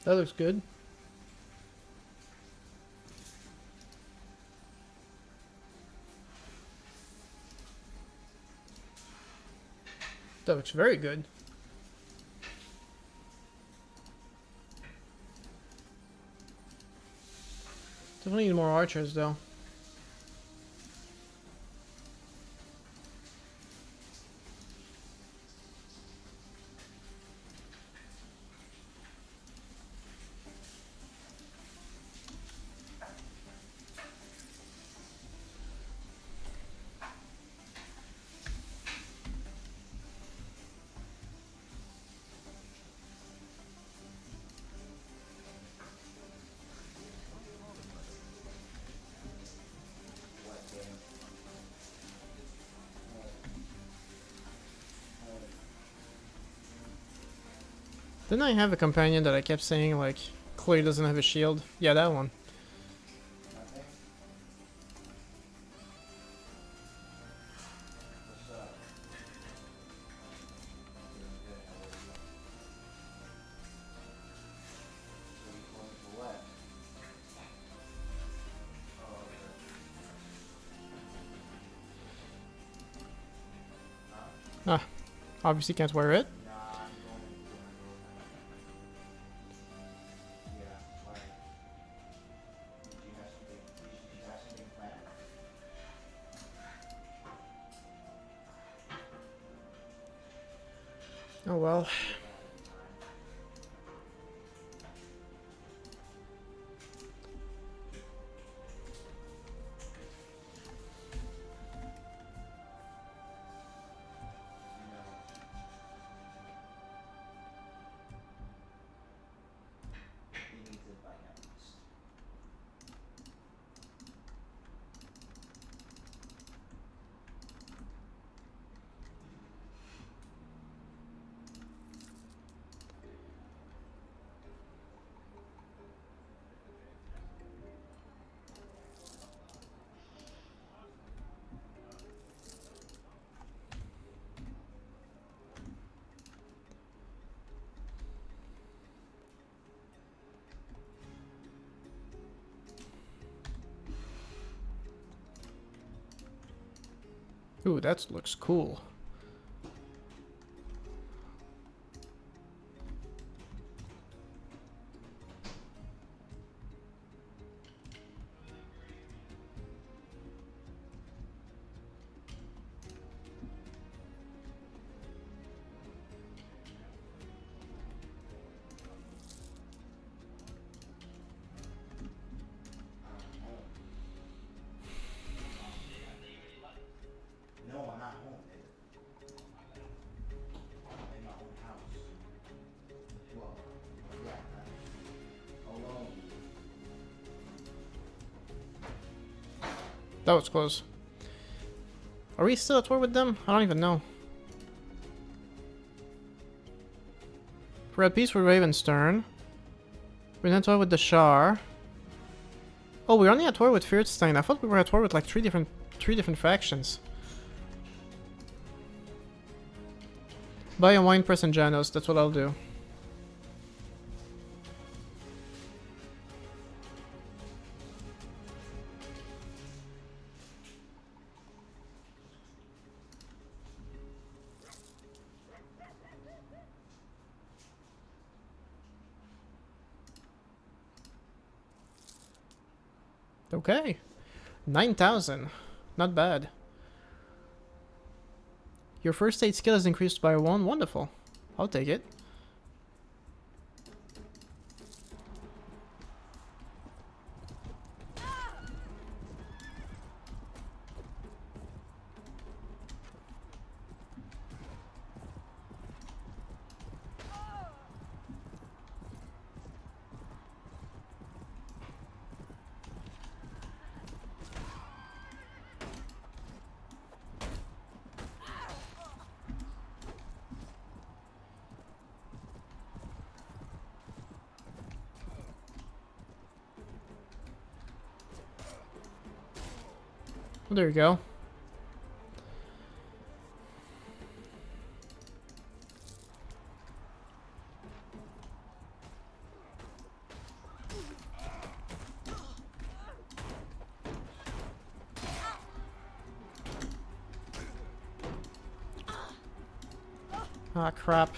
That looks good. That looks very good. Definitely need more archers though. Didn't I have a companion that I kept saying, like, clearly doesn't have a shield? Yeah, that one. Ah, obviously can't wear it. Oh well. Ooh, that looks cool. That was close. Are we still at war with them? I don't even know. We're at peace with Ravenstern. We're not at war with the Shar. Oh, we're only at war with Fierstein. I thought we were at war with like three different factions. Buy a wine press in Janos, that's what I'll do. Okay. 9,000. Not bad. Your first aid skill is increased by 1. Wonderful. I'll take it. Well, there you go. Ah, crap.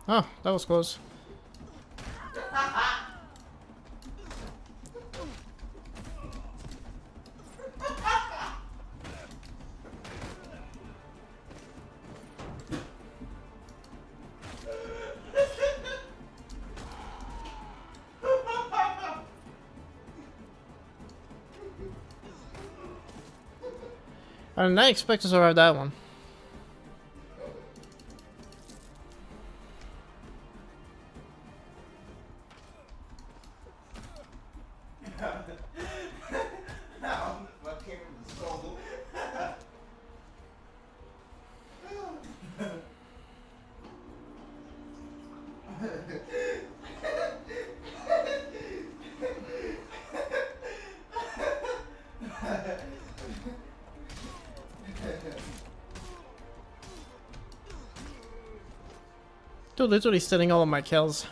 Oh, that was close. I did not expect to survive that one. What came from the soul? Dude, literally stealing all of my kills.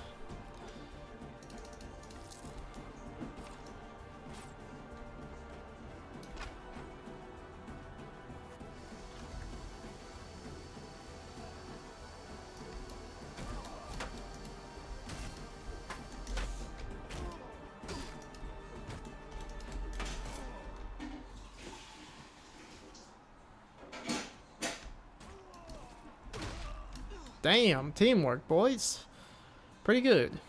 Damn, teamwork, boys. Pretty good.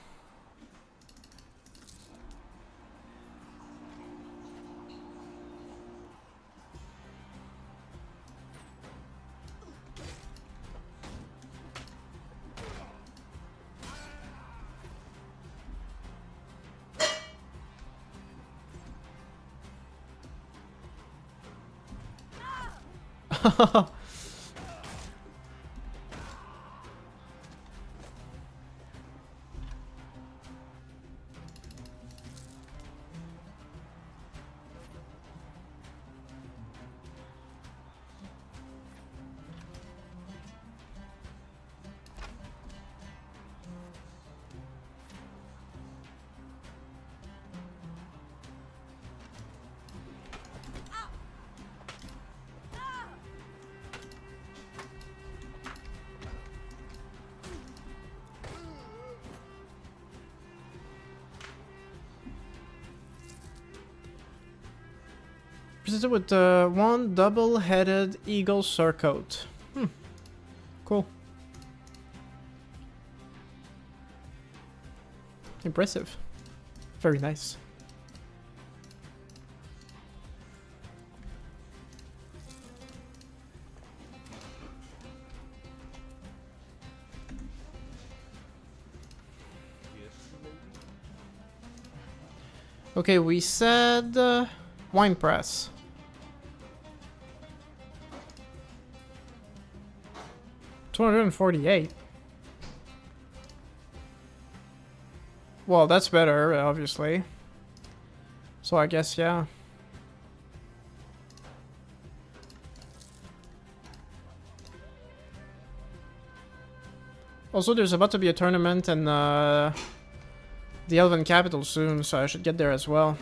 Presented with one double-headed eagle surcoat. Cool. Impressive. Very nice. Okay, we said wine press. $248. Well, that's better, obviously. So I guess, yeah. Also, there's about to be a tournament in the Elven Capital soon, so I should get there as well.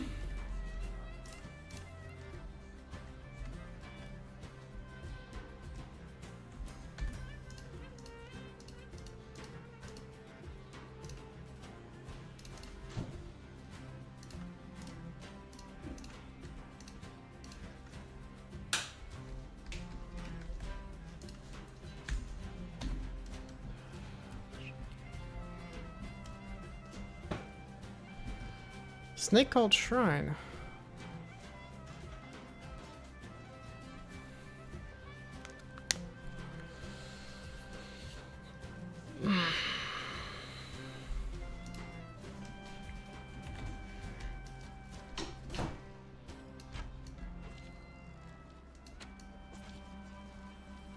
Snake called Shrine.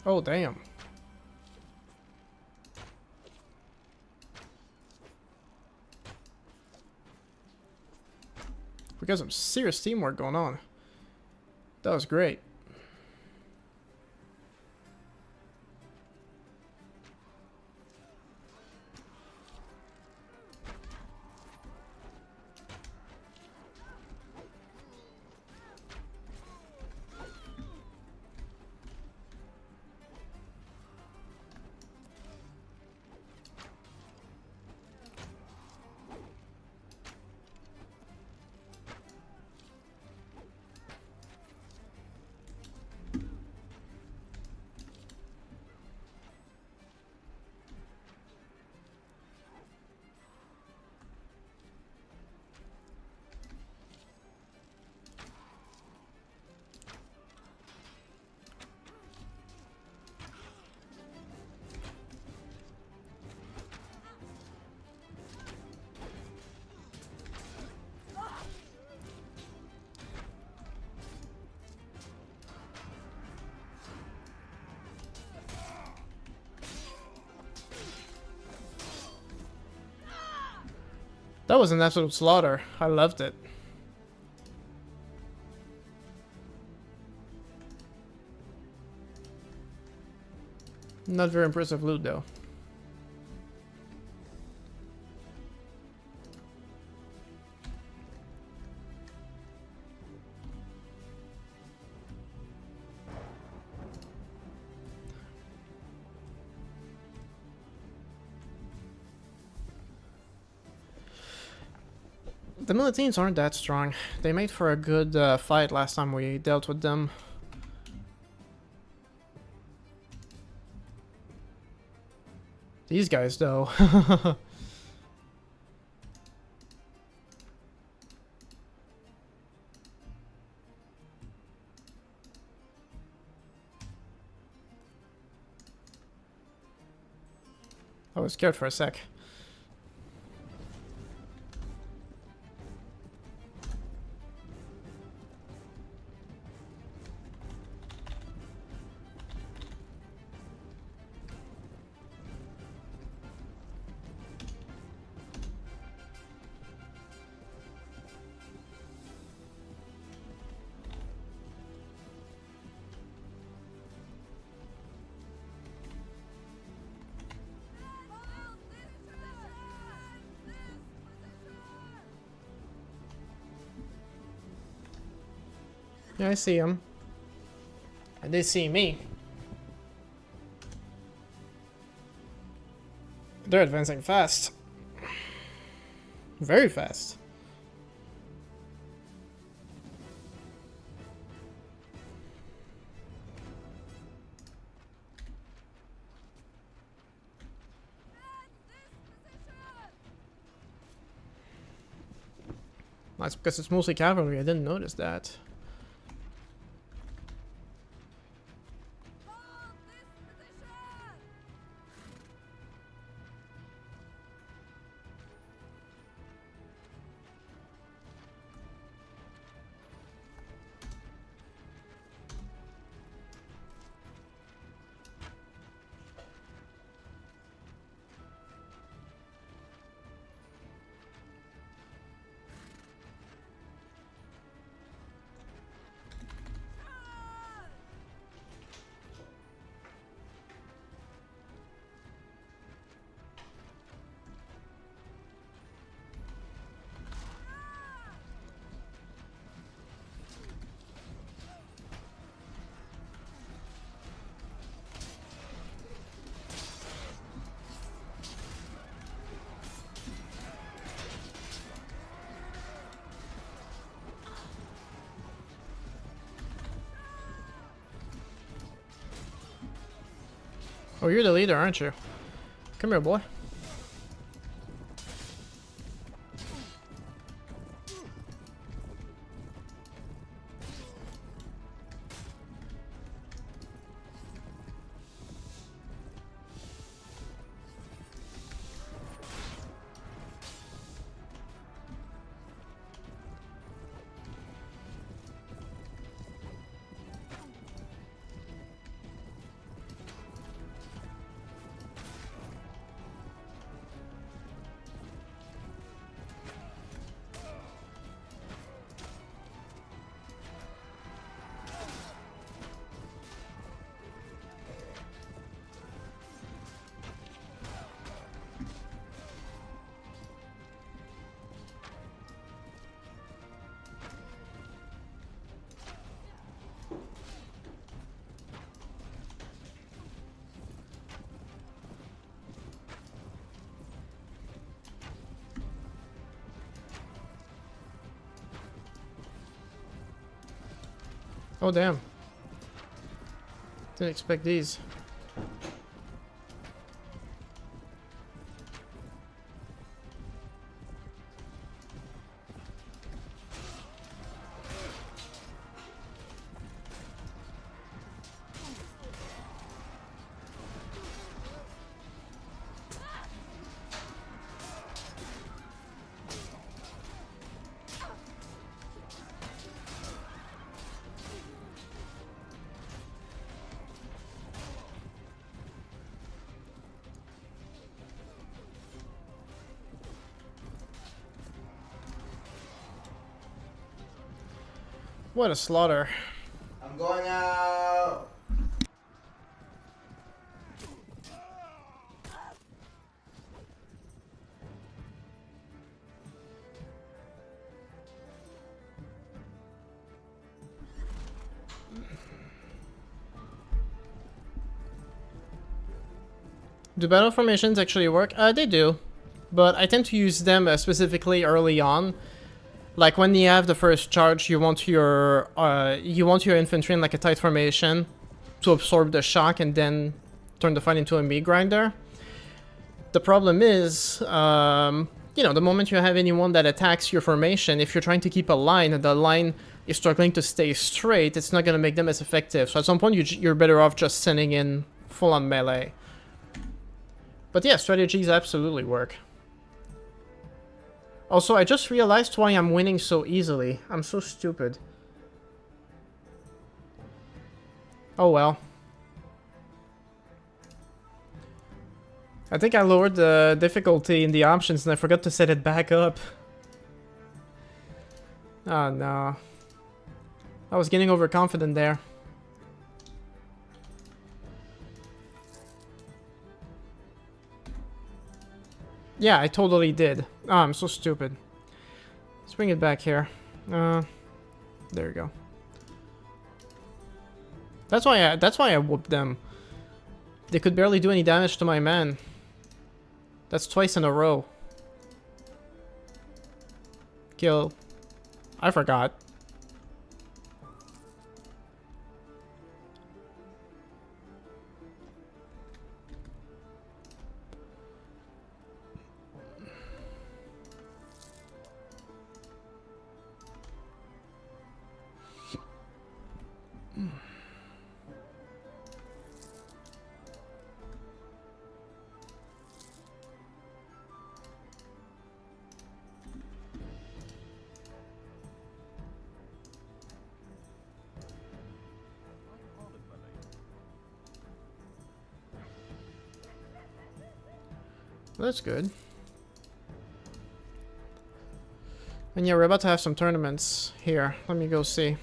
Oh, damn. We got some serious teamwork going on. That was great. That was an absolute slaughter. I loved it. Not very impressive loot though. The Militines aren't that strong. They made for a good fight last time we dealt with them. These guys, though. I was scared for a sec. Yeah, I see them. And they see me. They're advancing fast. Very fast. That's because it's mostly cavalry. I didn't notice that. Oh, you're the leader, aren't you? Come here, boy. Oh, damn. Didn't expect these. What a slaughter. I'm going out. Do battle formations actually work? They do. But I tend to use them specifically early on. Like when you have the first charge, you want your infantry in like a tight formation to absorb the shock and then turn the fight into a meat grinder. The problem is, you know, the moment you have anyone that attacks your formation, if you're trying to keep a line and the line is struggling to stay straight, it's not going to make them as effective. So at some point, you're better off just sending in full-on melee. But yeah, strategies absolutely work. Also, I just realized why I'm winning so easily. I'm so stupid. Oh well. I think I lowered the difficulty in the options and I forgot to set it back up. Oh no. I was getting overconfident there. Yeah, I totally did. Oh, I'm so stupid. Let's bring it back here. There we go. That's why I whooped them. They could barely do any damage to my man. That's twice in a row. Kill. I forgot. That's good. And yeah, we're about to have some tournaments here. Let me go see.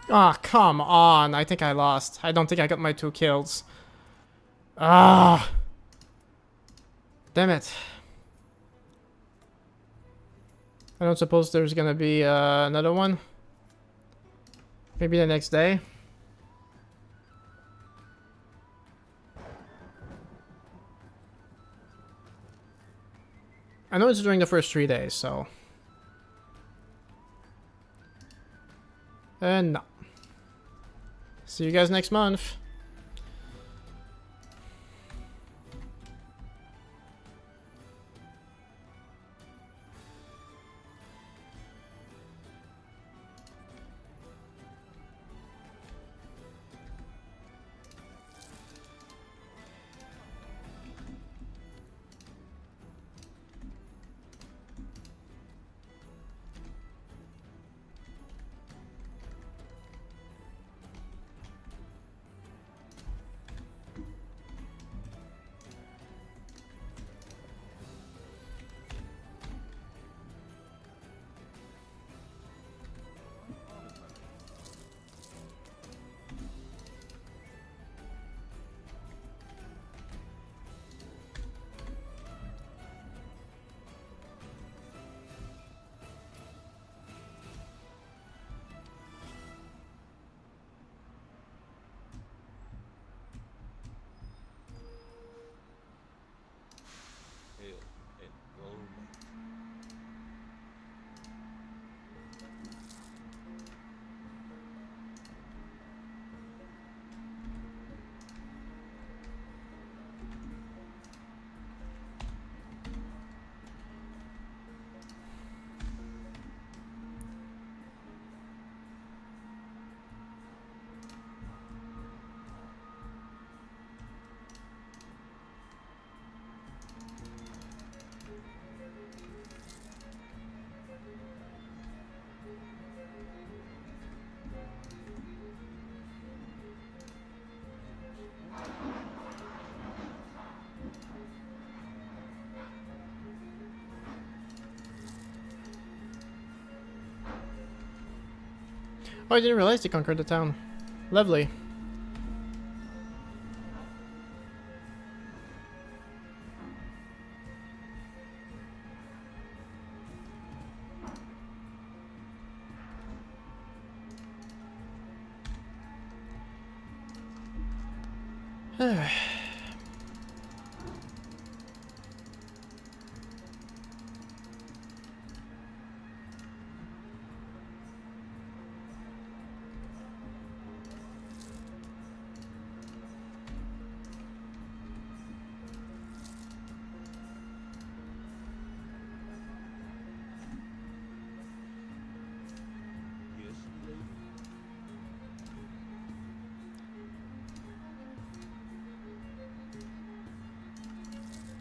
Ah, come on. I think I lost. I don't think I got my 2 kills. Ah. Damn it. I don't suppose there's gonna be another one. Maybe the next day. I know it's during the first 3 days, so. No. See you guys next month. Hail and Rome. Oh, I didn't realize they conquered the town. Lovely.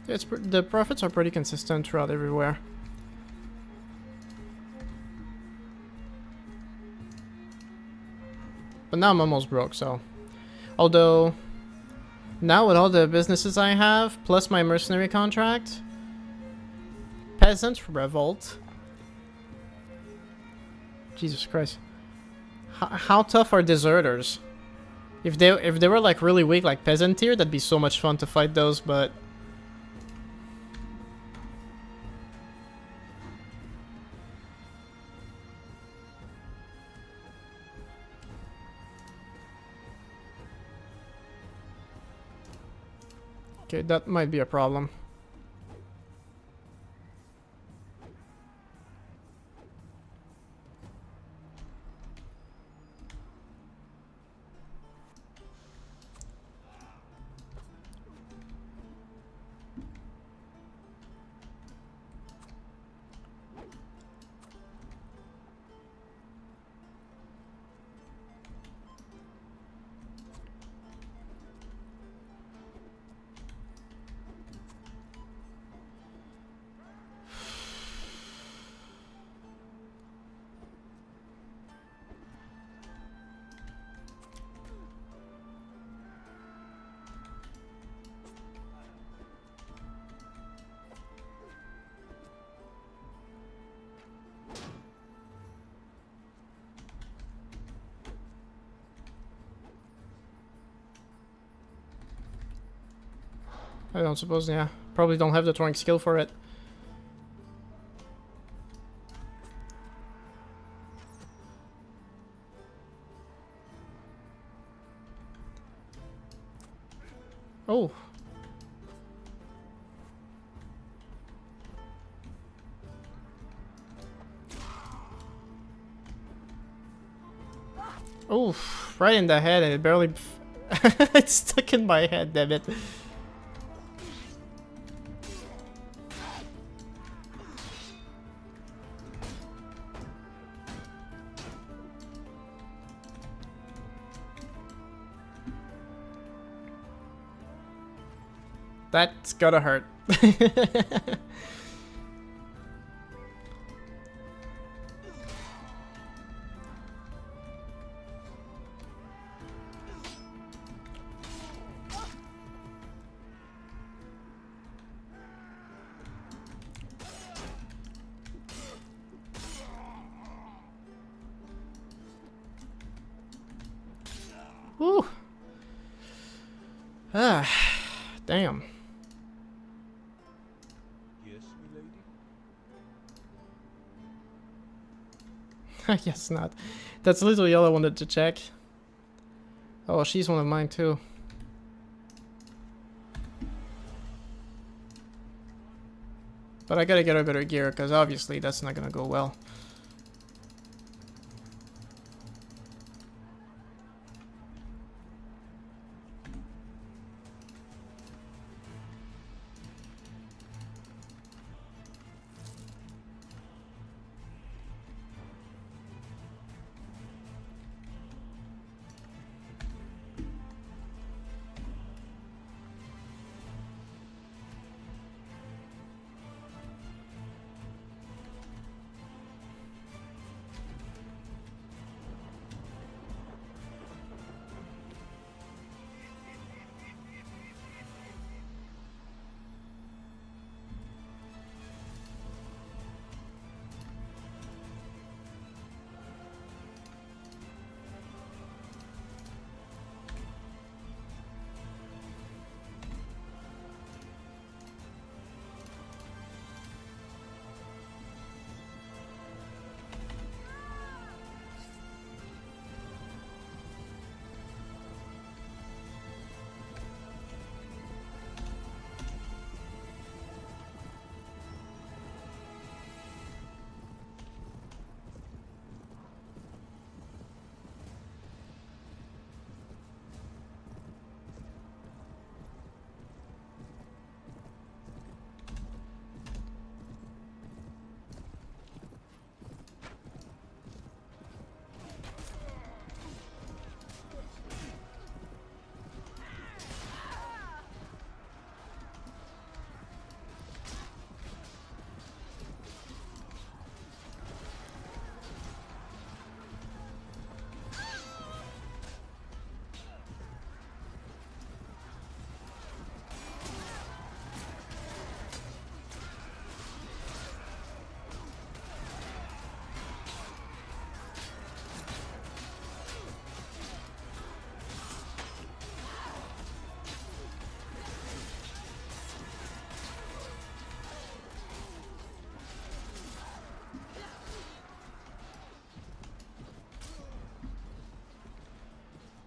Yes, lady. The profits are pretty consistent throughout everywhere. But now I'm almost broke, so. Although, now with all the businesses I have, plus my mercenary contract, peasant revolt. Jesus Christ. How tough are deserters? If they were like really weak, like peasant tier, that'd be so much fun to fight those, but. Okay, that might be a problem. I don't suppose, yeah. Probably don't have the throwing skill for it. Oh. Oh, right in the head, and it barely... it's stuck in my head, damn it. That's gotta hurt. Woo. Ah, damn. Yes, milady? I guess not. That's a little yellow I wanted to check. Oh, she's one of mine too. But I gotta get her better gear, because obviously that's not gonna go well.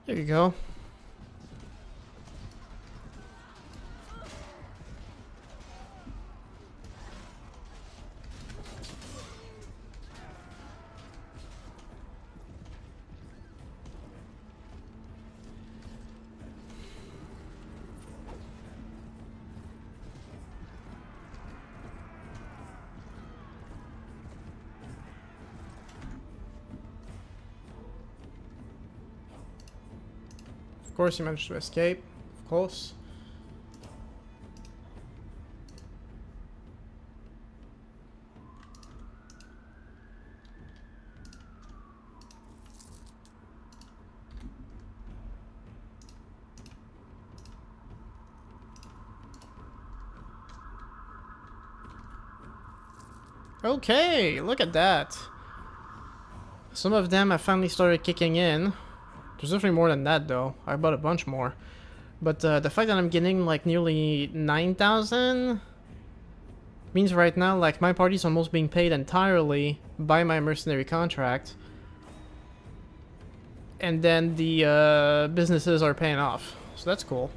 There you go. Of course, he managed to escape. Of course. Okay, look at that. Some of them have finally started kicking in. There's definitely more than that though. I bought a bunch more. But the fact that I'm getting like nearly 9,000 means right now like my party's almost being paid entirely by my mercenary contract. And then the businesses are paying off. So that's cool.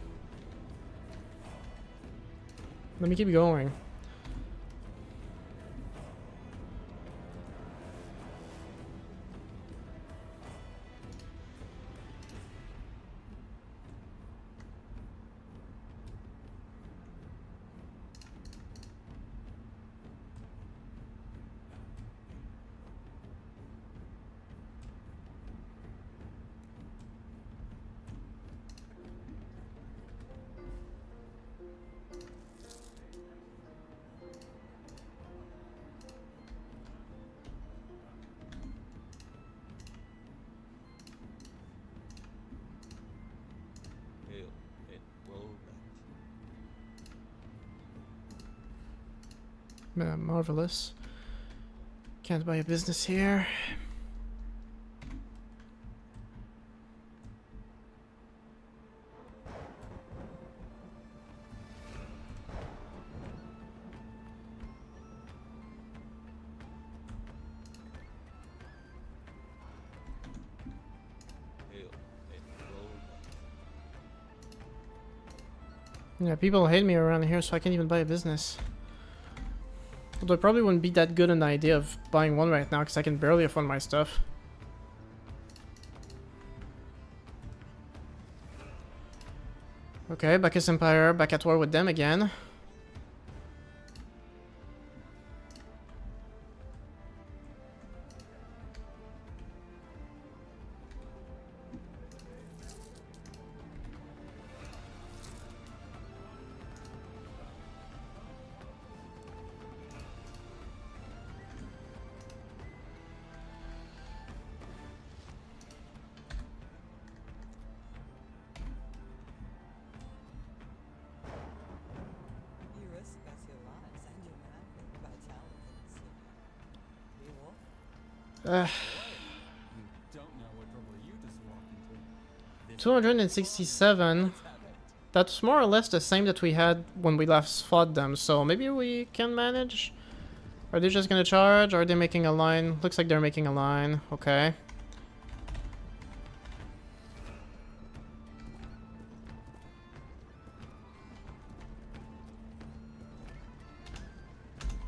Let me keep going. Hail and Warband. Marvelous. Can't buy a business here. Hail and Warband. Yeah, people hate me around here, so I can't even buy a business. Although it probably wouldn't be that good an idea of buying one right now, because I can barely afford my stuff. Okay, Bacchus Empire, back at war with them again. You risk us your lives and your manhood by challenging the city. Be wolf? You don't know what trouble you just walked into. This 267. Let's have it. That's more or less the same that we had when we last fought them, so maybe we can manage? Are they just gonna charge? Or are they making a line? Looks like they're making a line. Okay.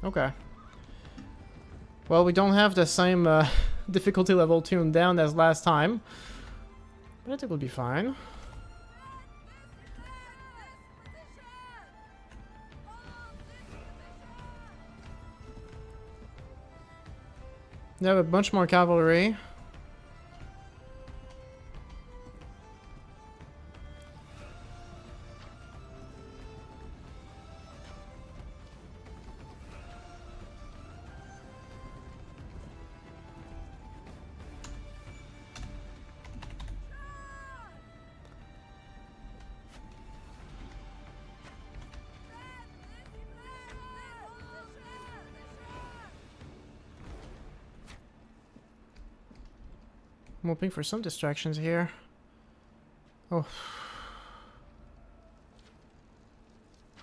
Okay. Well, we don't have the same difficulty level tuned down as last time. But I think we'll be fine. They have a bunch more cavalry. I'm hoping for some distractions here. Oh.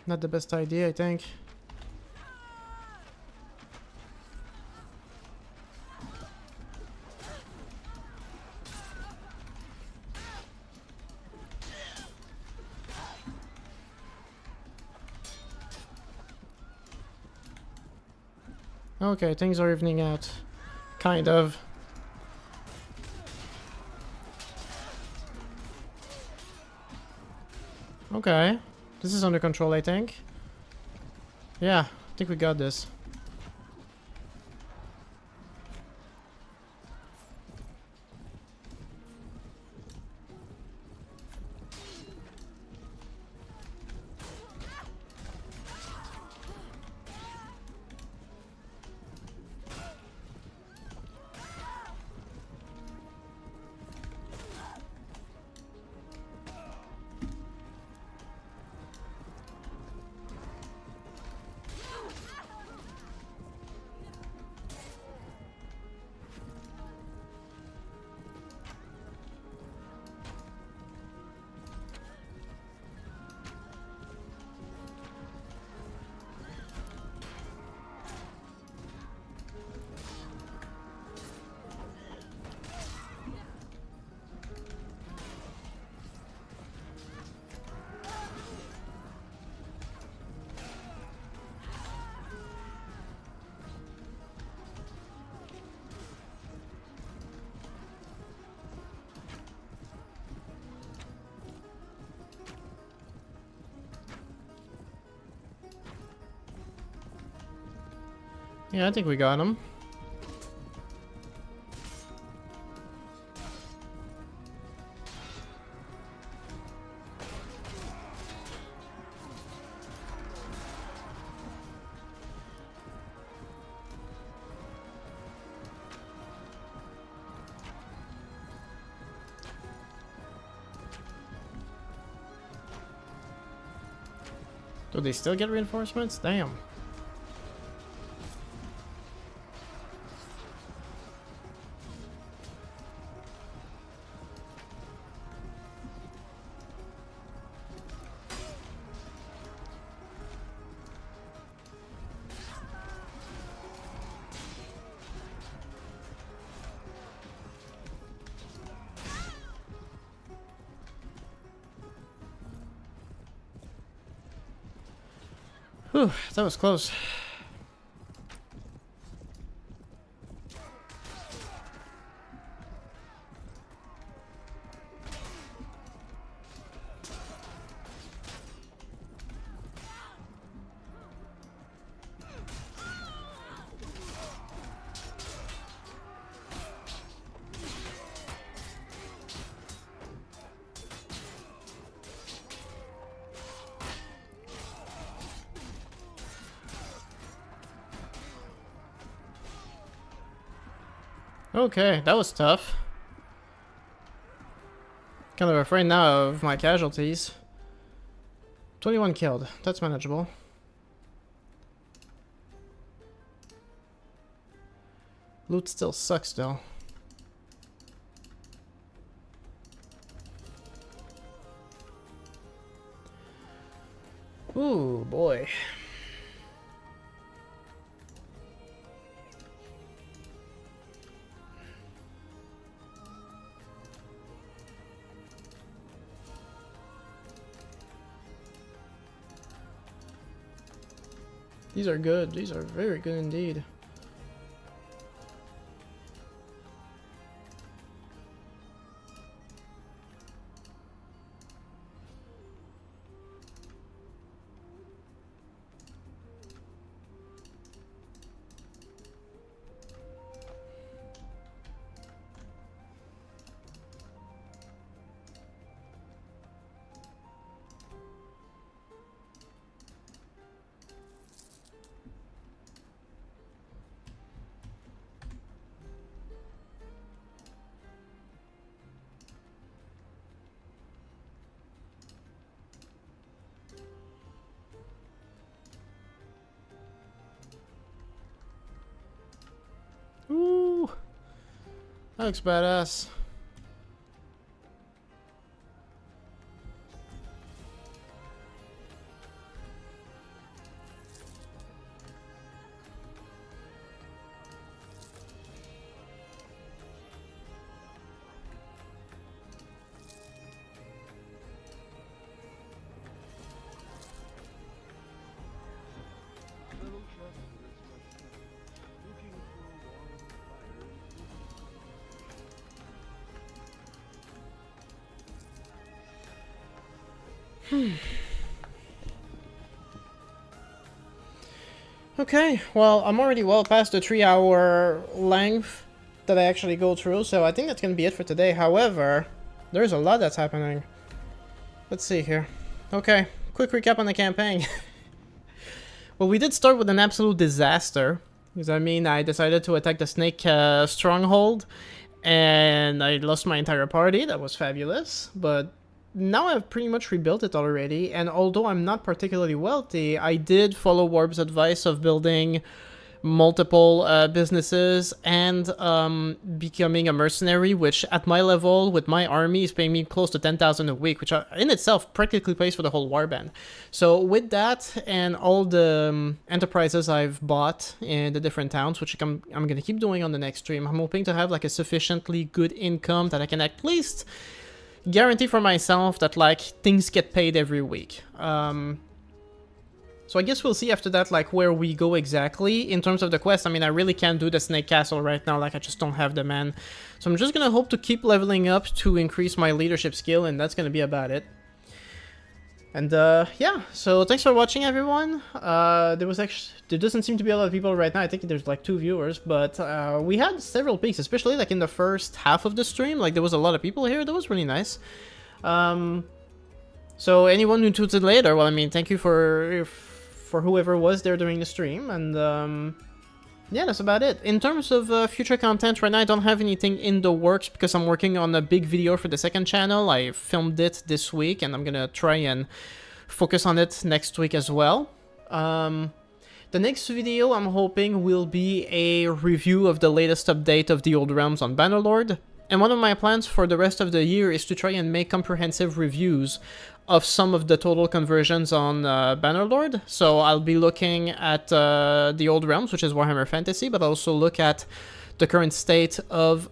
Not the best idea, I think. Okay, things are evening out. Kind of. Okay. This is under control, I think. Yeah, I think we got this. Yeah, I think we got him. Do they still get reinforcements? Damn. Whew, that was close. Okay, that was tough. Kind of afraid now of my casualties. 21 killed. That's manageable. Loot still sucks though. Ooh, boy. These are good. These are very good indeed. Ooh, that looks badass. Fellow travelers, my friend, looking for a warm fire and Okay, well, I'm already well past the 3-hour length that I actually go through, so I think that's gonna be it for today. However, there's a lot that's happening. Let's see here. Okay, quick recap on the campaign. Well, we did start with an absolute disaster. Because, I mean, I decided to attack the Snake stronghold, and I lost my entire party. That was fabulous, but now I've pretty much rebuilt it already, and although I'm not particularly wealthy, I did follow Warb's advice of building multiple businesses and becoming a mercenary, which at my level with my army is paying me close to 10,000 a week, which in itself practically pays for the whole warband. So with that and all the enterprises I've bought in the different towns, which I'm gonna keep doing on the next stream, I'm hoping to have like a sufficiently good income that I can at least guarantee for myself that like things get paid every week. So I guess we'll see after that like where we go exactly in terms of the quest. I mean, I really can't do the Snake Castle right now, like I just don't have the man. So I'm just gonna hope to keep leveling up to increase my leadership skill, and that's gonna be about it. And yeah, so thanks for watching, everyone. There doesn't seem to be a lot of people right now. I think there's like 2 viewers, but we had several peaks, especially like in the first half of the stream. Like there was a lot of people here. That was really nice. So anyone who tuned in later, well, I mean, thank you for whoever was there during the stream, and yeah, that's about it. In terms of future content, right now I don't have anything in the works because I'm working on a big video for the second channel. I filmed it this week, and I'm gonna try and focus on it next week as well. The next video I'm hoping will be a review of the latest update of the Old Realms on Bannerlord. And one of my plans for the rest of the year is to try and make comprehensive reviews of some of the total conversions on Bannerlord. So I'll be looking at the Old Realms, which is Warhammer Fantasy, but I'll also look at the current state of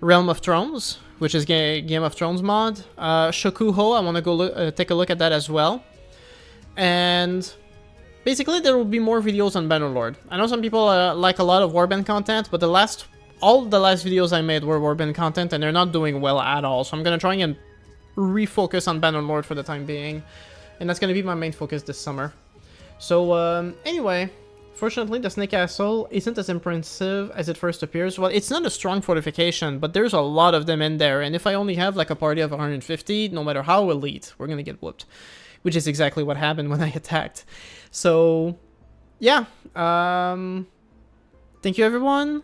Realm of Thrones, which is Game of Thrones mod. Shokuho, I want to go take a look at that as well. And basically, there will be more videos on Bannerlord. I know some people like a lot of Warband content, but all the last videos I made were Warband content, and they're not doing well at all. So I'm gonna try and refocus on Bannerlord for the time being, and that's gonna be my main focus this summer. So anyway, fortunately, the Snake Castle isn't as impressive as it first appears. Well, it's not a strong fortification, but there's a lot of them in there, and if I only have like a party of 150, no matter how elite, we're gonna get whooped. Which is exactly what happened when I attacked. So, yeah. Thank you, everyone.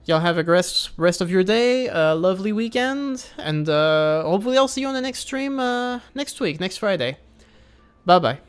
Y'all have a rest of your day, a lovely weekend, and hopefully I'll see you on the next stream next week, next Friday. Bye-bye.